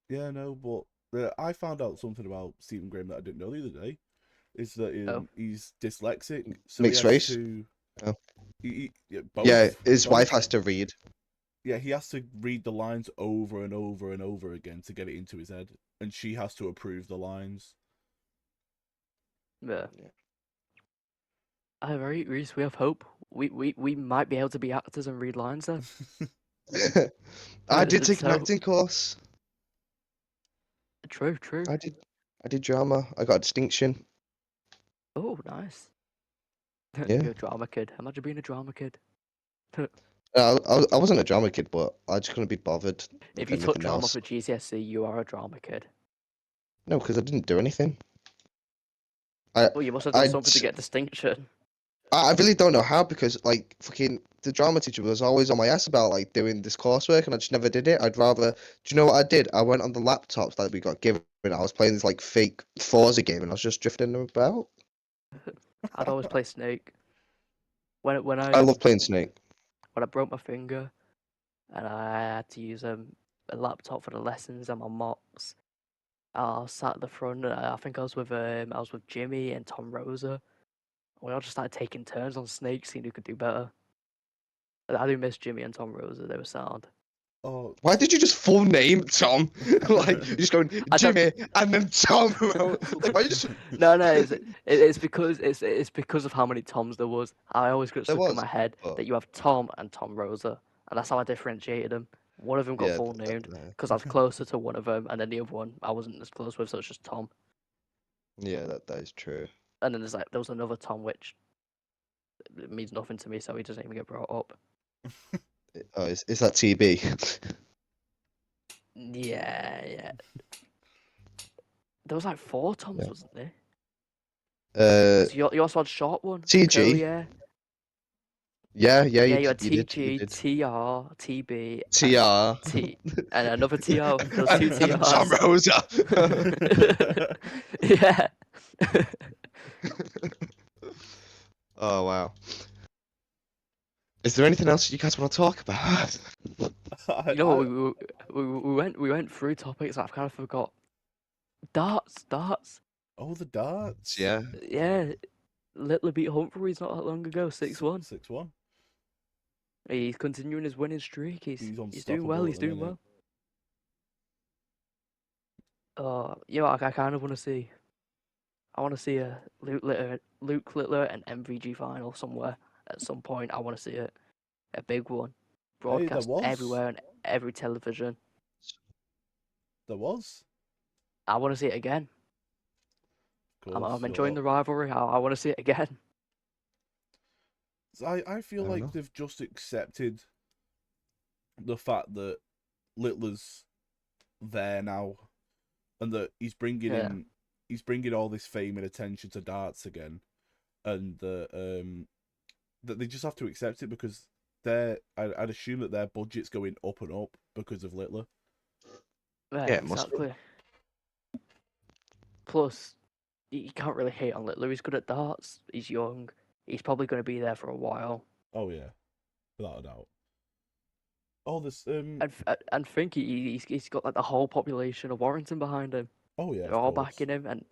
S2: Yeah, no, but I found out something about Stephen Graham that I didn't know the other day. is that
S1: Oh.
S2: he's dyslexic, so
S3: Mixed
S2: he has
S3: race?
S2: to.
S3: Oh.
S2: Both.
S3: Yeah, his
S2: both.
S3: wife has to read.
S2: Yeah, he has to read the lines over and over and over again to get it into his head, and she has to approve the lines.
S1: Yeah. Right, Reece, we have hope. We might be able to be actors and read lines then.
S3: I did take an
S1: So-
S3: acting course.
S1: True.
S3: I did drama. I got a distinction.
S1: Oh, nice.
S3: Yeah.
S1: You're a drama kid. Imagine being a drama kid.
S3: I wasn't a drama kid, but I just couldn't be bothered
S1: If
S3: with
S1: you took
S3: anything
S1: drama
S3: else.
S1: for GCSE, you are a drama kid.
S3: No, because I didn't do anything.
S1: Well, you must have done
S3: I
S1: something to get distinction.
S3: I really don't know how, because like fucking the drama teacher was always on my ass about like doing this coursework, and I just never did it. I'd rather. Do you know what I did? I went on the laptops that we got given. I was playing this like fake Forza game, and I was just drifting about.
S1: I'd always play Snake. When
S3: I
S1: I
S3: love playing Snake.
S1: when I broke my finger, and I had to use a laptop for the lessons and my mocks. I sat at the front. I think I was with Jimmy and Tom Rosa. We all just started taking turns on Snake, seeing who could do better. I do miss Jimmy and Tom Rosa. They were sound.
S2: Oh,
S3: Why did you just full name Tom? Like you're just going
S1: I don't-
S3: Jimmy and then Tom. Like why you just
S1: No, it's because it's because of how many Toms there was. I always got
S3: there
S1: stuck in
S3: was?
S1: my head
S3: Oh,
S1: that you have Tom and Tom Rosa, and that's how I differentiated them. One of them got
S3: yeah,
S1: full named
S3: yeah,
S1: because I was closer to one of them, and then the other one I wasn't as close with, so it's just Tom.
S3: yeah. That is true.
S1: And then there was another Tom which it means nothing to me, so he doesn't even get brought up.
S3: Oh, is that TB?
S1: Yeah. There was like 4 Toms,
S3: Yeah.
S1: wasn't there?
S3: Uh,
S1: 'Cause you also had short one,
S3: TG.
S1: curly hair.
S3: Yeah,
S1: Yeah,
S3: you
S1: you had
S3: did. You
S1: TG,
S3: did.
S1: TR, TB, and
S3: TR.
S1: and another TO. There was 2
S3: And then Tom
S1: TRs.
S3: Rosa.
S1: Yeah.
S3: Oh wow. Is there anything else you guys want to talk about?
S1: You know what? We went through topics that I've kind of forgot. Darts.
S2: Oh, the darts.
S3: Yeah.
S1: Yeah, Littler beat Humphreys not that long ago, 6-1.
S2: 6-1.
S1: He's continuing his winning streak. He's doing
S2: unstoppable
S1: well.
S2: at
S1: He's
S2: the
S1: doing
S2: minute.
S1: well. I kind of want to see. I want to see a Luke Littler and MVG final somewhere at some point. I want to see it, a big one,
S2: Hey, there
S1: broadcast
S2: was.
S1: everywhere on every television.
S2: There was.
S1: I want to see it again.
S2: Of
S1: I'm
S2: course.
S1: enjoying the rivalry. I want to see it again.
S2: I feel
S3: I don't
S2: like
S3: know.
S2: they've just accepted the fact that Littler's there now, and that he's bringing
S1: Yeah.
S2: in, he's bringing all this fame and attention to darts again, and that they just have to accept it because I'd assume that their budget's going up and up because of Littler.
S1: Yeah,
S3: Yeah, it must be.
S1: exactly. Plus, you can't really hate on Littler. He's good at darts. He's young. He's probably going to be there for a while.
S2: Oh yeah, without a doubt. Oh, this
S1: And think he's got like the whole population of Warrington behind him.
S2: Oh yeah,
S1: They're
S2: of
S1: all
S2: course.
S1: backing him, and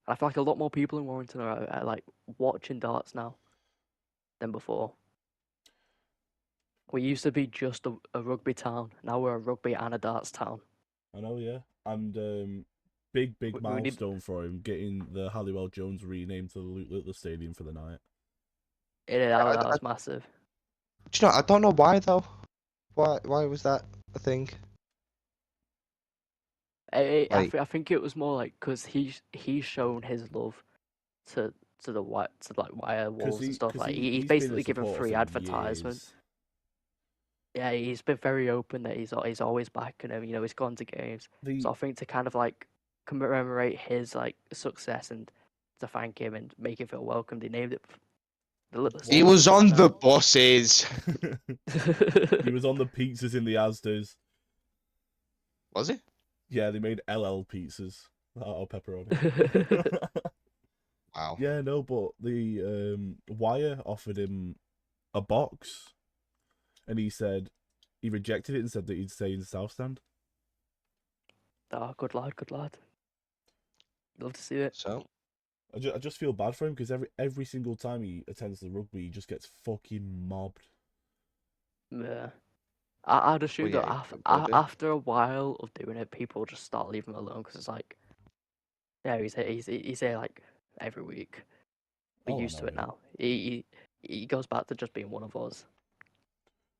S1: I feel like a lot more people in Warrington are like watching darts now than before. We used to be just a rugby town. Now we're a rugby and a darts town.
S2: I know, yeah, and big
S1: We need
S2: milestone for him getting the Halliwell Jones renamed to the Luke Littler Stadium for the night.
S1: that was massive.
S3: Do you know? I don't know why though. Why was that a thing?
S1: I think it was more like because he's shown his love to the wire walls and stuff. Like he's
S2: he's been a
S1: basically given
S2: supporter
S1: free
S2: for
S1: advertisement.
S2: years.
S1: Yeah, he's been very open that he's always backing him. You know, he's gone to games. So I think to kind of like commemorate his like success and to thank him and make him feel welcomed, he named it the Little
S3: He
S1: Stadium
S3: was
S1: for
S3: on
S1: that
S3: the buses.
S2: He was on the pizzas in the Asdas.
S3: Was he?
S2: Yeah, they made LL pizzas. Oh, pepperoni.
S3: Wow.
S2: Yeah, no, but the Wire offered him a box, and he rejected it and said that he'd stay in the South Stand.
S1: Oh, good lad. Love to see it.
S3: So,
S2: I just feel bad for him because every single time he attends the rugby, he just gets fucking mobbed.
S1: Yeah. I'd
S3: Well,
S1: assume
S3: yeah,
S1: that
S3: will do.
S1: after a while of doing it, people just start leaving him alone because it's like, yeah, he's here like every week. We're
S2: Oh, I
S1: used to
S2: know,
S1: it
S2: yeah.
S1: now. He goes back to just being one of us.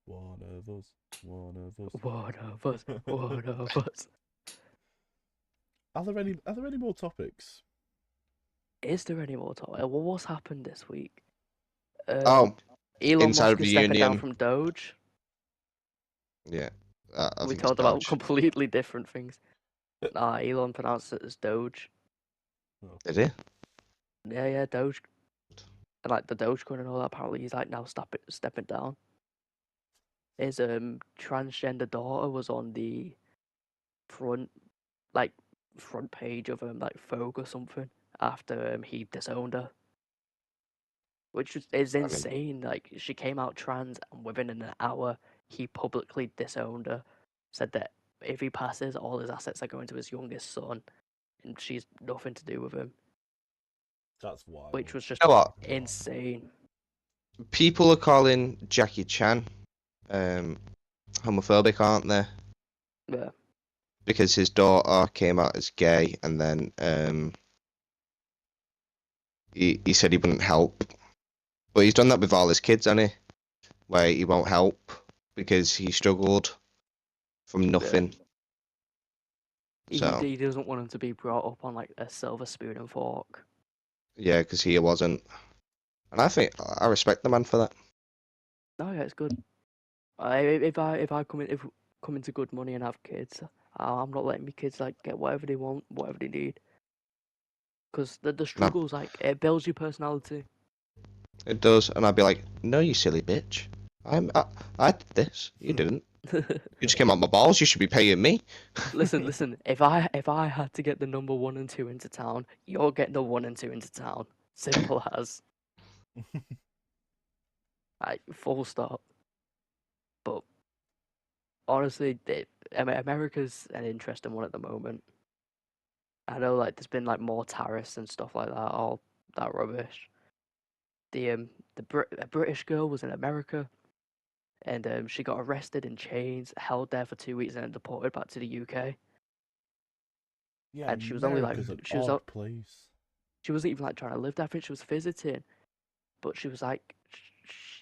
S2: One of us, one of us.
S1: One of us, one of us.
S2: Are there any more topics?
S1: Is there any more talk? Well, what's happened this week? Um,
S3: Oh,
S1: Elon
S3: inside
S1: Musk
S3: of
S1: is
S3: the
S1: stepping down
S3: union.
S1: from Doge.
S3: Yeah, I
S1: We
S3: think it's
S1: talked about
S3: Doge.
S1: completely different things. Nah, Elon pronounced it as Doge.
S2: Oh.
S3: Did he?
S1: Yeah, Doge. And like the Dogecoin and all that. Apparently, he's like now stepping down. His transgender daughter was on the front like front page of like Vogue or something after he disowned her, which is
S3: I mean,
S1: insane. Like she came out trans, and within an hour, he publicly disowned her. Said that if he passes, all his assets are going to his youngest son, and she's nothing to do with him,
S2: That's
S1: which
S2: wild.
S1: was just
S3: you know what?
S1: insane.
S3: People are calling Jackie Chan homophobic, aren't they?
S1: Yeah,
S3: Because his daughter came out as gay, and then he said he wouldn't help. But he's done that with all his kids, hasn't he? Where he won't help because he struggled from
S1: yeah.
S3: nothing.
S1: He
S3: So
S1: he doesn't want him to be brought up on like a silver spoon and fork.
S3: yeah, because he wasn't. And I think I respect the man for that.
S1: No, yeah, it's good. If I come into good money and have kids, I'm not letting my kids like get whatever they want, whatever they need. Because the
S3: And
S1: struggles like it builds your personality.
S3: it does, and I'd be like, "No, you silly bitch. I did this. You didn't. You just came out my balls. You should be paying me."
S1: Listen. If I had to get the number 1 and 2 into town, you're getting the 1 and 2 into town. Simple as like full stop. But honestly, America's an interesting one at the moment. I know like there's been like more tariffs and stuff like that, all that rubbish. A British girl was in America and she got arrested in chains, held there for 2 weeks, and then deported back to the UK.
S2: Yeah,
S1: And she was only like
S2: America's an odd place.
S1: she wasn't even like trying to live there. I think she was visiting, but she was like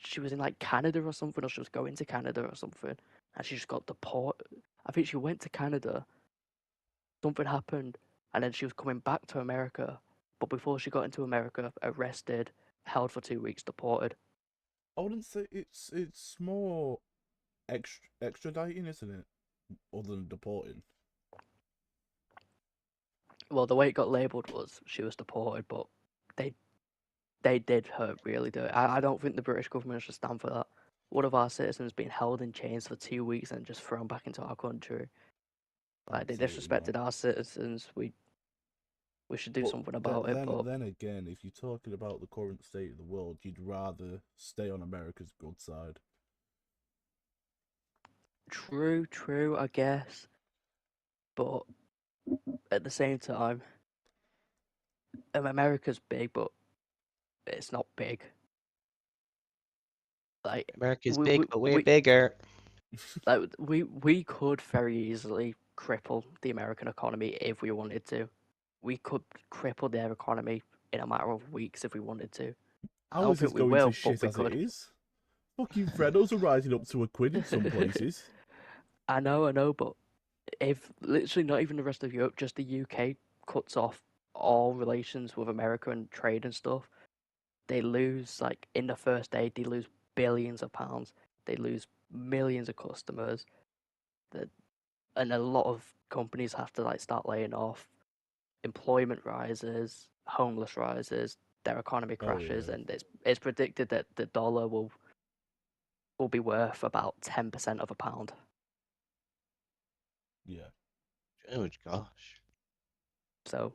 S1: she was in like Canada or something, or she was going to Canada or something, and she just got deported. I think she went to Canada. Something happened, and then she was coming back to America. But before she got into America, arrested, held for 2 weeks, deported.
S2: I wouldn't say it's more extraditing, isn't it? Other than deporting.
S1: Well, the way it got labelled was she was deported, but they they did her really do it. I don't think the British government should stand for that. One of our citizens being held in chains for 2 weeks and just thrown back into our country. Like they
S2: Absolutely not.
S1: disrespected our citizens. We should do
S2: But
S1: something about it. But
S2: then again, if you're talking about the current state of the world, you'd rather stay on America's good side.
S1: true, I guess. But at the same time, America's big, but it's not big. Like
S3: America's
S1: we
S3: big,
S1: we,
S3: but we're
S1: we
S3: bigger.
S1: like we could very easily cripple the American economy if we wanted to. We could cripple their economy in a matter of weeks if we wanted to. I
S2: How
S1: don't
S2: is this
S1: think we
S2: going to
S1: will, but
S2: shit
S1: we
S2: as it
S1: could.
S2: is? Fucking Freddos are rising up to a quid in some places.
S1: I know, but if literally not even the rest of Europe, just the UK cuts off all relations with America and trade and stuff, they lose like in the first day they lose billions of pounds. They lose millions of customers. That and a lot of companies have to like start laying off. Employment rises, homeless rises, their economy
S2: Oh
S1: crashes,
S2: yeah,
S1: and it's predicted that the dollar will be worth about 10% of a pound.
S2: yeah.
S3: Oh gosh.
S1: So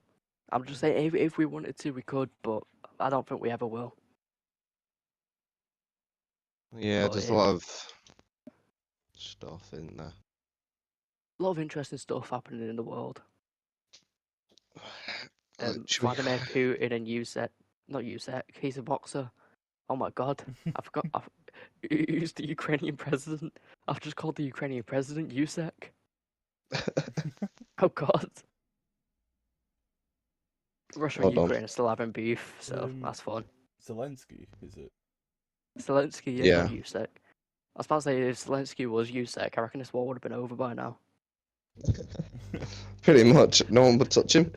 S1: I'm just saying, if we wanted to, we could, but I don't think we ever will.
S3: Yeah,
S1: But
S3: there's a lot of stuff in there.
S1: a lot of interesting stuff happening in the world.
S3: Should we-
S1: Vladimir Putin and Yusek. Not Yusek. He's a boxer. Oh my god, I forgot. Who's the Ukrainian president? I've just called the Ukrainian president Yusek. Oh god. Russia and
S3: Hold on.
S1: Ukraine are still having beef, so
S2: Um,
S1: that's fun.
S2: Zelensky, is it?
S1: Zelensky,
S3: Yeah.
S1: not Yusek. I was about to say if Zelensky was Yusek, I reckon this war would have been over by now.
S3: Pretty much. No one would touch him.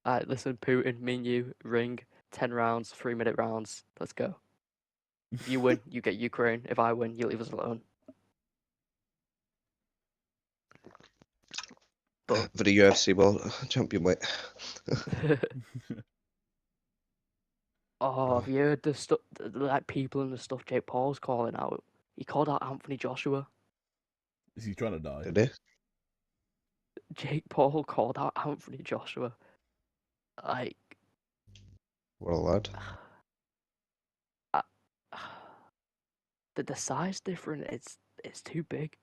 S1: Alright, listen, Putin, me and you, ring, 10 rounds, 3-minute rounds. Let's go. If you win, you get Ukraine. If I win, you leave us alone. But
S3: For the UFC World Champion weight.
S1: oh, have you heard the stuff like people and the stuff Jake Paul's calling out? He called out Anthony Joshua.
S2: Is he trying to die?
S3: Did he?
S1: Jake Paul called out Anthony Joshua. Like,
S3: What a lad.
S1: the size difference, it's too big.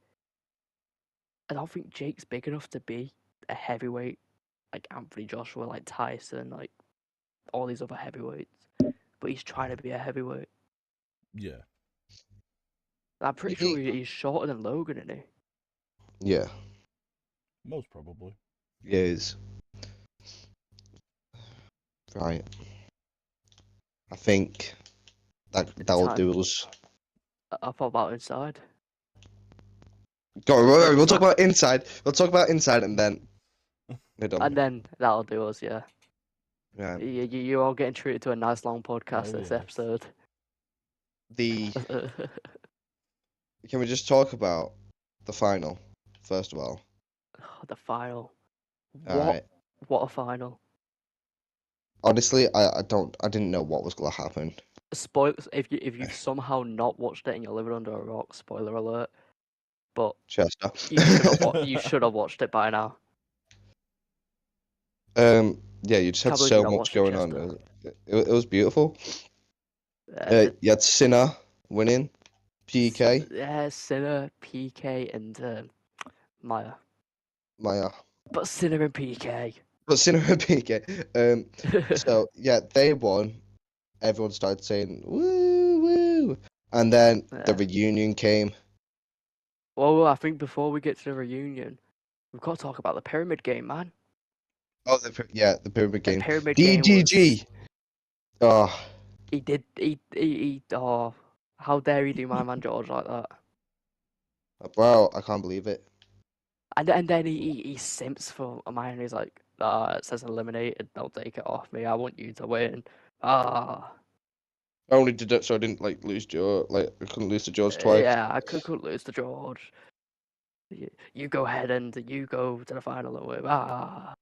S1: I don't think Jake's big enough to be a heavyweight like Anthony Joshua, like Tyson, like all these other heavyweights. But he's trying to be a heavyweight.
S2: Yeah.
S1: I'm pretty
S3: Maybe-
S1: sure he's shorter than Logan, isn't he?
S3: Yeah.
S2: Most probably.
S3: Yeah, he is. Right. I think that'll
S1: Time.
S3: do us.
S1: I thought about inside.
S3: Go on, we'll talk about inside. We'll talk about inside and then we're done.
S1: And then that'll do us, yeah.
S3: Right.
S1: You're all getting treated to a nice long podcast
S2: Oh,
S1: this
S2: yes.
S1: episode.
S3: Can we just talk about the final first of all?
S1: The final.
S3: All right.
S1: What a final.
S3: Honestly, I didn't know what was gonna happen.
S1: Spoilers, if you've somehow not watched it and you're living under a rock, spoiler alert. But
S3: Chester.
S1: you should have watched it by now.
S3: Yeah, you just had
S1: Can't believe
S3: so
S1: you not
S3: much
S1: watched it,
S3: going
S1: Chester.
S3: on. It was beautiful.
S1: The-
S3: You had Sinner winning, PK,
S1: Yeah, Sinner, PK, and Maya.
S3: Maya,
S1: But Sinner and PK.
S3: but Sinner and PK. So yeah, they won. Everyone started saying woo woo, and then the
S1: Yeah.
S3: reunion came.
S1: Well, I think before we get to the reunion, we've got to talk about the pyramid game, man.
S3: Oh, the pyramid
S1: The
S3: game.
S1: pyramid game was...
S3: DGG. Oh,
S1: He did. Oh, how dare he do my man George like that?
S3: wow, I can't believe it.
S1: And then he simps for mine. He's like, it says eliminated. Don't take it off me. I want you to win. Ah,
S3: I only did it so I didn't like lose Joe. Like I couldn't lose to George twice.
S1: yeah. I could lose to George. You go ahead and you go to the final and win. Ah,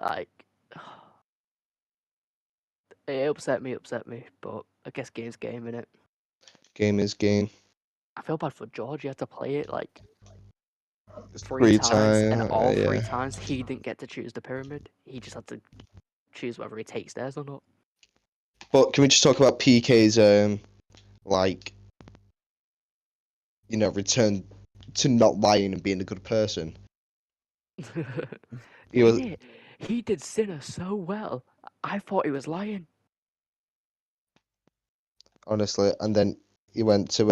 S1: like it upset me. But I guess game's game, innit?
S3: Game is game.
S1: I feel bad for George. He had to play it like
S3: It's
S1: three times, and all
S3: yeah.
S1: 3 times he didn't get to choose the pyramid. He just had to choose whether he takes theirs or not.
S3: But can we just talk about PK's like, return to not lying and being a good person? He was
S1: He did Sinner so well. I thought he was lying.
S3: honestly, and then he went to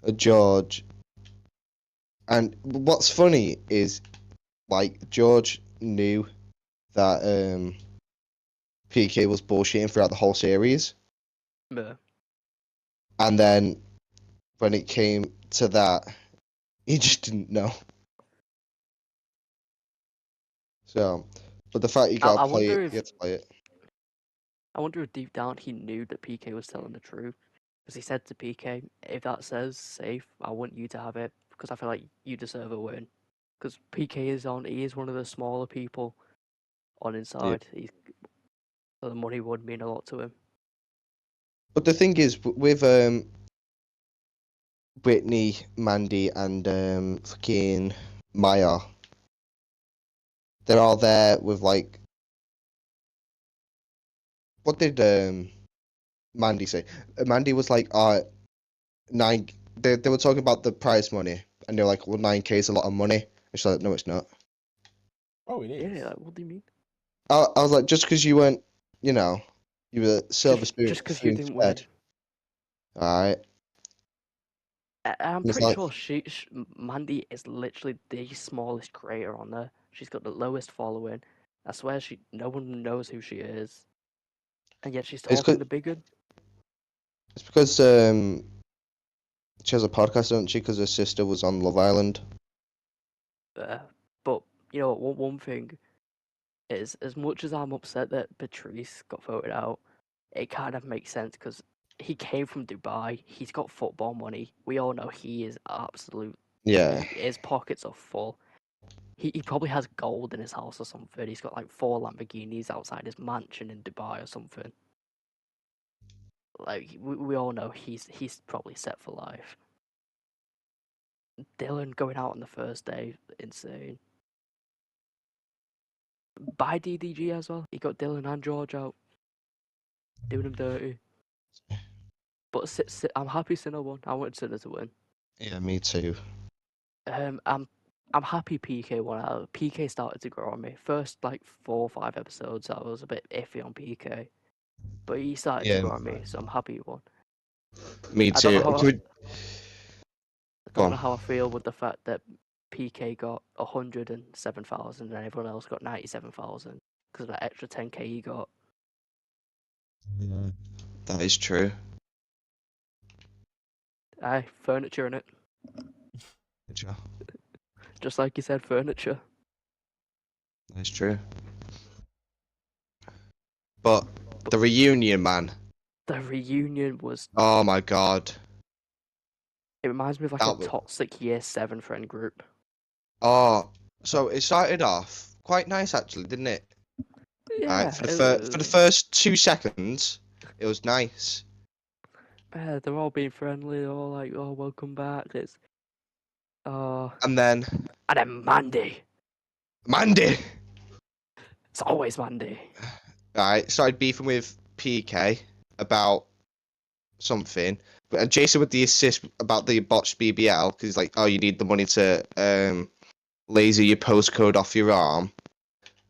S3: a George. And what's funny is, like, George knew that PK was bullshitting throughout the whole series,
S1: Yeah.
S3: and then when it came to that, he just didn't know. So, but the fact you
S1: I
S3: gotta play
S1: wonder
S3: it,
S1: if-
S3: you have to play it.
S1: I wonder if deep down he knew that PK was telling the truth. Because he said to PK, if that says safe, I want you to have it. Because I feel like you deserve a win. Because PK he is one of the smaller people on inside. So the money would mean a lot to him.
S3: But the thing is, with Whitney, Mandy, and fucking Maya, they're all there with like. What did Mandy say? Mandy was like, 9. They were talking about the prize money, and they're like, well, 9K is a lot of money. And she's like, no, it's not.
S2: Oh, it is.
S1: Yeah, like, what do you mean?
S3: I was like, just because you weren't, you know, you were silver
S1: Just because you
S3: spoon
S1: didn't
S3: fed.
S1: win.
S3: Alright.
S1: I'm
S3: It's
S1: pretty
S3: like,
S1: sure Mandy is literally the smallest creator on there. She's got the lowest following. I swear no one knows who she is, and yet she's
S3: it's
S1: talking the big one.
S3: because she has a podcast, doesn't she? Because her sister was on Love Island.
S1: But you know what? One thing is, as much as I'm upset that Patrice got voted out, it kind of makes sense because he came from Dubai. He's got football money. We all know he is absolute.
S3: Yeah.
S1: His pockets are full. He probably has gold in his house or something. He's got like 4 Lamborghinis outside his mansion in Dubai or something. Like we all know he's probably set for life. Dylan going out on the first day, insane. By DDG as well. He got Dylan and George out, doing him dirty. But I'm happy Sinner won. I wanted Sinner to win.
S3: Yeah, me too.
S1: I'm happy PK won out. PK started to grow on me. First like 4 or 5 episodes, I was a bit iffy on PK, but he started to
S3: Yeah,
S1: grow on me, so I'm happy he won.
S3: me
S1: I don't know
S3: too.
S1: how I, I
S3: Go
S1: don't know
S3: on.
S1: how I feel with the fact that PK got 107,000 and everyone else got 97,000 because of that extra 10k he got.
S3: That is true.
S1: Aye, furniture in it, just like you said, furniture.
S3: That is true. But
S1: But
S3: the reunion, man.
S1: the reunion was.
S3: Oh my god.
S1: It reminds me of like a
S3: That was,
S1: toxic year 7 friend group.
S3: oh, so it started off quite nice actually, didn't it? Right,
S1: Yeah,
S3: for the first 2 seconds, it was nice.
S1: they're all being friendly. They're all like, "Oh, welcome back." It's
S3: And then
S1: and then Mandy.
S3: Mandy,
S1: It's always Mandy.
S3: right, started beefing with PK about something. But Jason with the assist about the botched BBL because he's like, oh, you need the money to laser your postcode off your arm.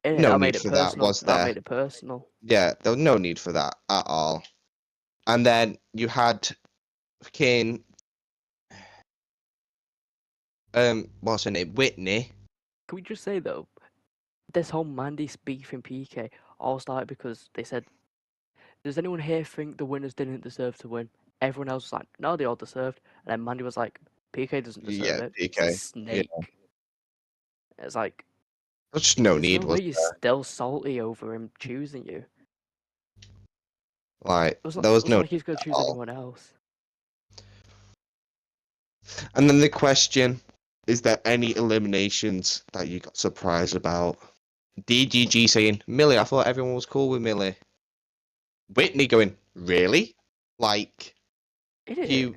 S1: Yeah,
S3: No
S1: that
S3: need
S1: made it
S3: for that,
S1: personal.
S3: was
S1: That
S3: there?
S1: made it personal.
S3: Yeah, there was no need for that at all. And then you had fucking what's her name? Whitney.
S1: Can we just say though, this whole Mandy beef in PK all started because they said, "Does anyone here think the winners didn't deserve to win?" Everyone else was like, "No, they all deserved." And then Mandy was like, "PK doesn't deserve
S3: Yeah,
S1: it. He's a
S3: PK. Yeah.
S1: snake." It's like,
S3: There's just no
S1: there's
S3: need,
S1: no way
S3: was
S1: you're
S3: there?
S1: still salty over him choosing you.
S3: Like,
S1: It
S3: there was
S1: wasn't
S3: no
S1: like he's
S3: need
S1: gonna
S3: at
S1: choose
S3: all.
S1: anyone else.
S3: And then the question, is there any eliminations that you got surprised about? DGG saying, Millie, I thought everyone was cool with Millie. Whitney going, really? Like,
S1: It is.
S3: you,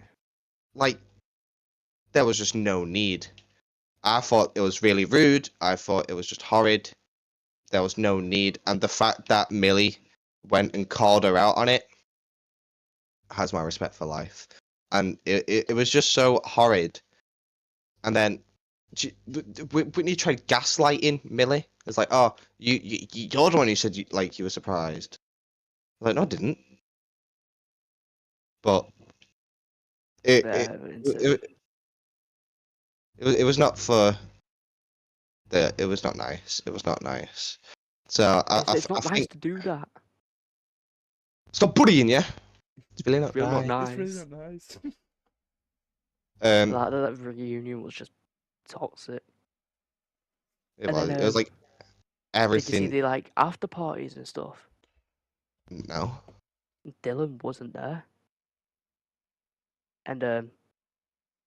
S3: like, there was just no need. I thought it was really rude. I thought it was just horrid. There was no need. And the fact that Millie went and called her out on it has my respect for life. And it was just so horrid. And then Whitney tried gaslighting Millie. It's like, oh, you're the one who said you were surprised. I'm like, no, I didn't. But it it,
S1: Insane.
S3: it was not for the. It was not nice. It was not nice. So
S1: It's
S3: I
S1: not nice
S3: think
S1: to do that.
S3: stop bullying you. It's really
S1: It's
S3: not
S1: really not
S3: nice.
S2: It's really
S1: nice.
S2: not nice.
S1: That reunion was just toxic.
S3: It
S1: And
S3: was.
S1: then
S3: It was like
S1: did you see
S3: everything.
S1: the like after parties and stuff?
S3: No.
S1: Dylan wasn't there, and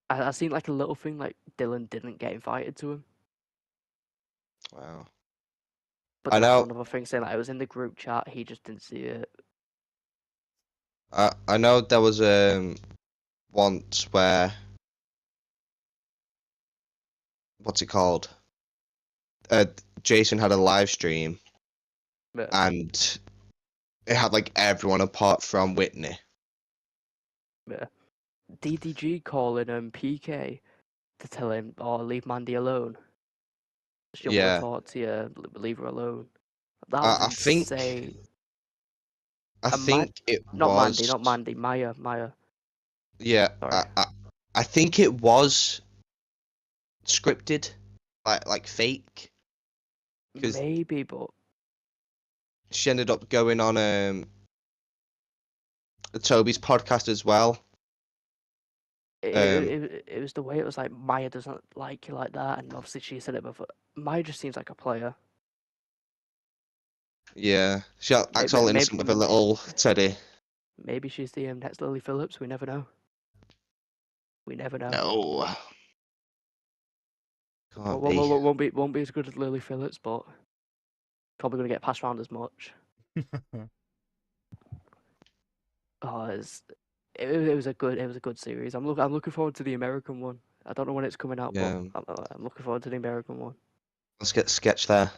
S1: I seen like a little thing like Dylan didn't get invited to him,
S3: Wow.
S1: but
S3: I
S1: then I saw
S3: know.
S1: another thing saying like it was in the group chat. He just didn't see it.
S3: I know there was once where what's it called? Jason had a live stream
S1: But
S3: and it had like everyone apart from Whitney.
S1: DDG calling PK to tell him, "Oh, leave Mandy alone." She don't want
S3: Yeah.
S1: to talk to you. Leave her alone. That was
S3: I think
S1: insane.
S3: I
S1: And
S3: think it
S1: not
S3: was.
S1: Mandy, not Mandy. Maya.
S3: Yeah,
S1: Sorry.
S3: I think it was scripted, like fake, because
S1: Maybe, but
S3: she ended up going on Toby's podcast as well.
S1: it was the way it was like Maya doesn't like you like that, and obviously she said it before. Maya just seems like a player.
S3: Yeah, she acts
S1: Maybe
S3: all innocent with a little teddy.
S1: maybe she's the next Lily Phillips. We never know. We never know.
S3: No,
S1: Well,
S3: can't be.
S1: won't be as good as Lily Phillips, but probably gonna get passed around as much. Oh, it was a good series. I'm looking forward to the American one. I don't know when it's coming out, but
S3: Yeah,
S1: I'm looking forward to the American one.
S3: let's get sketch there.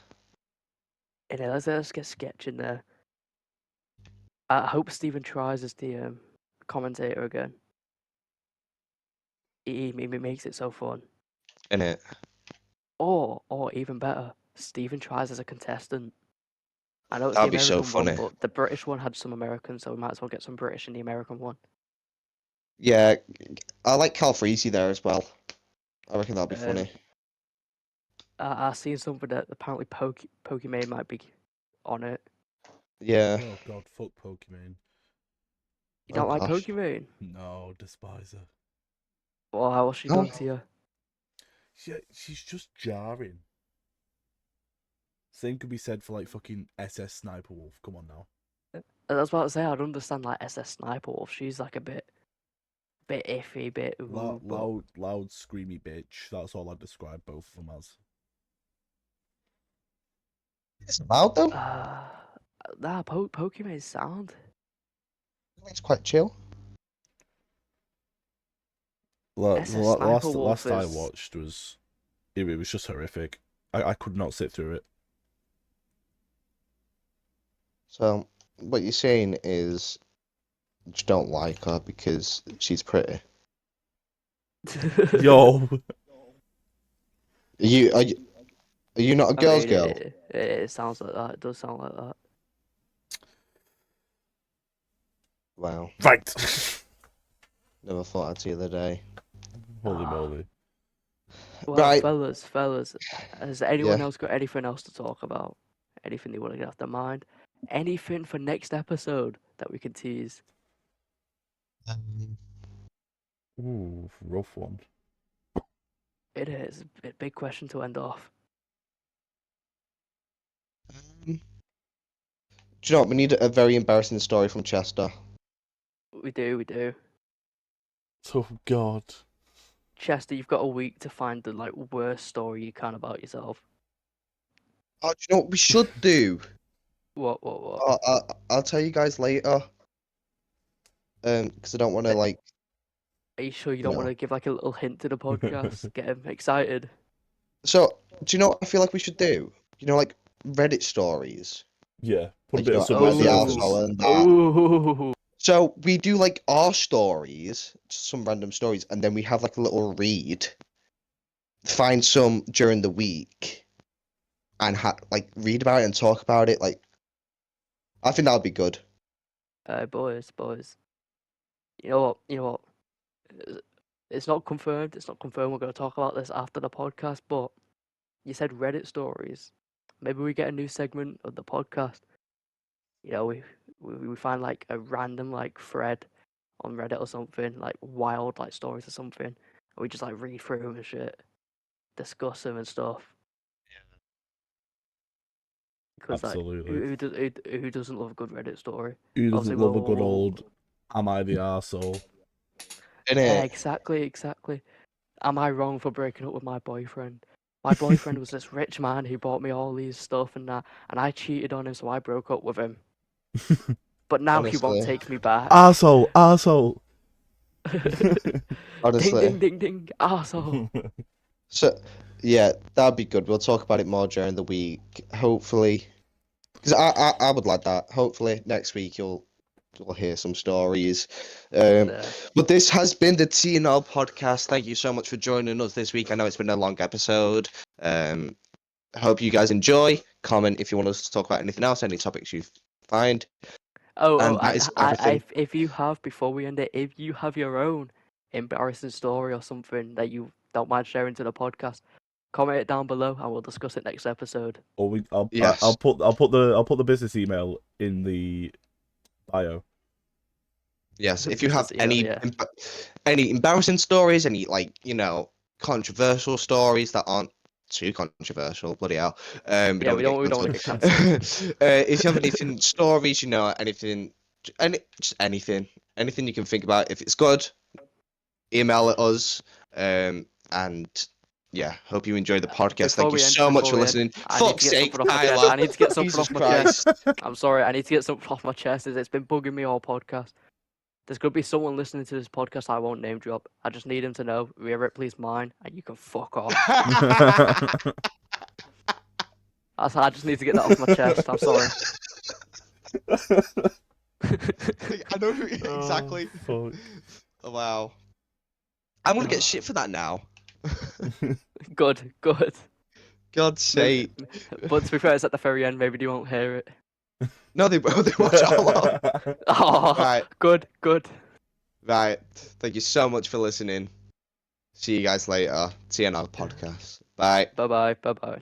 S1: And let's get sketch in there. I hope Stephen tries as the commentator again. He makes it so fun.
S3: In it.
S1: Or even better, Stephen tries as a contestant. I know it's the
S3: That'd be so
S1: American one,
S3: funny.
S1: but the British one had some Americans, so we might as well get some British in the American one.
S3: Yeah, I like Cal Freesy there as well. I reckon that'd be
S1: Um,
S3: funny.
S1: I seen something that apparently Pokimane might be on it.
S3: Yeah.
S2: Oh god, fuck Pokemon.
S1: You
S3: Oh
S1: don't like
S3: gosh.
S1: Pokimane?
S2: No, despise her.
S1: Well, how was she
S3: Oh.
S1: done to you?
S2: She's just jarring. Same could be said for like fucking SS Sniper Wolf. Come on now.
S1: I was about to say I'd understand like SS Sniper Wolf. She's like a bit iffy, bit ooh, but
S2: Loud, screamy bitch. That's all I'd describe both of them as.
S3: It's loud though.
S1: Pokemon's sound.
S3: It's quite chill.
S2: The
S1: SS Sniper Wolf
S2: last I
S1: is
S2: watched was it was just horrific. I could not sit through it.
S3: So what you're saying is you don't like her because she's pretty.
S2: Yo,
S3: Are you not a
S1: I
S3: girl's
S1: mean,
S3: girl?
S1: it sounds like that. It does sound like that.
S3: Wow,
S2: right.
S3: never thought I'd see the day.
S2: Holy
S1: Ah.
S2: moly.
S1: Well,
S3: Right.
S1: fellas, has anyone
S3: Yeah.
S1: else got anything else to talk about? Anything they want to get off their mind? Anything for next episode that we can tease?
S2: Ooh, rough one.
S1: It is a big question to end off.
S3: Do you know what? We need a very embarrassing story from Chester.
S1: We do.
S2: Oh god.
S1: Chester, you've got a week to find the like worst story you can about yourself.
S3: Oh, do you know what we should do?
S1: What?
S3: I'll tell you guys later. Because I don't want to like.
S1: Are you sure you don't
S3: No.
S1: want to give like a little hint to the podcast? Get him excited.
S3: So, do you know what I feel like we should do? You know, like Reddit stories.
S2: Yeah, put a
S3: Like,
S2: bit
S3: you
S2: of
S3: know, about the
S2: substance.
S3: arsehole and that.
S1: Oh,
S3: So we do like our stories, just some random stories, and then we have like a little read. Find some during the week, and like read about it and talk about it. Like, I think that would be good.
S1: boys. You know what? It's not confirmed. It's not confirmed. We're going to talk about this after the podcast. But you said Reddit stories. Maybe we get a new segment of the podcast. You know, we find like a random like thread on Reddit or something, like wild like stories or something, and we just like read through them and shit, discuss them and stuff. Because like,
S2: Absolutely.
S1: who doesn't love a good Reddit story?
S2: Who
S1: Obviously,
S2: doesn't love a good old am I the arsehole?
S1: Yeah,
S3: Innit?
S1: exactly. Am I wrong for breaking up with my boyfriend? My boyfriend was this rich man who bought me all these stuff and that, and I cheated on him, so I broke up with him. But now he won't
S3: Honestly.
S1: take me back.
S2: Arsehole.
S1: Ding
S3: Honestly.
S1: ding, arsehole.
S3: So, yeah, that'd be good. We'll talk about it more during the week, hopefully. Because I would like that. Hopefully next week you'll hear some stories.
S1: Yeah.
S3: But this has been the TnR podcast. Thank you so much for joining us this week. I know it's been a long episode. hope you guys enjoy. Comment if you want us to talk about anything else, any topics you find.
S1: Oh,
S3: And that is
S1: and
S3: everything.
S1: if you have, before we end it, if you have your own embarrassing story or something that you don't mind sharing to the podcast, comment it down below and we'll discuss it next episode.
S2: Or I'll
S3: Yes.
S2: put the business email in the bio.
S3: Yes, if you
S1: This
S3: have
S1: is, yeah.
S3: any embarrassing stories, any controversial stories that aren't too controversial, bloody hell. We
S1: Yeah,
S3: don't
S1: we don't want to get cancelled.
S3: If you have anything stories, just anything you can think about. If it's good, email it us. And yeah, hope you enjoyed the podcast. Thank you so much for listening.
S1: I need to
S3: Fuck's
S1: get
S3: sake,
S1: something off my chest.
S3: Tyler.
S1: I need to get something
S3: Jesus
S1: off my chest.
S3: Christ.
S1: I'm sorry, I need to get something off my chest. It's been bugging me all podcast. There's going to be someone listening to this podcast I won't name drop. I just need him to know Rhea Ripley's mine and you can fuck off. I just need to get that off my chest. I'm sorry.
S3: I know who exactly.
S2: Oh,
S3: Oh, wow. I'm gonna get shit for that now.
S1: Good.
S3: God's sake.
S1: But to be fair, it's at the very end. Maybe they won't hear it.
S3: No, they watch it all up.
S1: Oh,
S3: Right.
S1: good.
S3: Right. Thank you so much for listening. See you guys later. TnR podcast. Bye.
S1: Bye bye.